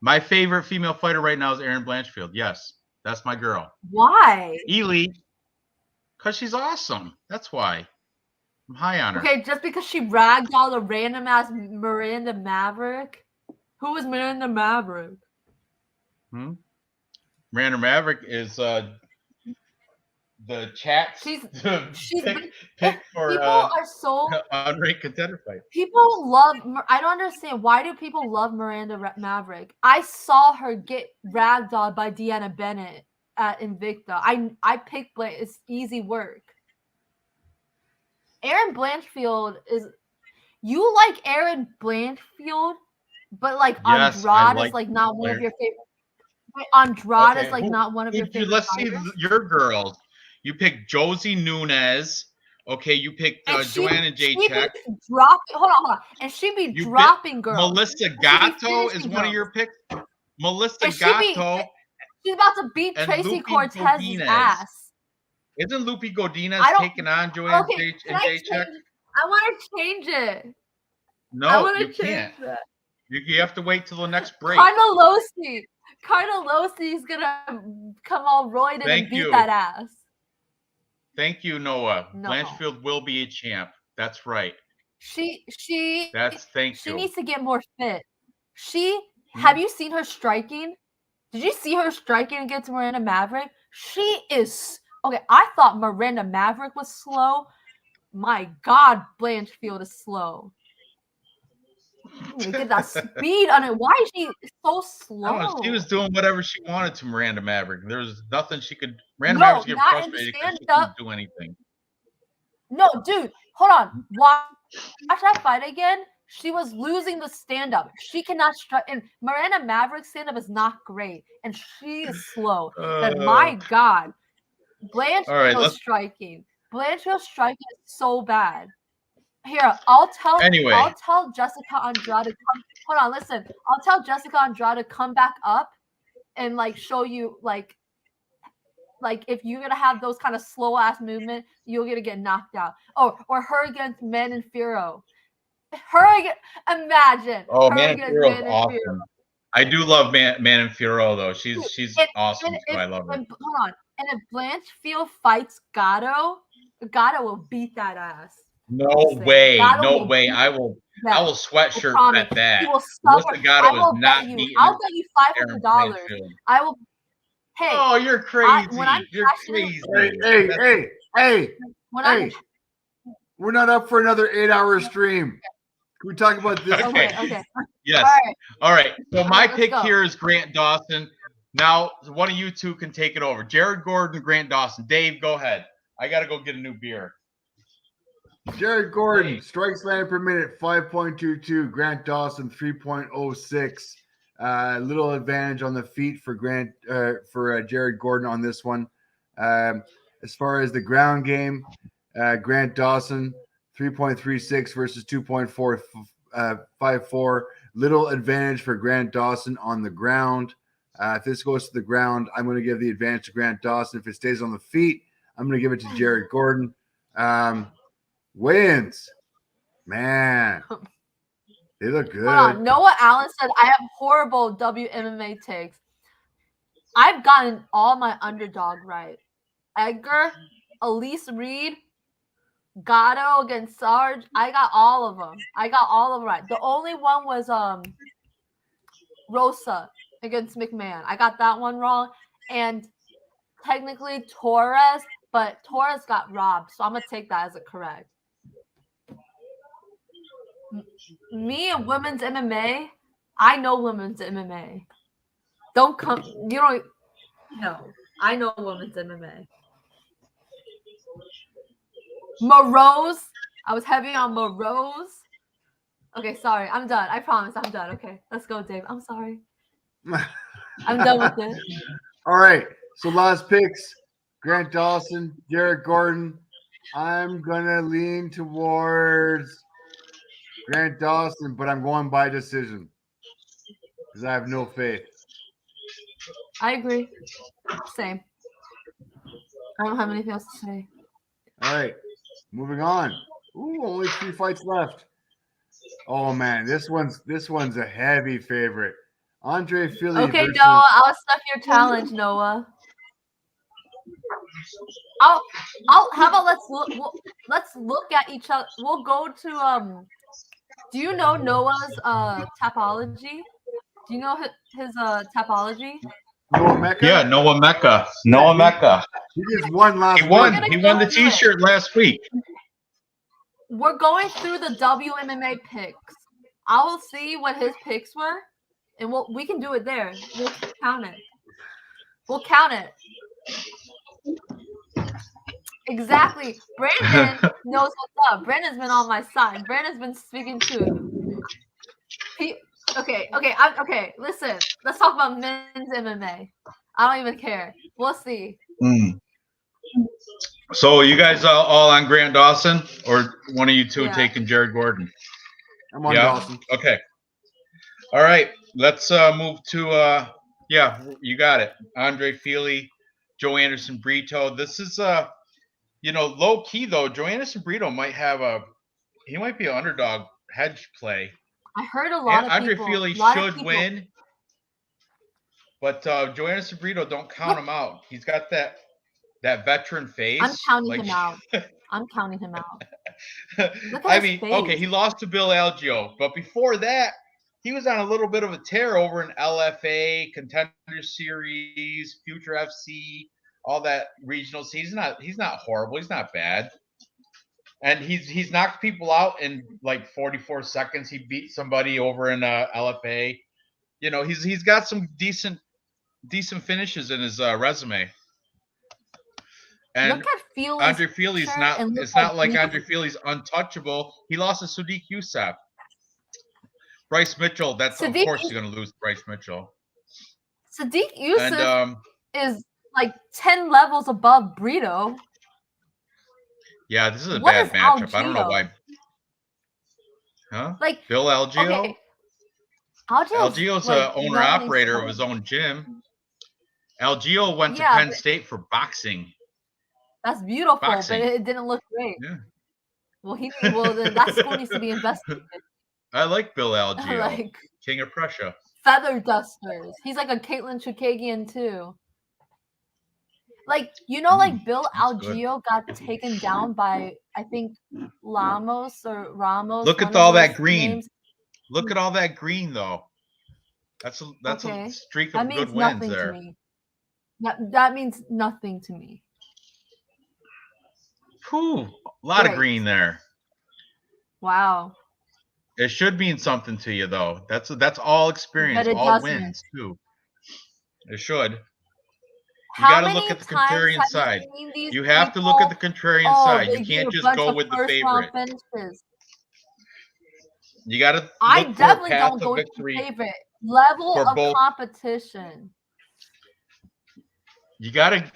My favorite female fighter right now is Erin Blanchfield. Yes, that's my girl. Why? Elite. Because she's awesome. That's why. I'm high on her. Okay, just because she ragged all the random ass Miranda Maverick. Who is Miranda Maverick? Miranda Maverick is the chats She's to been, pick for people are so unranked contender fight. people love. I don't understand why do people love Miranda Maverick. I saw her get ragdolled by Deanna Bennett at Invicta. I picked Blanche. It's easy work. Aaron Blanchfield is. You like Aaron Blanchfield, but like Yes, I Andrade like is like not one of player. your favorite. Andrade Okay, is like not one of your favorite. let's see fighters. your girls. You picked Josie Nunez. Okay, you picked And Joanna she Jacek. be dropping. Hold on. And she be You dropping girls. Melissa And she be Gatto is finishing one of girls. your picks. Melissa And Gatto she's about to beat and Tracy Lupi Cortez's Godinez. ass. Isn't Lupi Godinez I don't. taking on Joanna Okay, can I Jacek? change? I want to change it. I No, want you to change can't. that. You have to wait till the next break. Carnelosi's gonna come all roided Thank and beat you. that ass. Thank you, Noah. No. Blanchfield will be a champ. That's right. She Thank you. needs to get more fit. Have you seen her striking? Did you see her striking against Miranda Maverick? She is okay. I thought Miranda Maverick was slow. My God, Blanchfield is slow. Get that speed on it. Why is she so slow? I don't know, she was doing whatever she wanted to Miranda Maverick. There was nothing she could. Miranda Maverick was getting frustrated because she couldn't do anything. No, dude, hold on. Watch that fight again. She was losing the stand up. She cannot strike. And Miranda Maverick's stand up is not great, and she is slow. And my God, Blanchfield's striking. Blanchfield's striking is so bad. Here, I'll tell Jessica Andrade to come. Hold on, listen. I'll tell Jessica Andrade to come back up and like show you like if you're gonna have those kind of slow ass movement, you're gonna get knocked out. Oh, or her against Manfiro. Imagine. Oh, her Manfiro is awesome. I do love Manfiro though. She's awesome too. I love her. Hold on. And if Blanchfield fights Gatto will beat that ass. No way. No way. I will sweatshirt bet that. Melissa Gatto is not beating. I'll bet you $500. I will. Hey. Oh, you're crazy. You're crazy. Hey. We're not up for another 8-hour stream. Can we talk about this? Okay. Yes. All right. So my pick here is Grant Dawson. Now, one of you two can take it over. Jared Gordon, Grant Dawson. Dave, go ahead. I got to go get a new beer. Jared Gordon, strikes landed per minute, 5.22. Grant Dawson, 3.06. Little advantage on the feet for Jared Gordon on this one. As far as the ground game, Grant Dawson, 3.36 versus 2.54. Little advantage for Grant Dawson on the ground. If this goes to the ground, I'm going to give the advantage to Grant Dawson. If it stays on the feet, I'm going to give it to Jared Gordon. Wins, man, they look good. Hold on. Noah Allen said, I have horrible WMMA takes. I've gotten all my underdog right. Edgar, Elise Reed, Gatto against Sarge. I got all of them. Right. The only one was Rosa against McMahon. I got that one wrong. And technically Torres, but Torres got robbed. So I'm going to take that as a correct. Me and women's MMA, I know women's MMA. Don't come. You don't. No, I know women's MMA. Morose. I was heavy on Morose. Okay, sorry. I'm done. I promise. I'm done. Okay, let's go, Dave. I'm sorry. I'm done with it. All right. So last picks: Grant Dawson, Jared Gordon. I'm gonna lean towards Grant Dawson, but I'm going by decision because I have no faith. I agree. Same. I don't have anything else to say. All right, moving on. Ooh, only 3 fights left. Oh man, this one's a heavy favorite. Andre Philly. Okay, versus... Noah, I'll stuff your challenge, Noah. How about let's look at each other. We'll go to do you know Noah's topology? Do you know his topology? Noah Mecca? Yeah, Noah Mecca. Noah Mecca. He just won last He won. week. He won the T-shirt last week. We're going through the WMMA picks. I will see what his picks were, and we can do it there. We'll count it. We'll count it. Exactly. Brandon knows what's up. Brandon's been on my side. Brandon's been speaking to. Okay. Listen, let's talk about men's MMA. I don't even care. We'll see. So you guys all on Grant Dawson, or one of you two taking Jared Gordon? I'm on Dawson. Okay. All right. Let's move to you got it. Andre Fili, Joe Anderson Brito. This is low key though. Joe Anderson Brito might be an underdog hedge play. I heard a lot of Andre people. Fili should win, but Joe Anderson Brito, don't count him out. He's got that veteran face. I'm counting him out. I'm counting him out. I mean, okay, he lost to Bill Algeo, but before that, he was on a little bit of a tear over in LFA, Contender Series, Future FC, all that regionals. He's not horrible. He's not bad. And he's knocked people out in like 44 seconds. He beat somebody over in LFA. You know, he's got some decent finishes in his resume. And look at Fili's Andre Fili's not. It's not like Andre Fili's untouchable. He lost to Sadiq Youssef. Bryce Mitchell. Of course he's going to lose to Bryce Mitchell. Sadiq Youssef is like 10 levels above Brito. Yeah, this is a bad matchup. I don't know why. Huh? Like Bill Algeo? Okay. Algeo's an owner-operator of his own gym. Algeo went to Penn State for boxing. That's beautiful, but it didn't look great. Yeah. Well, then that school needs to be investigated. I like Bill Algeo, King of Prussia. Feather dusters. He's like a Caitlin Chukagian too. Like, like Bill Algeo got taken down by, I think, Ramos. Look at all that green. Names. Look at all that green, though. That's a streak of good wins there. To me. That means nothing to me. Whew, a lot of green there. Wow. It should mean something to you, though. That's all experience, all wins too. It should. You got to look at the contrarian side. You have to look at the contrarian side. You can't just go with the favorite. You got to. I definitely don't go with the favorite. Level of competition. You got to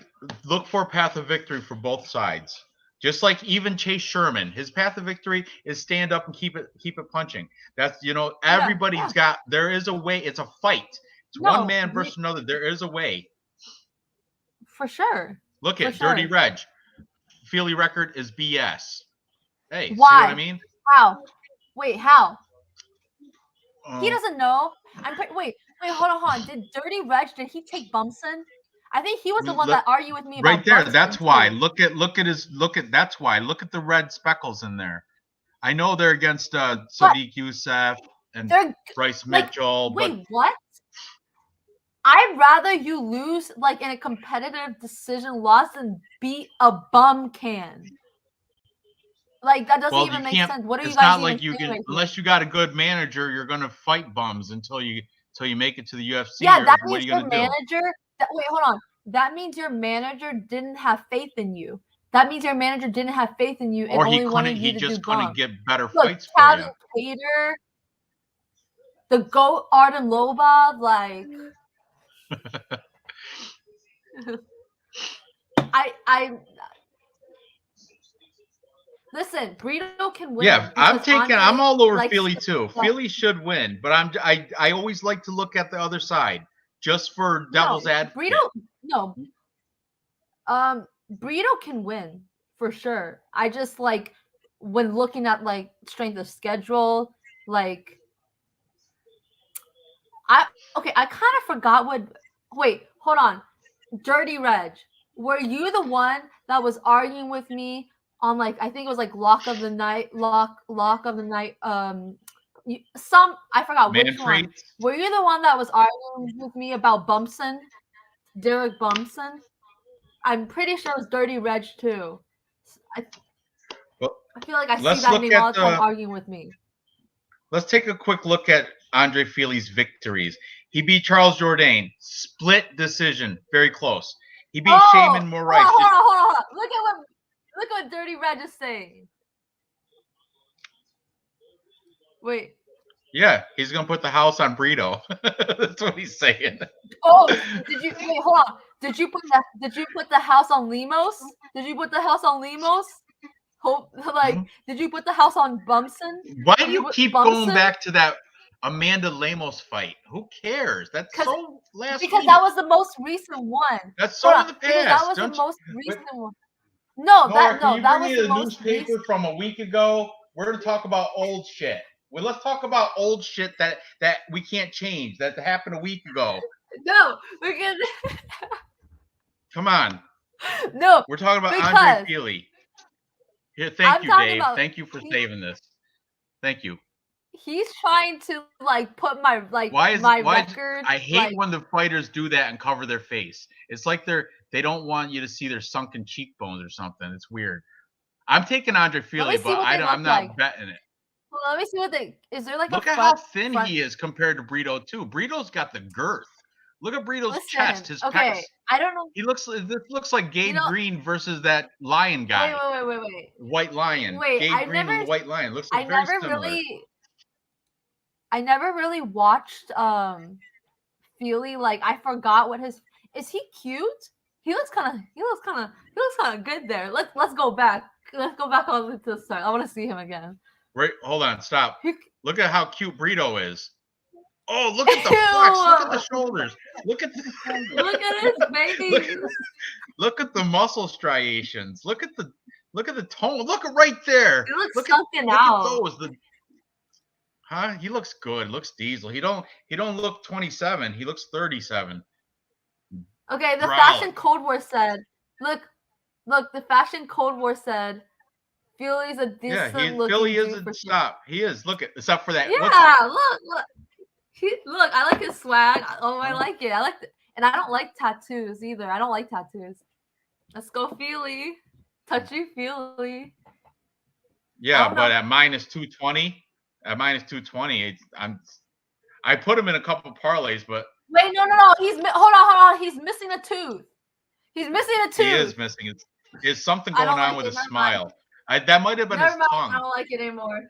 look for a path of victory for both sides. Just like even Chase Sherman, his path of victory is stand up and keep it punching. That's everybody's got. There is a way. It's a fight. It's one man versus another. There is a way. For sure. Look at Dirty Reg. Feely record is BS. Hey, why? See what I mean? How? Wait, how? He doesn't know. Wait, hold on. Did Dirty Reg? Did he take Bumson? I think he was the one that argued with me about right there. Bumson That's too. why. Look at that's why. Look at the red speckles in there. I know they're against Sadiq Youssef and Bryce Mitchell. Wait, what? I'd rather you lose like in a competitive decision loss than beat a bum can. Like that doesn't even make sense. What are you guys? It's not like you can, unless you got a good manager, you're gonna fight bums until you make it to the UFC. Yeah, that means your manager. Wait, hold on. That means your manager didn't have faith in you. That means your manager didn't have faith in you. Or he just couldn't get better fights for you. Cater, the GOAT Artem Lobov, like I listen, Brito can win. Yeah, I'm all over Fili too. Fili should win, but I always like to look at the other side just for devil's advocate. Brito can win for sure. I just like when looking at like strength of schedule, like I kind of forgot what. Wait, hold on. Dirty Reg, were you the one that was arguing with me on like I think it was like lock of the night? I forgot which one. Were you the one that was arguing with me about Bumson? Derek Bumson. I'm pretty sure it was Dirty Reg too. Well, I feel like I see let's that look name at all the time the- arguing with me. Let's take a quick look at Andre Fili's victories. He beat Charles Jourdain, split decision, very close. He beat Shaman Morais. Hold on. Look at what Dirty Reg is saying. Wait. Yeah, he's gonna put the house on Brito. That's what he's saying. Oh, hold on. Did you put the house on Lemos? Did you put the house on Lemos? Did you put the house on Bumson? Why do you keep going back to that Amanda Lemos fight? Who cares? That's so last because week. that was the most recent one. That's so in the past. Because that was the most recent one. No, that was the most newspaper recent from a week ago. We're gonna talk about old shit. Well, let's talk about old shit that we can't change. That happened a week ago. No, because come on. No, we're talking about Andre Fili. Here, thank you, Dave. Thank you for saving this. Thank you. He's trying to put my record. I hate when the fighters do that and cover their face. It's like they don't want you to see their sunken cheekbones or something. It's weird. I'm taking Andre Fili, but I'm not betting it. Well, let me see what is there look at how thin he is compared to Brito too. Brito's got the girth. Look at Brito's chest, his pecs. I don't know. This looks like Gabe Green versus that lion guy. Wait. White lion. Gabe Green and the white lion. Looks like very similar. I never really watched Fili. I forgot what is he cute? He looks kind of good there. Let's go back. Let's go back all the way to the start. I want to see him again. Right, hold on, stop. Look at how cute Brito is. Oh, look at the flex. Look at the shoulders. Look at his baby. Look at the muscle striations. Look at the tone. Look at right there. He looks sunken out. Look at those. Huh? He looks good. Looks diesel. He don't look 27. He looks 37. Okay, the Fashion Cold War said. Look, the Fashion Cold War said Fili's a decent looking Fili is stop. He is. Look at except for that. Yeah, look. Look, I like his swag. Oh, I like it. And I don't like tattoos either. I don't like tattoos. Let's go, Fili. Touchy Fili. Yeah, but at minus 220, I put him in a couple parlays, but wait, no. Hold on. He's missing a tooth. He is missing it. There's something going on with his smile. That might have been his tongue. I don't like it anymore.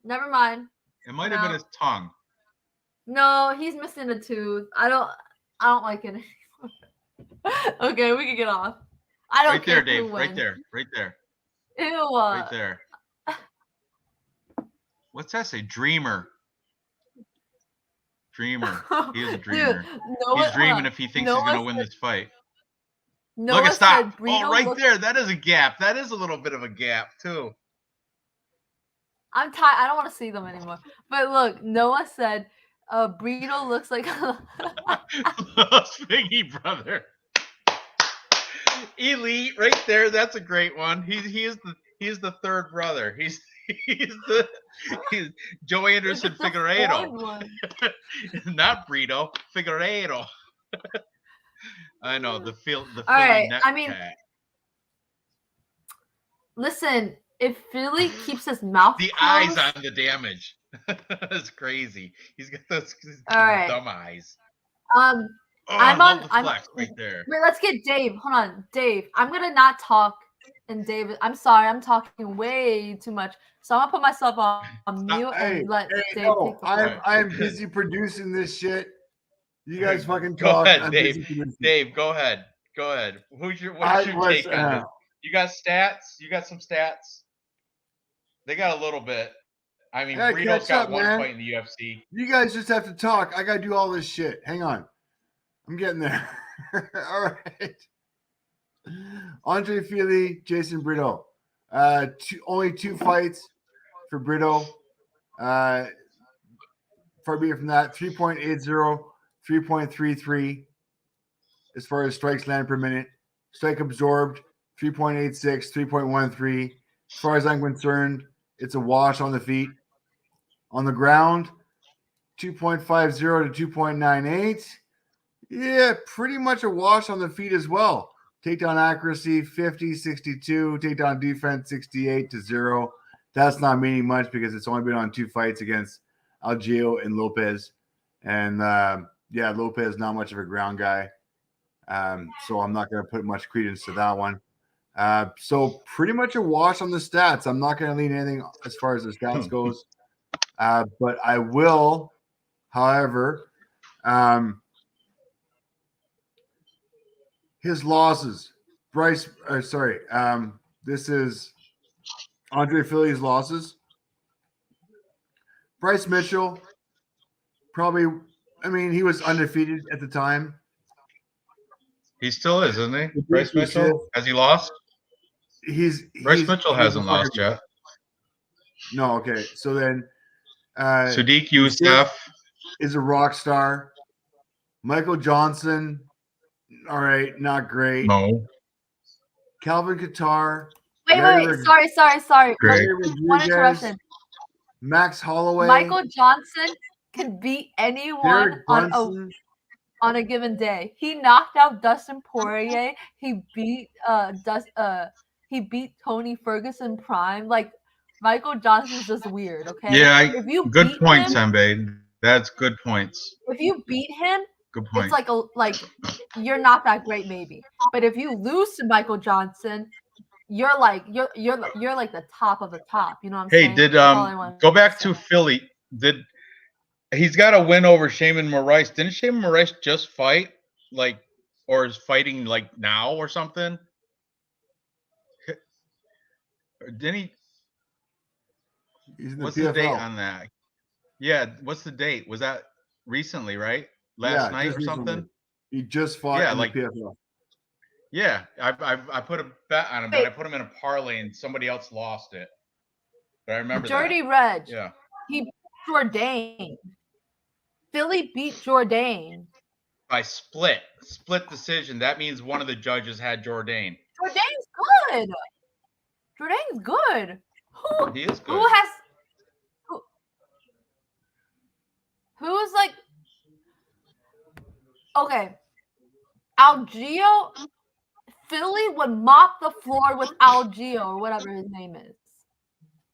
Never mind. It might have been his tongue. No, he's missing a tooth. I don't like it anymore. Okay, we can get off. I don't care. Right there, Dave. Right there. Ew. Right there. What's that say? Dreamer. He is a dreamer. Dude, he's dreaming if he thinks he's going to win this fight. Look at stop. Oh, right there. That is a gap. That is a little bit of a gap, too. I'm tired. I don't want to see them anymore. But look, Noah said, Brito looks like Spiggy brother. Elite right there. That's a great one. He is the third brother. He's Joe Anderson Figueiredo. Not Brito, Figueiredo. I know the Philly. All right. Net I mean, cat. listen. If Fili keeps his mouth the closed, eyes on the damage. That's crazy. He's got those dumb eyes. I'm flex right there. Wait, let's get Dave. Hold on, Dave. I'm gonna not talk, and Dave. I'm sorry. I'm talking way too much, so I'm gonna put myself on mute and let Dave. No, I'm busy producing this shit. You guys fucking talk. Go ahead, Dave. Dave, go ahead. What's your take on this? You got stats? You got some stats? They got a little bit. I mean, Brito's got one fight in the UFC. You guys just have to talk. I got to do all this shit. Hang on. I'm getting there. All right. Andre Fili, Jason Brito. Only 2 fights for Brito. Far be it from that, 3.80, 3.33 as far as strikes landed per minute. Strike absorbed, 3.86, 3.13. As far as I'm concerned, it's a wash on the feet. On the ground, 2.50 to 2.98. Yeah, pretty much a wash on the feet as well. Takedown accuracy 50, 62. Takedown defense 68-0. That's not meaning much because it's only been on 2 fights against Algeo and Lopez. And Lopez not much of a ground guy. So I'm not going to put much credence to that one. So pretty much a wash on the stats. I'm not going to lean anything as far as the stats goes. But I will, however, his losses. This is Andre Fili's losses. Bryce Mitchell, probably, he was undefeated at the time. He still is, isn't he? Bryce Mitchell? Has he lost? Bryce Mitchell hasn't lost yet. No, okay. So then Sadiq Youssef is a rock star. Michael Johnson, all right, not great. No. Calvin Kattar. Wait. Sorry. Great. One interruption. Max Holloway. Michael Johnson can beat anyone on a given day. He knocked out Dustin Poirier. He beat Tony Ferguson prime. Like, Michael Johnson's just weird, okay? Yeah, if you good beat points, him, Mbae. That's good points. If you beat him, good point. It's like you're not that great, maybe. But if you lose to Michael Johnson, you're like the top of the top. You know what I'm saying? Hey, go back to Philly? He's got a win over Shayna Mazzani? Didn't Shayna Mazzani just fight, or is fighting now or something? Didn't he? What's the date on that? Yeah, what's the date? Was that recently, right? Last night or something? He just fought in the PFL. Yeah, I put a bet on him, but I put him in a parlay and somebody else lost it. But I remember Dirty Reg. Yeah. He beat Jourdain. Philly beat Jourdain. By split decision. That means one of the judges had Jourdain. Jourdain's good. He is good. Who's like, okay, Algeo, Philly would mop the floor with Algeo or whatever his name is.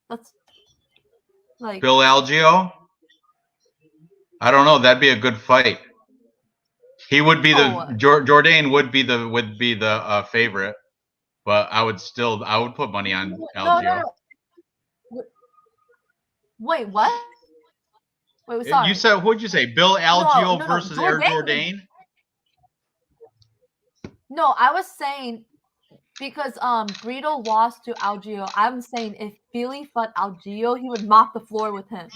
That's like Bill Algeo. I don't know. That'd be a good fight. He would be Jourdain would be the favorite, but I would put money on Algeo. No. Wait, what? Wait, sorry. You said, what'd you say? Bill Algeo versus Air Jourdain? No, I was saying because Breeden lost to Algeo. I'm saying if Philly fought Algeo, he would mop the floor with him.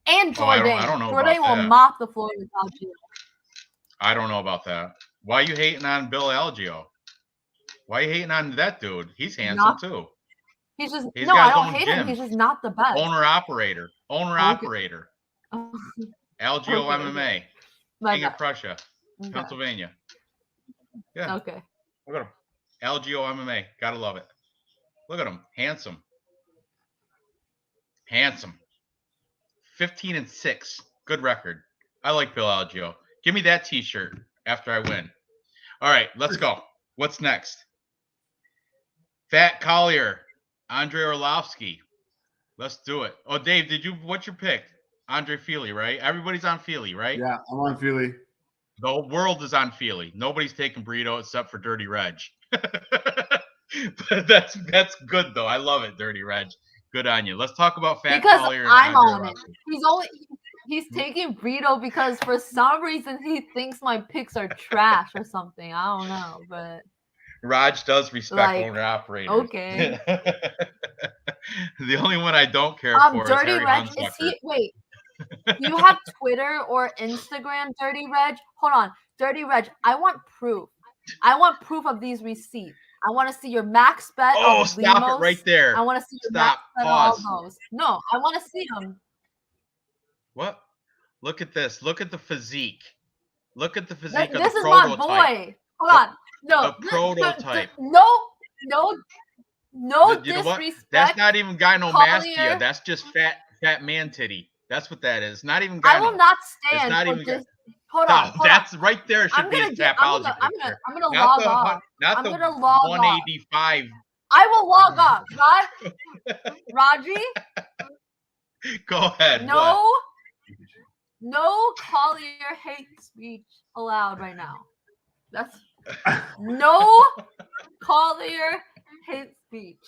And Jourdain. I don't know Jourdain about will mop the floor with Algeo. I don't know about that. Why are you hating on Bill Algeo? Why are you hating on that dude? He's handsome too. He's just I don't hate him. He's just not the best. Owner-operator. Algeo MMA. King of Prussia. Pennsylvania. Yeah. Okay. Look at him. Algeo MMA. Gotta love it. Look at him. Handsome. 15-6. Good record. I like Bill Algeo. Give me that t-shirt after I win. All right, let's go. What's next? Fat Collier. Andre Arlovsky. Let's do it. Oh, Dave, what's your pick? Andre Fili, right? Everybody's on Fili, right? Yeah, I'm on Fili. The world is on Fili. Nobody's taking Breeden except for Dirty Reg. But that's good though. I love it, Dirty Reg. Good on you. Let's talk about Fat Collier. Because I'm on it. He's taking Breeden because for some reason he thinks my picks are trash or something. I don't know, but Raj does respect owner-operators. Okay. The only one I don't care for Dirty is Harry Reg. Hunsucker. Wait. Do you have Twitter or Instagram, Dirty Reg? Hold on. Dirty Reg, I want proof. I want proof of these receipts. I want to see your max bet. Oh, stop it right there. I want to see your max bet Pause. of all those. No, I want to see them. What? Look at this. Look at the physique. Look at the physique of the prototype. This is my boy. Hold on. No. The prototype. No you disrespect. know what? That's not even gynomastia. That's just fat man titty. That's what that is. Not even gyno. I will not stand for this. Hold on. That's right there. Should I'm be gonna his get. I'm Tapology gonna picture. log off. Not I'm the gonna log off. 185. I will log off. Raji, Go ahead. no Collier hate speech allowed right now. That's no Collier hate speech.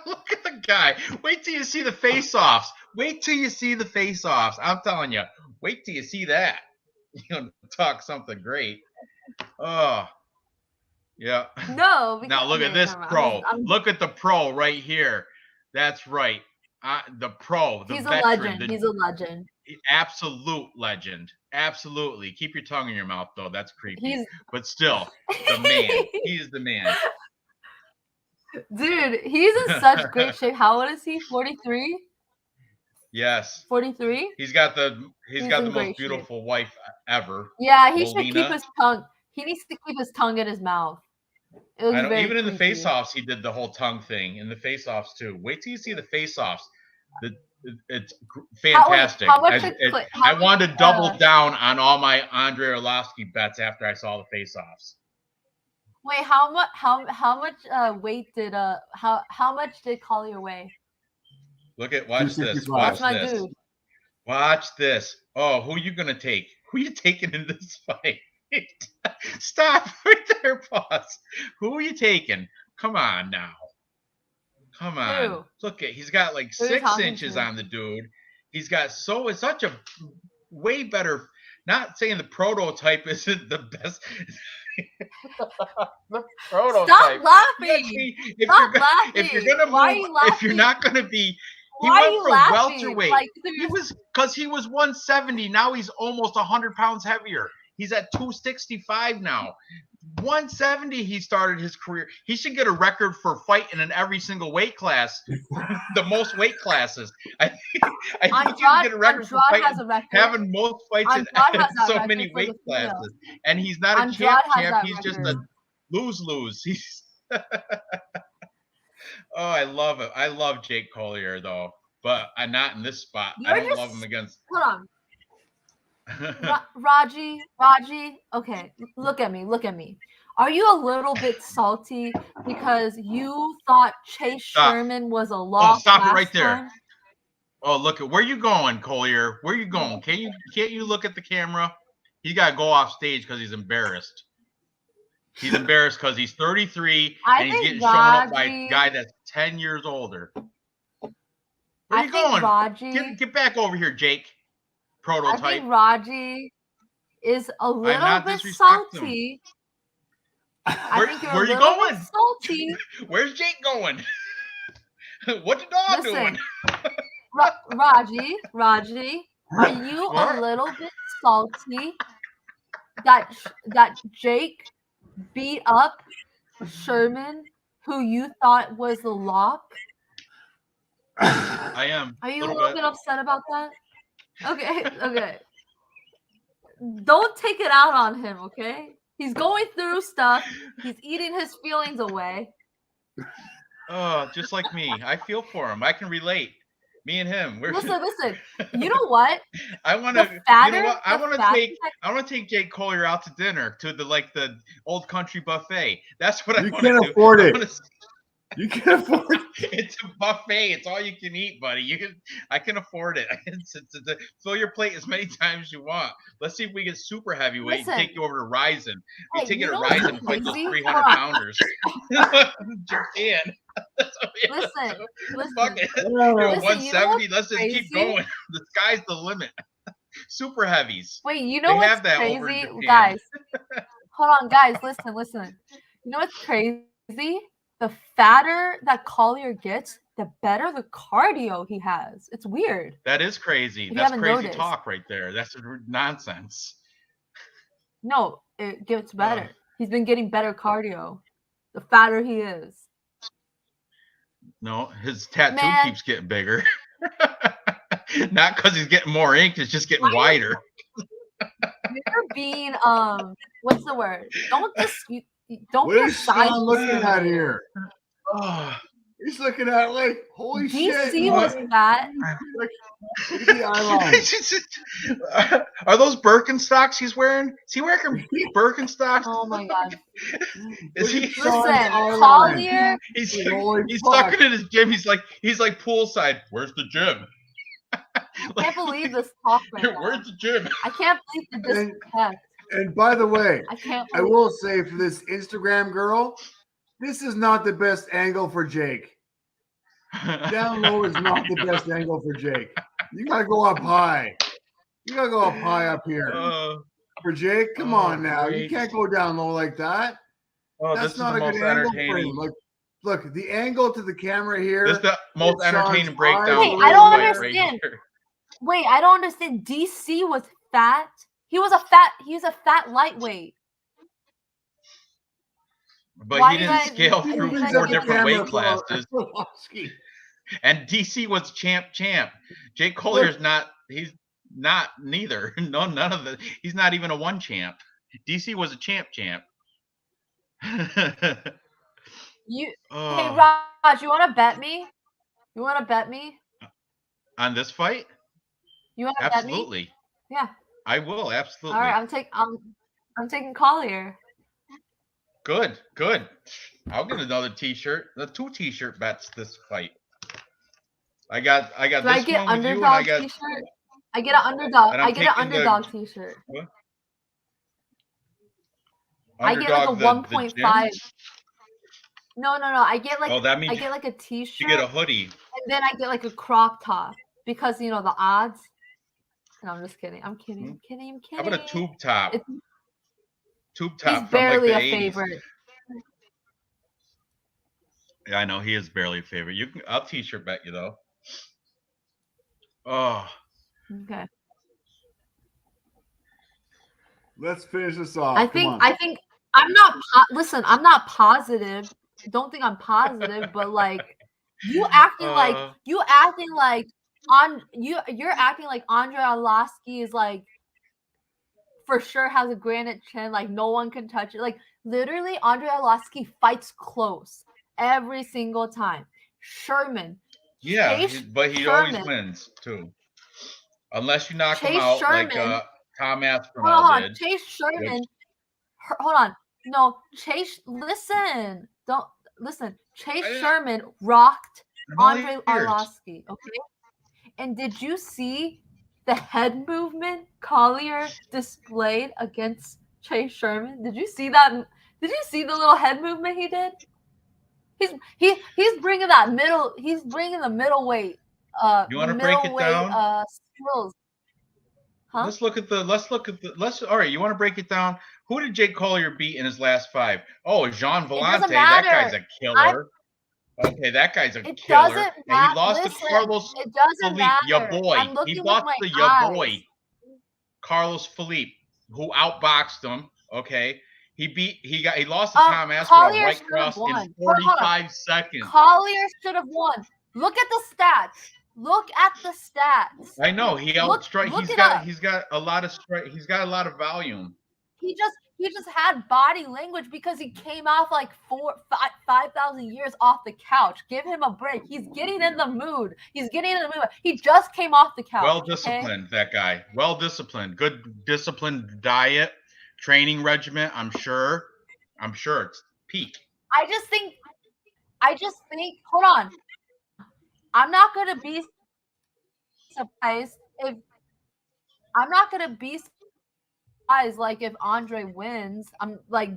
Look at the guy. Wait till you see the face-offs. Wait till you see the face-offs. I'm telling you. Wait till you see that. You're gonna talk something great. Oh, yeah. No. Now look at this pro. Look at the pro right here. That's right. The pro. The he's veteran, a legend. He's a legend. Absolute legend. Absolutely. Keep your tongue in your mouth, though. That's creepy. But still, the man. He's the man. Dude, he's in such great shape. How old is he? 43? Yes. 43? He's got the most beautiful shape. wife ever. Yeah, he should Molina. keep his tongue. He needs to keep his tongue in his mouth. It was very even in the creepy. face-offs, he did the whole tongue thing. In the face-offs too. Wait till you see the face-offs. It's fantastic. I wanted to double down on all my Andre Arlovsky bets after I saw the face-offs. Wait, how much weight did how much did Collier weigh? Watch this. Watch my dude. Watch this. Oh, who are you gonna take? Who are you taking in this fight? Stop right there, pause. Who are you taking? Come on now. Come on. Who? Look at he's got like 6 inches on the dude. He's got it's such a way better. Not saying the prototype isn't the best. The prototype. Stop laughing. Stop laughing. If you're gonna move, if you're not gonna be, he why went from welterweight. Like, he was 170. Now he's almost 100 pounds heavier. He's at 265 now. 170 he started his career. He should get a record for fighting in every single weight class. The most weight classes. I think he can get a record for fighting, having most fights in so many weight classes. And he's not a champ. He's just a lose-lose. He's oh, I love it. I love Jake Collier though, but I'm not in this spot. I don't love him against. Hold on. Raji, okay, look at me. Are you a little bit salty because you thought Chase Sherman was a lock? Oh, stop it right there. Oh, look at where you going, Collier. Where you going? Can't you look at the camera? He got to go off stage because he's embarrassed. He's embarrassed because he's 33 and he's getting shown up by a guy that's 10 years older. Where you going? Get back over here, Jake. Prototype. I think Raji is a little bit salty. Where are you going? Salty. Where's Jake going? What's the dog doing? Raji, are you a little bit salty that Jake beat up Sherman, who you thought was the lock? I am. Are you a little bit upset about that? Okay. Don't take it out on him, okay? He's going through stuff. He's eating his feelings away. Oh, just like me. I feel for him. I can relate. Me and him. Listen. You know what? I want to take Jake Collier out to dinner to the old country buffet. That's what I want to do. You can't afford it. You can afford it. It's a buffet. It's all you can eat, buddy. I can afford it. Fill your plate as many times as you want. Let's see if we get super heavyweight and take you over to Ryzen. We take it to Ryzen and fight those 300 pounders. Japan. Listen. Fuck it. You're 170. Let's just keep going. The sky's the limit. Super heavies. Wait, you know what's crazy? Guys, hold on, guys. Listen. You know what's crazy? The fatter that Collier gets, the better the cardio he has. It's weird. That is crazy. That's crazy talk right there. That's nonsense. No, it gets better. He's been getting better cardio. The fatter he is. No, his tattoo keeps getting bigger. Not because he's getting more ink. It's just getting wider. You're being what's the word? Don't be a size looking at here. Oh, He's looking at it like, holy DC shit. was fat. Like, look at the eyeline. Are those Birkenstocks he's wearing? Is he wearing Birkenstocks? Oh my god. Is he? Listen, Collier. He's Holy he's fuck. talking in his gym. He's like poolside. Where's the gym? I can't believe this talk right now. Where's the gym? I can't believe the disrespect. And by the way, I can't. I will say for this Instagram girl, this is not the best angle for Jake. Down low is not the best angle for Jake. You gotta go up high. You gotta go up high up here. For Jake, come on now. Great. You can't go down low like that. Oh, That's this not is a the good most angle for entertaining. him. Like, look, the angle to the camera here. This is the most It's entertaining Sean's breakdown. eyes. Wait, of I this don't fight understand. here. Wait, I don't understand. DC was fat. He was a fat lightweight. But Why he you didn't guys- scale why you through guys 4 get different weight camera for classes. Arlovsky. And DC was champ. Jake Collier's not. He's not neither. No, none of the. He's not even a one champ. DC was a champ. You Oh, Hey Raj, you wanna bet me? You wanna bet me? on this fight? You wanna bet me? Absolutely. Yeah. I will. Absolutely. All right, I'm taking Collier. Good. I'll get another T-shirt. The 2 T-shirt bets this fight. I got Do this I get one with you, and underdog I got. t-shirt? I get an underdog. And I'm I get an taking the- underdog t-shirt. What? I get like a Underdog, the 1.5. gym? No. I get like Oh, that means I get like a you t-shirt get a hoodie. and then I get like a crop top because you know the odds. No, I'm just kidding. I'm kidding. How about a tube top? It's- Tube top He's from barely like a the 80s. favorite. Yeah, I know he is barely a favorite. I'll T-shirt bet you though. Oh, Okay. Let's finish this off. I Come think on. I'm not listen, I'm not positive. Don't think I'm positive, but like you're acting like you're acting like Andre Arlovsky is like for sure has a granite chin, like no one can touch it. Like literally Andre Arlovsky fights close every single time. Sherman. yeah, Chase but he always Sherman. wins too, unless you knock him Chase out like Sherman. Tom Aspinall Hold on, did. Chase Sherman. Hold on. No, Chase. Listen. Don't listen. Chase Sherman rocked I'm all Andre ears. Arlovsky. Okay. And did you see the head movement Collier displayed against Chase Sherman? Did you see that? Did you see the little head movement he did? He's bringing that middle. He's bringing the middleweight. You want to break it down? Skills. Huh? Let's look at the. All right, you want to break it down? Who did Jake Collier beat in his last 5? Oh, Jean Vellante. That guy's a killer. Okay, that guy's a It killer. doesn't And matter. he lost Listen, to Carlos it doesn't Felipe, your matter. boy. I'm looking He with lost my to your eyes. boy, Carlos Felipe, who outboxed him. Okay, he lost to Tom Aspinall Collier right should cross have won. in 45 seconds. Collier should have won. Look at the stats. Look at the stats. I know he outstrike. Look He's it got up. he's got a lot of strike. He's got a lot of volume. He just had body language because he came off like 5,000 years off the couch. Give him a break. He's getting in the mood. He just came off the couch. Well disciplined, that guy. Well disciplined. Good disciplined diet, training regimen. I'm sure it's peak. I just think. Hold on. I'm not gonna be surprised if like if Andre wins. I'm like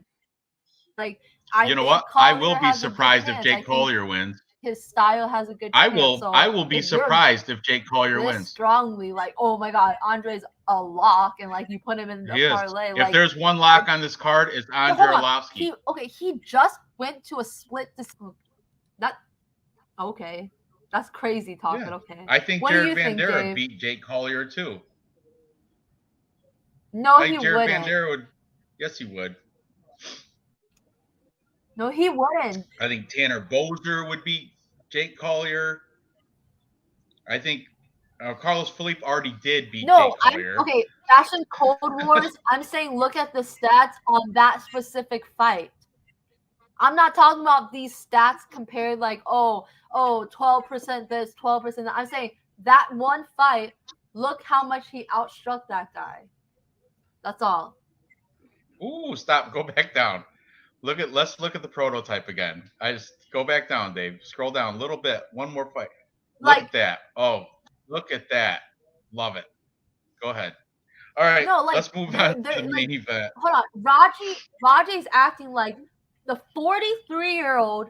I. You know think what? I Collier will be has a good surprised if chance. I Jake think Collier wins. His style has a good. I chance. will. So I will be if you're surprised if Jake Collier this wins. strongly, like, oh my God, Andre's a lock, and like you put him in the He is. parlay. If Like, there's one lock on this card, it's Andre hold on. Arlovsky. He just went to a split. Okay, that's crazy talk. Yeah. But okay. I think What do Jared you think, Vanderaa Dave? beat Jake Collier too. No, I he think Jared wouldn't. Vanderaa would. Yes, he would. No, he wouldn't. I think Tanner Bozer would beat Jake Collier. I think Carlos Felipe already did beat No, Jake Collier. okay. Fashion Cold Wars. I'm saying look at the stats on that specific fight. I'm not talking about these stats compared like, 12% this, 12% that. I'm saying that one fight, look how much he outstruck that guy. That's all. Ooh, stop. Go back down. Let's look at the prototype again. I just go back down, Dave. Scroll down a little bit. One more fight. Look Like, at that. Oh, look at that. Love it. Go ahead. All right, no, like, let's move on to they're the like, main event. hold on. Raji's acting like the 43-year-old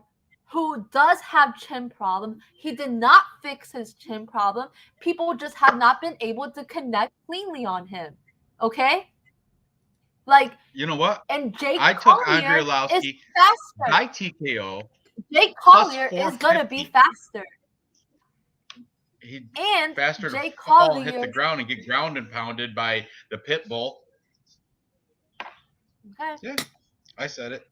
who does have chin problem. He did not fix his chin problem. People just have not been able to connect cleanly on him. Okay? Like, You know what? and Jake I took Collier Andre is Arlovski faster. by TKO. Jake plus Collier is gonna be 450. faster. He And faster to Jake fall, hit the Collier. ground, and get ground and pounded by the pit bull. Okay. Yeah, I said it.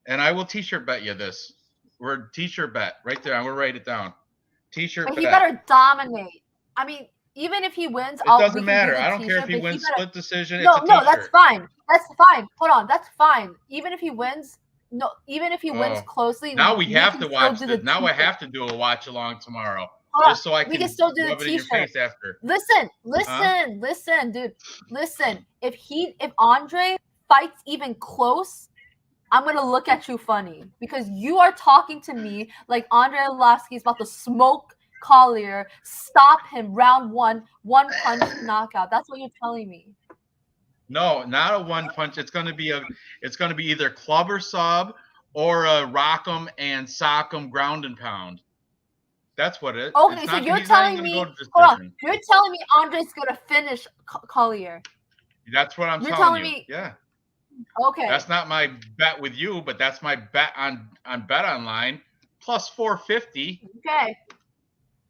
And I will t-shirt bet you this. We're t-shirt bet right there. I'm gonna write it down. T-shirt But bet. he better dominate. I mean, even if he wins, It we doesn't can matter. do the I don't care if t-shirt, he but wins better. split decision. No, It's a no, t-shirt. that's fine. That's fine. Hold on, that's fine. Even if he wins, no, even if he wins closely, Now we have can to still watch do this. the Now I t-shirt. have to do a watch along tomorrow, Hold on, just so I we can can still do the rub it in your t-shirt. face after. Listen, dude. Listen. If Andre fights even close, I'm gonna look at you funny because you are talking to me like Andre Arlovski is about to smoke Collier, stop him round one punch knockout. That's what you're telling me. No, not a one punch. It's gonna be either club or sub or a rock 'em and sock 'em ground and pound. That's what it. Okay, it's so not, you're he's not telling even me, gonna go to hold on, decision. you're telling me Andre's gonna finish Collier. That's what I'm You're telling telling you. me- Yeah. Okay. That's not my bet with you, but that's my bet on Bet Online plus 450. Okay.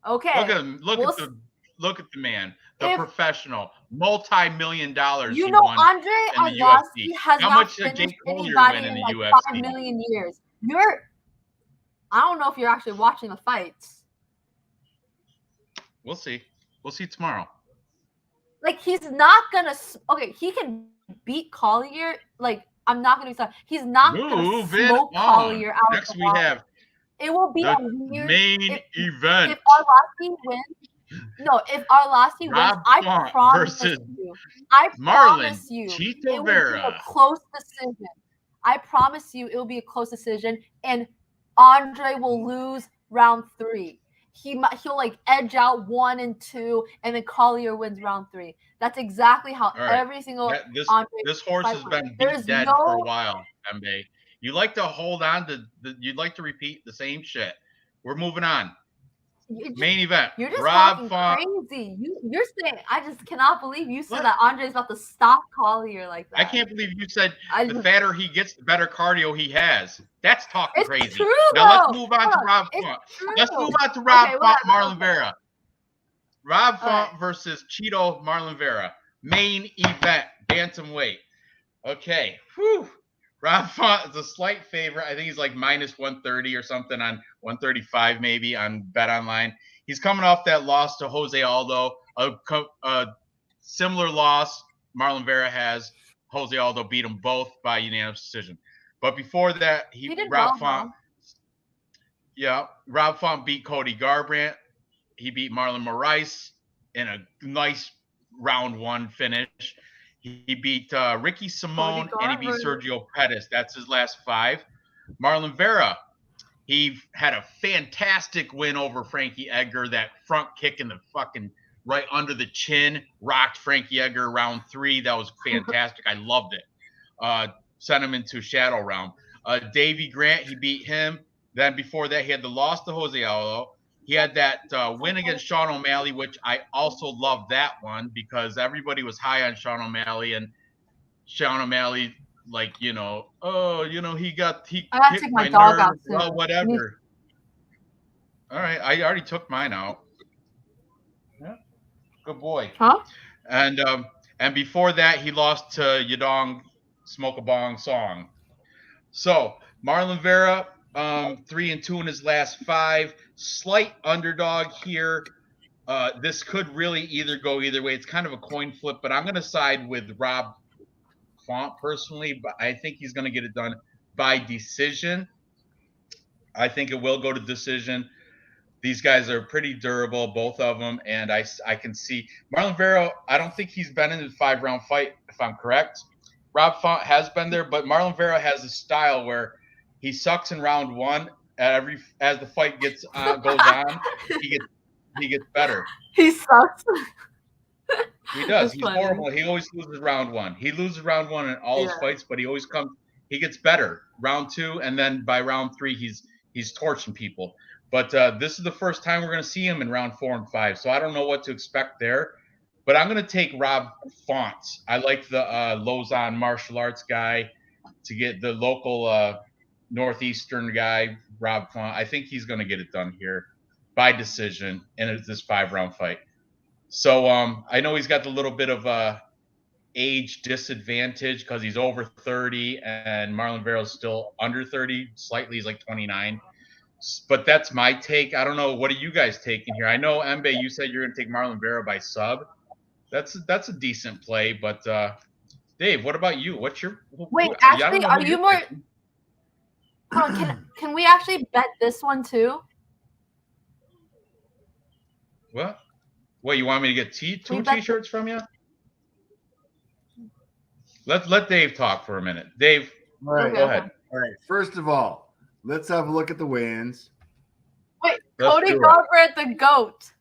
Look at him. Look at the man, the professional, multi-million dollars. You he know, won Andre in the Arlovski UFC. has How not much did finished Jake Collier anybody win in in the like UFC? 5 million years. I don't know if you're actually watching the fights. We'll see. We'll see tomorrow. Like, he's not gonna. Okay, he can beat Collier. Like, I'm not gonna be sorry. He's not gonna smoke Collier out Next of the we water. have It will be the a weird main event. If Arlovski wins, I promise you. I promise you, it will be a close decision. I promise you, it will be a close decision, and Andre will lose round 3. He'll like edge out 1 and 2, and then Collier wins round 3. That's exactly how every single this horse has been beat dead for a while, Mbae. You like to hold on to you'd like to repeat the same shit. We're moving on. Main event. You're just Rob talking crazy. You're saying, I just cannot believe you said that Andre's about to stop Collier like that. I can't believe you said the fatter he gets, the better cardio he has. That's talking crazy. It's true, now let's move on to Rob Font. Let's move on to Rob Font, Marlon Vera. Rob Font versus Cheeto Marlon Vera. Main event, bantamweight. Okay. Whew. Rob Font is a slight favorite. I think he's like minus 130 or something on 135 maybe on Bet Online. He's coming off that loss to Jose Aldo, a similar loss Marlon Vera has. Jose Aldo beat them both by unanimous decision. But before that, Rob Font beat Cody Garbrandt. He beat Marlon Moraes in a nice round 1 finish. He beat Ricky Simone and he beat Sergio Pettis. That's his last 5. Marlon Vera, he had a fantastic win over Frankie Edgar. That front kick in the fucking right under the chin rocked Frankie Edgar round 3. That was fantastic. I loved it. Sent him into Shadow Realm. Davey Grant, he beat him. Then before that, he had the loss to Jose Aldo. He had that win against Sean O'Malley, which I also loved that one because everybody was high on Sean O'Malley, and Sean O'Malley, like, he hit my nerve. Well, whatever. All right, I already took mine out. Yeah, good boy. Huh? And before that, he lost to Yadong Smoke a Bong Song. So Marlon Vera, 3-2 in his last 5. Slight underdog here. This could really either go either way. It's kind of a coin flip, but I'm going to side with Rob Font personally. But I think he's going to get it done by decision. I think it will go to decision. These guys are pretty durable, both of them, and I can see Marlon Vera. I don't think he's been in a 5-round fight, if I'm correct. Rob Font has been there, but Marlon Vera has a style where he sucks in round 1. As the fight goes on, he gets better. He sucks. He does. That's He's funny. horrible. He always loses round 1. He loses round 1 in all his fights, but he gets better round 2, and then by round 3 he's torching people. But this is the first time we're going to see him in round 4 and 5, so I don't know what to expect there. But I'm going to take Rob Font. I like the Lausanne martial arts guy to get the local Northeastern guy, Rob Font. I think he's going to get it done here by decision in this 5-round fight. So I know he's got the little bit of age disadvantage because he's over 30 and Marlon Vera's still under 30. Slightly, he's like 29. But that's my take. I don't know. What are you guys taking here? I know, Mbae, you said you're going to take Marlon Vera by sub. That's a decent play. But Dave, what about you? What's your wait? Actually, are you more? Hold on, can we actually bet this one too? What? Wait, you want me to get two T-shirts from you? Let Dave talk for a minute. Dave, all right, go ahead. All right. First of all, let's have a look at the weigh-ins. Wait, Cody Garbrandt, the GOAT.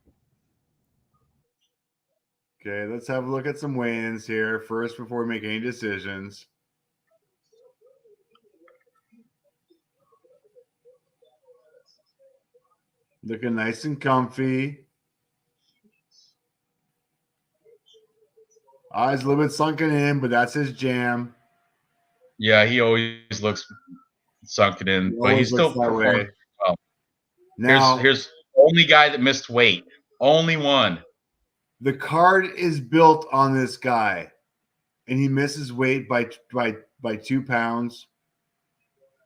Okay, let's have a look at some weigh-ins here first before we make any decisions. Looking nice and comfy. Eyes a little bit sunken in, but that's his jam. Yeah, he always looks sunken in, but he's still performing well. Now, here's the only guy that missed weight. Only one. The card is built on this guy, and he misses weight by 2 pounds.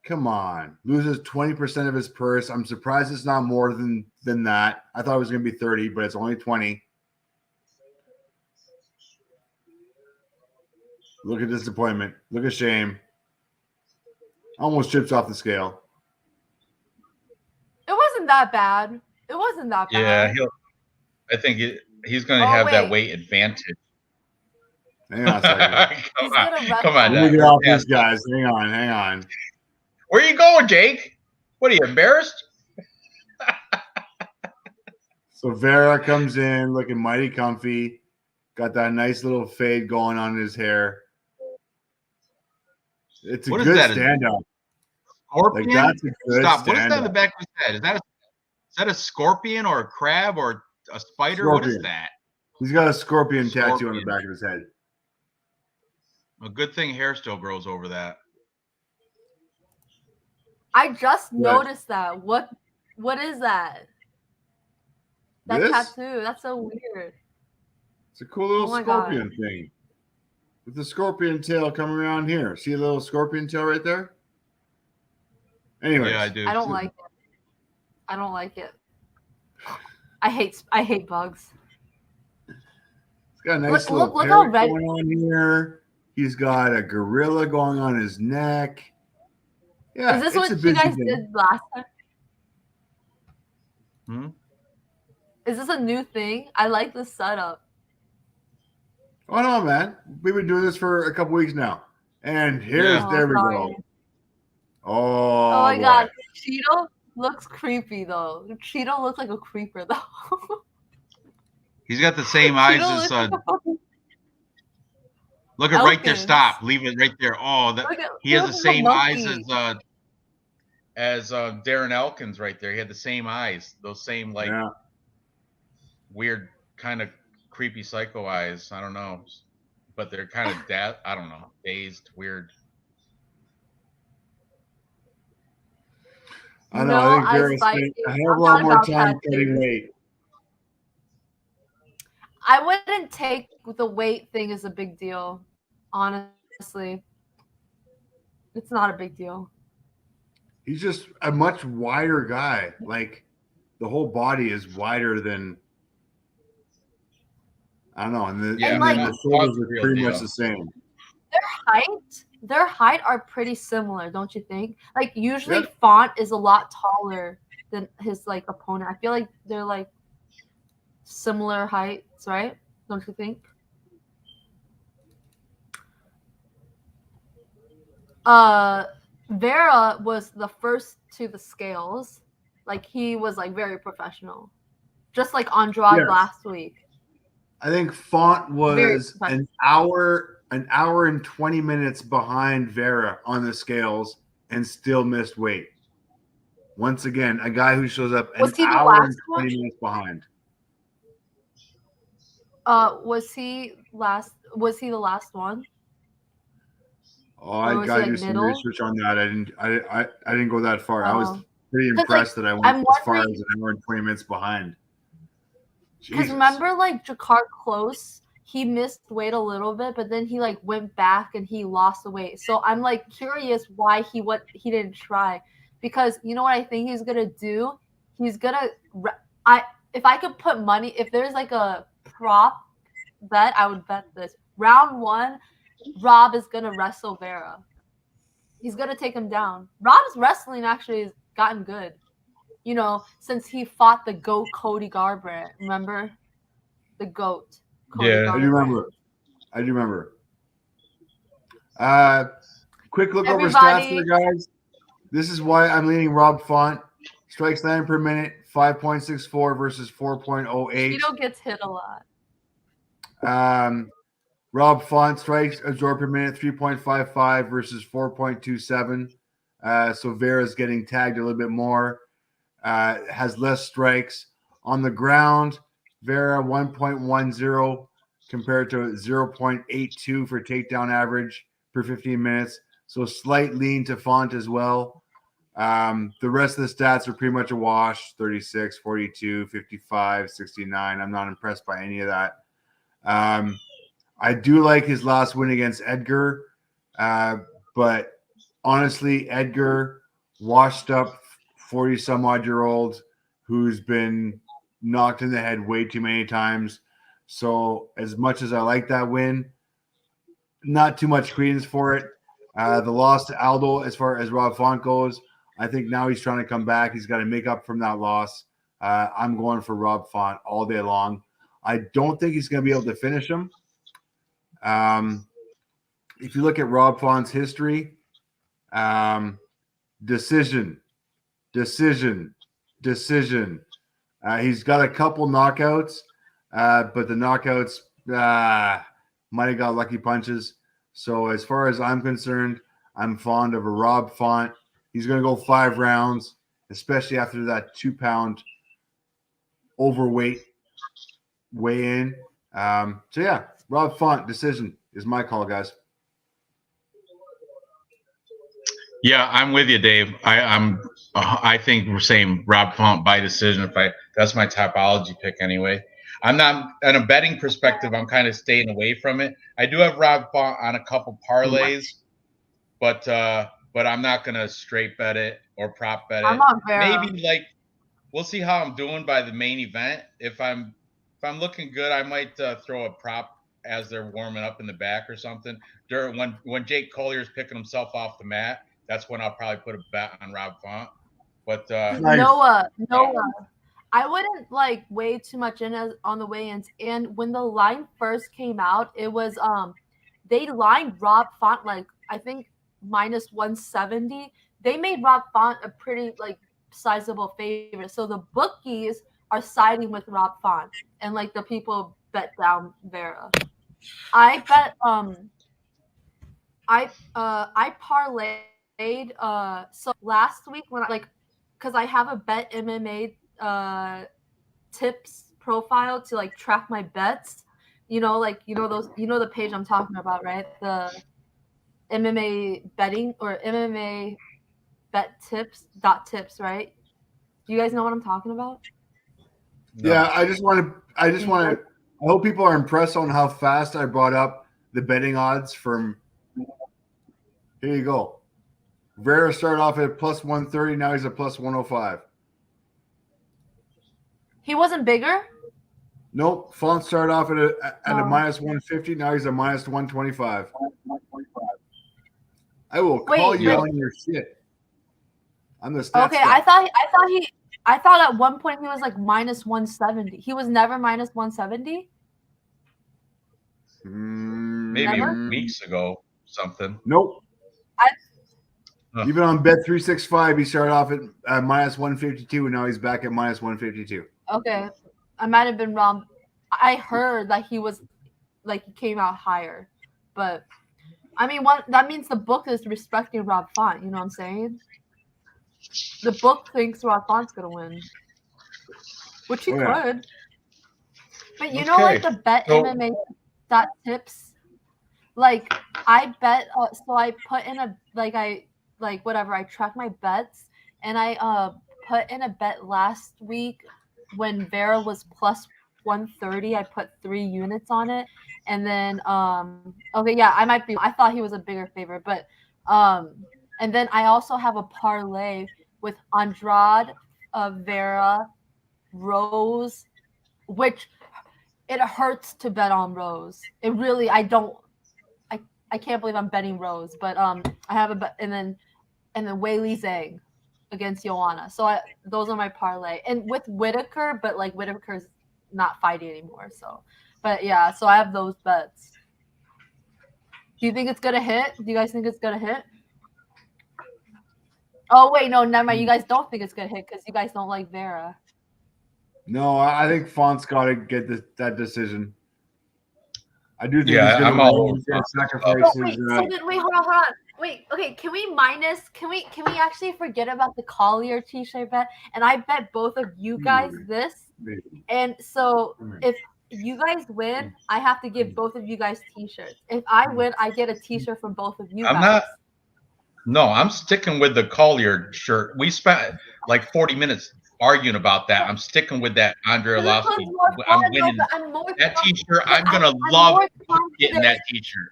Come on. Loses 20% of his purse. I'm surprised it's not more than that. I thought it was going to be 30, but it's only 20. Look at disappointment. Look at shame. Almost chips off the scale. It wasn't that bad. It wasn't that bad. Yeah, I think he's going to have that weight advantage. Hang on a second. Come on. Let me get off these guys. Hang on. Where you going, Jake? What are you, embarrassed? So Vera comes in looking mighty comfy. Got that nice little fade going on in his hair. It's a good standout. Scorpion? Like, that's a good Stop. What is that in standout. the back of his head? Is that a scorpion or a crab or a spider? Scorpion. What is that? He's got a scorpion tattoo on the back of his head. A good thing hair still grows over that. I just noticed that. What is that? That tattoo. That's so weird. It's a cool little scorpion thing. With the scorpion tail coming around here. See a little scorpion tail right there? Anyway. Yeah, I do. I don't like it. I don't like it. I hate bugs. He's got a nice little parrot going on here. He's got a gorilla going on his neck. Yeah, is this what you guys did last time? Is this a new thing? I like this setup. Oh no, man. We've been doing this for a couple weeks now. And there we go. Oh my God. Cheeto looks creepy though. Cheeto looks like a creeper though. He's got the same eyes as look at right there. Stop. Leave it right there. Oh, he has the same eyes as Darren Elkins right there. He had the same eyes. Those same weird kind of creepy psycho eyes. I don't know, but they're kind of I don't know, dazed, weird. I know. I think Vera's spent a hell of a lot more time cutting weight. I wouldn't take the weight thing as a big deal. Honestly, it's not a big deal. He's just a much wider guy. Like the whole body is wider than. I don't know, and the shoulders are pretty much the same. Their height their height are pretty similar, don't you think? Like usually Yeah. Font is a lot taller than his like opponent. I feel like they're like similar heights, right? Don't you think? Vera was the first to the scales. Like he was like very professional. Just like Andrade Yes. last week. I think Font Very was an hour and 20 minutes behind Vera on the scales and still missed weight. Once again, a guy who shows up an Was he the hour and last 20 one? minutes behind. Was he the last one? Oh, I was he, gotta like, do some middle? research on that. I didn't go that far. I was Oh. pretty 'Cause, like, impressed that I went I'm as far as wondering an hour and 20 minutes behind. because Jesus. remember like Jakar Close, he missed weight a little bit, but then he like went back and he lost the weight. So I'm like curious why he didn't try, because you know what I think he's gonna do? He's gonna if I could put money, if there's like a prop bet, I would bet this. Round 1, Rob is gonna wrestle Vera. He's gonna take him down. Rob's wrestling actually has gotten good. You know, since he fought the GOAT Cody Garbrandt. Remember? The GOAT Cody Yeah. I do Garbrandt. remember. Quick look over Everybody- stats there, guys. This is why I'm leaning Rob Font. Strikes landed per minute, 5.64 versus 4.08. Tito gets hit a lot. Rob Font strikes absorbed per minute, 3.55 versus 4.27. So Vera's getting tagged a little bit more. Has less strikes. On the ground, Vera 1.10 compared to 0.82 for takedown average per 15 minutes. So slight lean to Font as well. The rest of the stats are pretty much a wash: 36, 42, 55, 69. I'm not impressed by any of that. I do like his last win against Edgar, but honestly, Edgar, washed up 40-some-odd-year-old who's been knocked in the head way too many times. So as much as I like that win, not too much credence for it. The loss to Aldo, as far as Rob Font goes, I think now he's trying to come back. He's got to make up from that loss. I'm going for Rob Font all day long. I don't think he's going to be able to finish him. If you look at Rob Font's history, decision. He's got a couple knockouts, but the knockouts might have got lucky punches. So as far as I'm concerned, I'm fond of a Rob Font. He's going to go 5 rounds, especially after that 2-pound overweight weigh-in. So yeah, Rob Font decision is my call, guys. Yeah, I'm with you, Dave. I think we're saying Rob Font by decision. That's my topology pick anyway. I'm not, on a betting perspective, I'm kind of staying away from it. I do have Rob Font on a couple parlays, but I'm not gonna straight bet it or prop bet it. I'm on Vera. Maybe like we'll see how I'm doing by the main event. If I'm looking good, I might throw a prop as they're warming up in the back or something. During when Jake Collier's picking himself off the mat, that's when I'll probably put a bet on Rob Font. But Noah, I wouldn't like weigh too much in on the weigh-ins. And when the line first came out, it was they lined Rob Font like I think minus 170. They made Rob Font a pretty like sizable favorite. So the bookies are siding with Rob Font, and like the people bet down Vera. I bet I parlayed so last week when I because I have a bet MMA tips profile to like track my bets. The page I'm talking about, right? The MMA betting or MMA bet tips, right? Do you guys know what I'm talking about? no. Yeah, I hope people are impressed on how fast I brought up the betting odds from. Here you go. Vera started off at plus 130. Now he's at plus 105. He wasn't bigger? Nope. Font started off at a minus 150. Now he's a minus 125. I will call Wait, you wait. on your shit. I'm the stats Okay, guy. I thought at one point he was like minus 170. He was never minus 170. Maybe Never? weeks ago, something. Nope. Huh. Even on Bet365, he started off at minus 152, and now he's back at minus 152. Okay, I might have been wrong. I heard that he was like he came out higher, but I mean, that means the book is respecting Rob Font. You know what I'm saying? The book thinks Rob Font's gonna win, which he Oh, yeah. could. But you know, like the bet So- MMA.tips, like I bet. So I put in a whatever. I track my bets, and I put in a bet last week when Vera was plus 130. I put 3 units on it, and then okay, yeah, I thought he was a bigger favorite, but and then I also have a parlay with Andrade, Vera, Rose, which it hurts to bet on Rose. It really, I can't believe I'm betting Rose, but I have a bet, and then Weili Zhang against Joanna. So those are my parlay, and with Whitaker, but like Whitaker's not fighting anymore. So, but yeah, so I have those bets. Do you think it's gonna hit? Do you guys think it's gonna hit? Oh wait, no, never mind. You guys don't think it's gonna hit because you guys don't like Vera. No, I think Font's got to get that decision. I do think Yeah, he's going I'm all to over Font. sacrifice Oh, his. wait, so then wait, hold on. Wait, okay, can we actually forget about the Collier t-shirt bet? And I bet both of you guys this. And so if you guys win, I have to give both of you guys t-shirts. If I win, I get a t-shirt from both of you guys. I'm sticking with the Collier shirt. We spent like 40 minutes arguing about that. I'm sticking with that Andre This one's Arlovsky. more I'm fun, winning but I'm more that confident- t-shirt. I'm but gonna I'm love more getting confident- that t-shirt.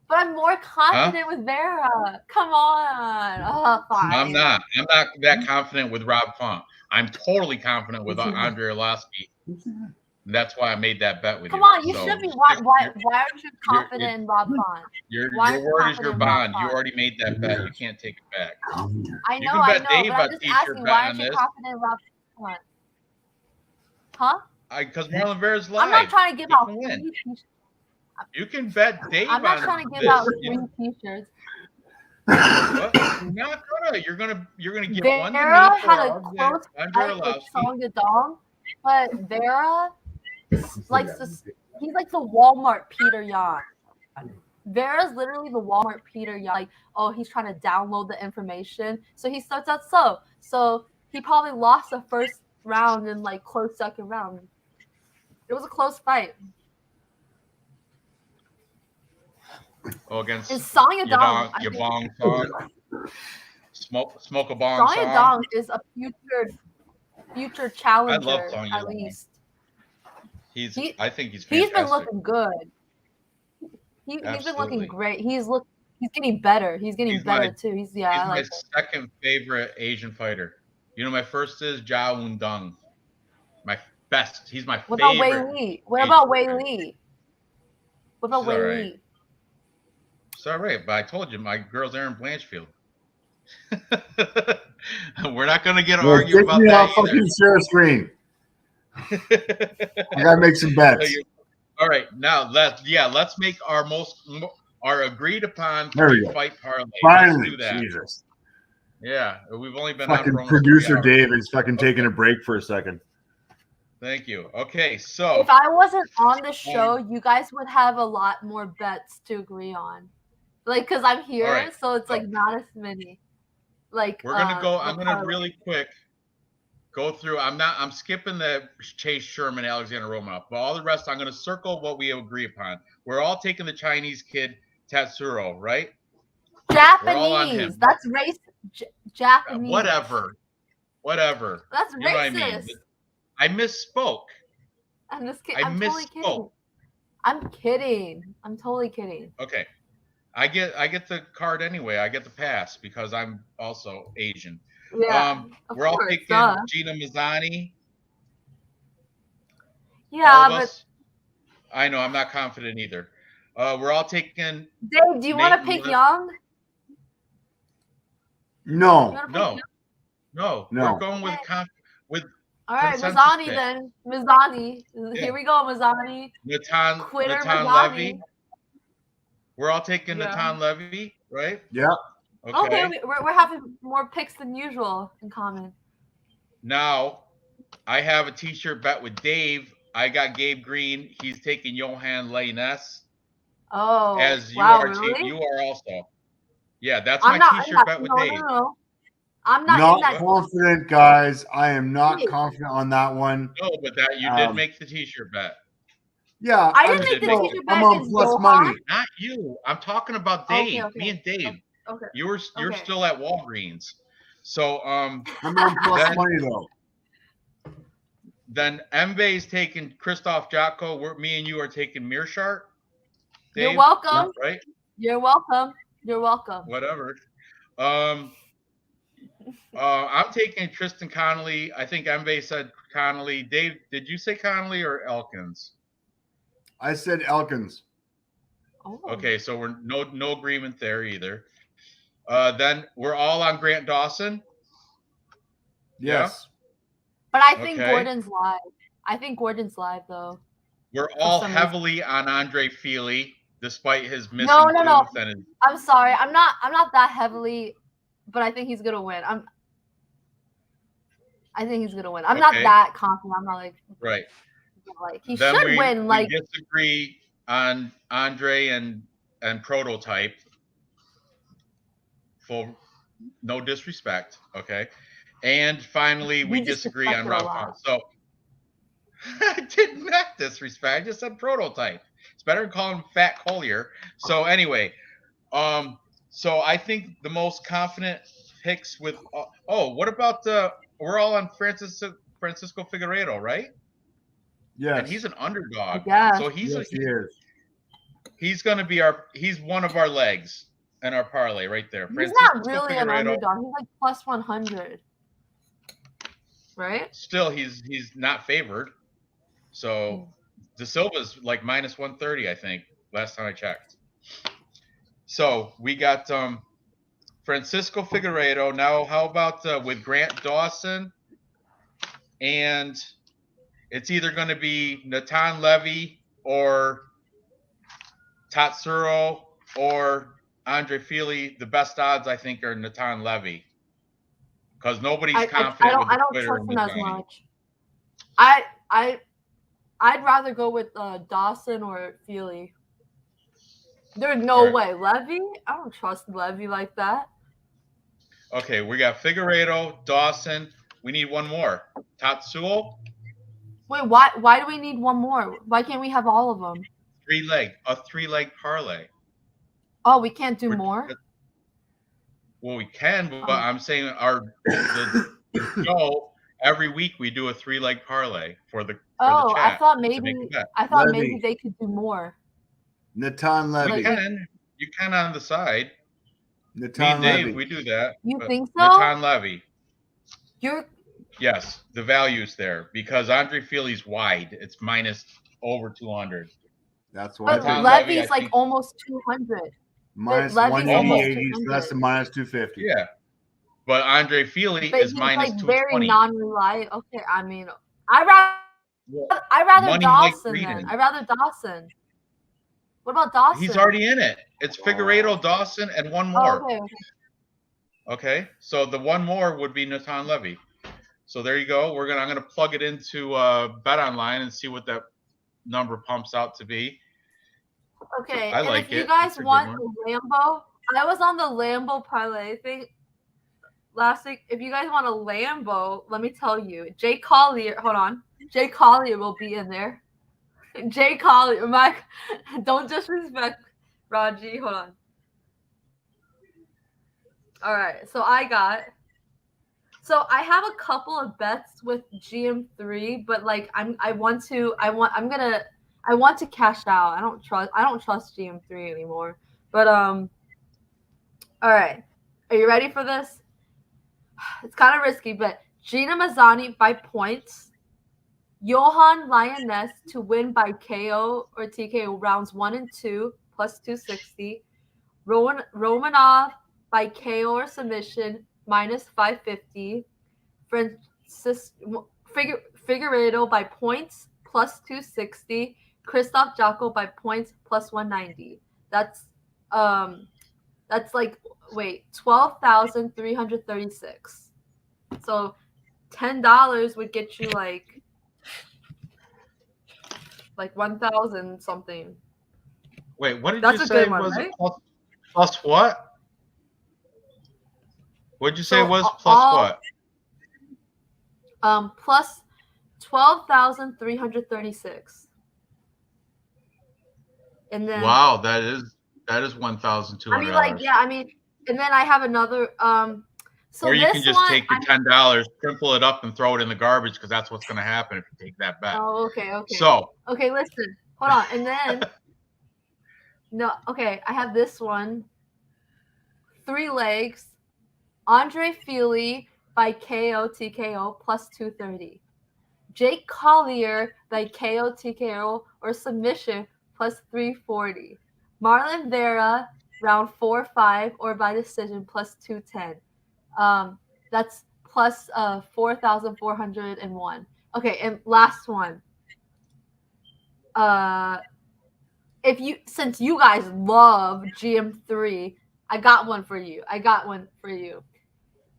But I'm more confident with Vera. Come on. Oh, fine. I'm not that confident with Rob Font. I'm totally confident with Andre Arlovsky. That's why I made that bet with you. Come on, you So should be. Why aren't you confident in Rob Font? Your Why aren't you word is your confident in Rob bond. You Font? already made that bet. You can't take it back. I You know, can bet Dave but I'm a just t-shirt asking, bet why on aren't you this. confident in Rob Font? Huh? Because Marlon Vera's live. I'm not trying to give He out can free win. t-shirts. You can bet Dave I'm not on trying to give this. out free t-shirts. What? You're not gonna. You're gonna give one to me Vera for had a Andre close fight with Arlovsky. Song Yadong, but Vera likes to. He's like the Walmart Peter Yan. Vera's literally the Walmart Peter Yan. Like, oh, he's trying to download the information, so he starts out slow. So he probably lost the first round in like close second round. It was a close fight. Oh, against Is Song Yadong? Yabong song. Smoke a bong Song song. Yadong is a future challenger Song at Yadong. least. I think he's fantastic. He's been looking good. He's been looking great. He's getting better. He's getting better too. He's my second favorite Asian fighter. You know, my first is Zhao Wundong. My best. He's my What favorite. about Wei Li? What about Wei Li? What about Wei Li? It's all right, but I told you my girl's Erin Blanchfield. We're not gonna get argued about that either. Fucking share screen. I gotta make some bets. All right, now let's make our agreed upon There we go. fight parlay. Finally, Let's do that. Jesus. Yeah, we've only been Fucking on for producer 3 hours. Dave is fucking taking a break for a second. Thank you. Okay, so If I wasn't on the show, you guys would have a lot more bets to agree on. Like, cause I'm here, right. so it's like not as many. Like we're gonna go. I'm gonna parlay. really quick go through. I'm skipping the Chase Sherman, Alexander Romanov, but all the rest I'm gonna circle what we agree upon. We're all taking the Chinese kid Tatsuro, right? We're all on him. Japanese. That's race. Japanese. Whatever. That's You know racist. what I mean? I misspoke. I'm just kidding. I'm totally kidding. misspoke. I'm kidding. I'm totally kidding. Okay. I get the card anyway. I get the pass because I'm also Asian. Yeah. Of We're all course, picking duh. Gina Mazzani. Yeah, All of but us. I know I'm not confident either. We're all taking. Dave, do you want to Nate pick Lewis. Young? You No. wanna pick No, you? no, No. we're going with with All right, consensus Mazzani pick. then. Mazzani. Yeah. Here we go, Mazzani. Quitter Natan Mazzani. Levy. We're all taking Yeah. Natan Levy, right? Yeah. Okay, we're having more picks than usual in common. Now, I have a T-shirt bet with Dave. I got Gabe Green. He's taking Johan Lainez. Oh, As you wow, are, really? you are also. Yeah, that's I'm my not. T-shirt bet with No, Dave. no. I'm not, Not in that. confident, guys. I am not Wait. confident on that one. No, but that you did make the T-shirt bet. Yeah, I didn't make the still- T-shirt bet I'm on against plus Johan. money. Not you. I'm talking about Dave. Okay. Me and Dave. Okay. You're Okay. still at Walgreens. So I'm on plus Then- money though. then Mbae's taking Christoph Giacco. Me and you are taking Mearshart. You're Dave, welcome. right? You're welcome. You're welcome. Whatever. I'm taking Tristan Connolly. I think Mbae said Connolly. Dave, did you say Connolly or Elkins? I said Elkins. Oh. Okay, so we're no agreement there either. Then we're all on Grant Dawson. Yes. But I think Okay. Gordon's live. I think Gordon's live though. We're all some heavily on Andre Feely, despite his missing No. tooth and his I'm sorry. I'm not that heavily, but I think he's gonna win. I think he's gonna win. I'm not Okay. that confident. I'm not right. like he Then should win. Like we disagree on Andre and Prototype. Full, no disrespect, okay. And finally, we disagree on disrespect it a Ralph. lot. So I didn't not disrespect. I just said Prototype. It's better than calling him Fat Collier. So anyway, so I think the most confident picks with. What about the? We're all on Francisco Figueiredo, right? Yes. And he's an underdog. Yeah. So he is. He's going to be he's one of our legs in our parlay right there. He's Francisco not really an underdog. He's like plus 100. Right? Still, he's not favored. So De Silva's like minus 130, I think, last time I checked. So we got Francisco Figueiredo. Now, how about with Grant Dawson? And it's either going to be Natan Levy or Tatsuro or Andre Feely. The best odds, I think, are Natan Levy. Because nobody's confident with I don't Twitter trust and him as Mazzani. much. I'd rather go with Dawson or Feely. There's no way. Levy? I don't trust Levy like that. Okay, we got Figueiredo, Dawson. We need one more. Tatsuo. Wait, why do we need one more? Why can't we have all of them? A three-leg parlay. Oh, we can't do more? Well, we can, but I'm saying the show every week we do a three-leg parlay for the chat. I thought maybe they could do more. Natan Levy. You can on the side. Natan Dave, Levy. we do that. You think so? Natan Levy. Yes, the value's there because Andre Feely's wide. It's minus over 200. That's why. But Levy's like almost 200. Minus Levy's 180, so that's the minus 250. Yeah. But Andre Feely is minus like 220. Very non-reliable. Okay, I mean, I'd rather Dawson then. I'd rather Dawson. What about Dawson? He's already in it. It's Figueiredo, Dawson, and one more. Okay. So the one more would be Natan Levy. So there you go. I'm gonna plug it into Bet Online and see what that number pumps out to be. Okay. I like if you guys want the Lambo, I was on the Lambo parlay thing last week. If you guys want a Lambo, let me tell you, Jay Collier. Hold on, Jay Collier will be in there. Jay Collier, don't disrespect Raji. Hold on. All right, so I have a couple of bets with GM3, but like I want to cash out. I don't trust GM3 anymore. But all right, are you ready for this? It's kind of risky, but Gina Mazzani by points. Johan Lainez to win by KO or TKO rounds 1 and 2 plus 260. Romanov by KO or submission minus 550. Figueiredo by points plus 260. Christoph Giacco by points plus 190. That's like, wait, 12,336. So $10 would get you like 1,000 something. Wait, what did That's you a say good one, was right? plus what? What'd you say So was plus all- what? Plus 12,336. And then Wow, that is $1,200. I mean, like, yeah, I mean, and then I have another so or you this can just one, take your $10, crumple it up, and throw it in the garbage, because that's what's going to happen if you take that bet. Oh, okay. So Okay, listen. Hold on. And then no, okay, I have this one. 3 legs. Andre Feely by KO TKO plus 230. Jake Collier by KO TKO or submission plus 340. Marlon Vera round 4-5 or by decision plus 210. That's plus 4,401. Okay, and last one. Since you guys love GM3, I got one for you.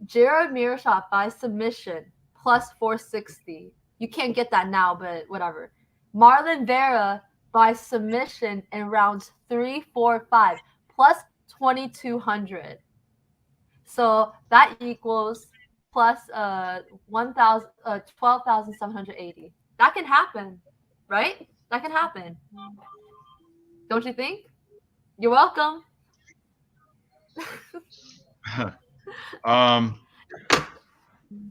Jared Mearshot by submission plus 460. You can't get that now, but whatever. Marlon Vera by submission in rounds 3, 4, 5 plus 2,200. So that equals plus 12,780. That can happen, right? That can happen. Don't you think? You're welcome.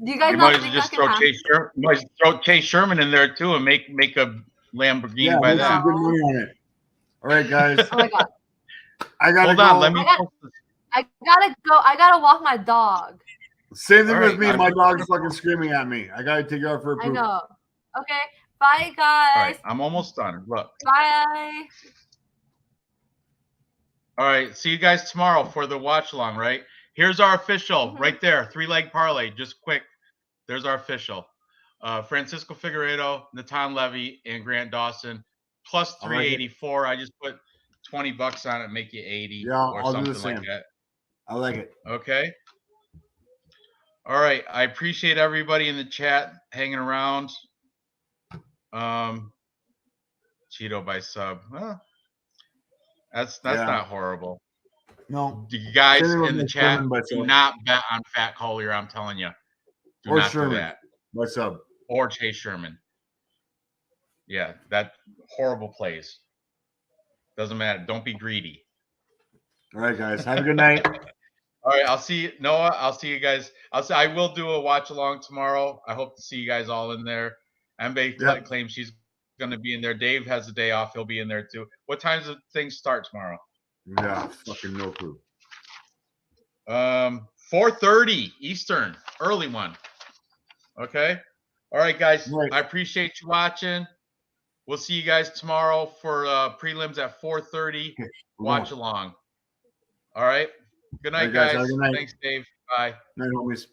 Do you guys you not might think just that can happen? you might throw Chase Sherman in there too, and make a Lamborghini by make that. some good money on it. All right, guys. Oh my god. I gotta Hold go. on, let me. I gotta go. I gotta walk my dog. Same thing All with right, me. My dog's fucking screaming at me. I gotta take her out for a poop. I know. Okay. Bye, guys. All right, I'm almost done. Look. Bye. All right, see you guys tomorrow for the watch along. Right here's our official right there, 3-leg parlay. Just quick. There's our official. Francisco Figueiredo, Natan Levy, and Grant Dawson plus 384. I just put $20 on it, make you 80 or I'll something do the same. like that. I like it. Okay. All right. I appreciate everybody in the chat hanging around. Cheeto by sub. Well, that's not horrible. No. You guys Same in the with chat, Sherman by do sub. not bet on Fat Collier. I'm telling you. Do Or not Sherman do that. by sub. Or Chase Sherman. Yeah, that horrible plays. Doesn't matter. Don't be greedy. All right, guys. Have a good night. All right, I'll see you, Noah. I'll see you guys. I will do a watch along tomorrow. I hope to see you guys all in there. Mbae claims she's going to be in there. Dave has a day off. He'll be in there too. What times do things start tomorrow? Yeah, fucking no clue. 4:30 Eastern, early one. Okay. All right, guys. Right. I appreciate you watching. We'll see you guys tomorrow for prelims at 4:30. Watch along. All right. Good night, guys. Have a guys. good night. Thanks, Dave. Bye. Night, homies.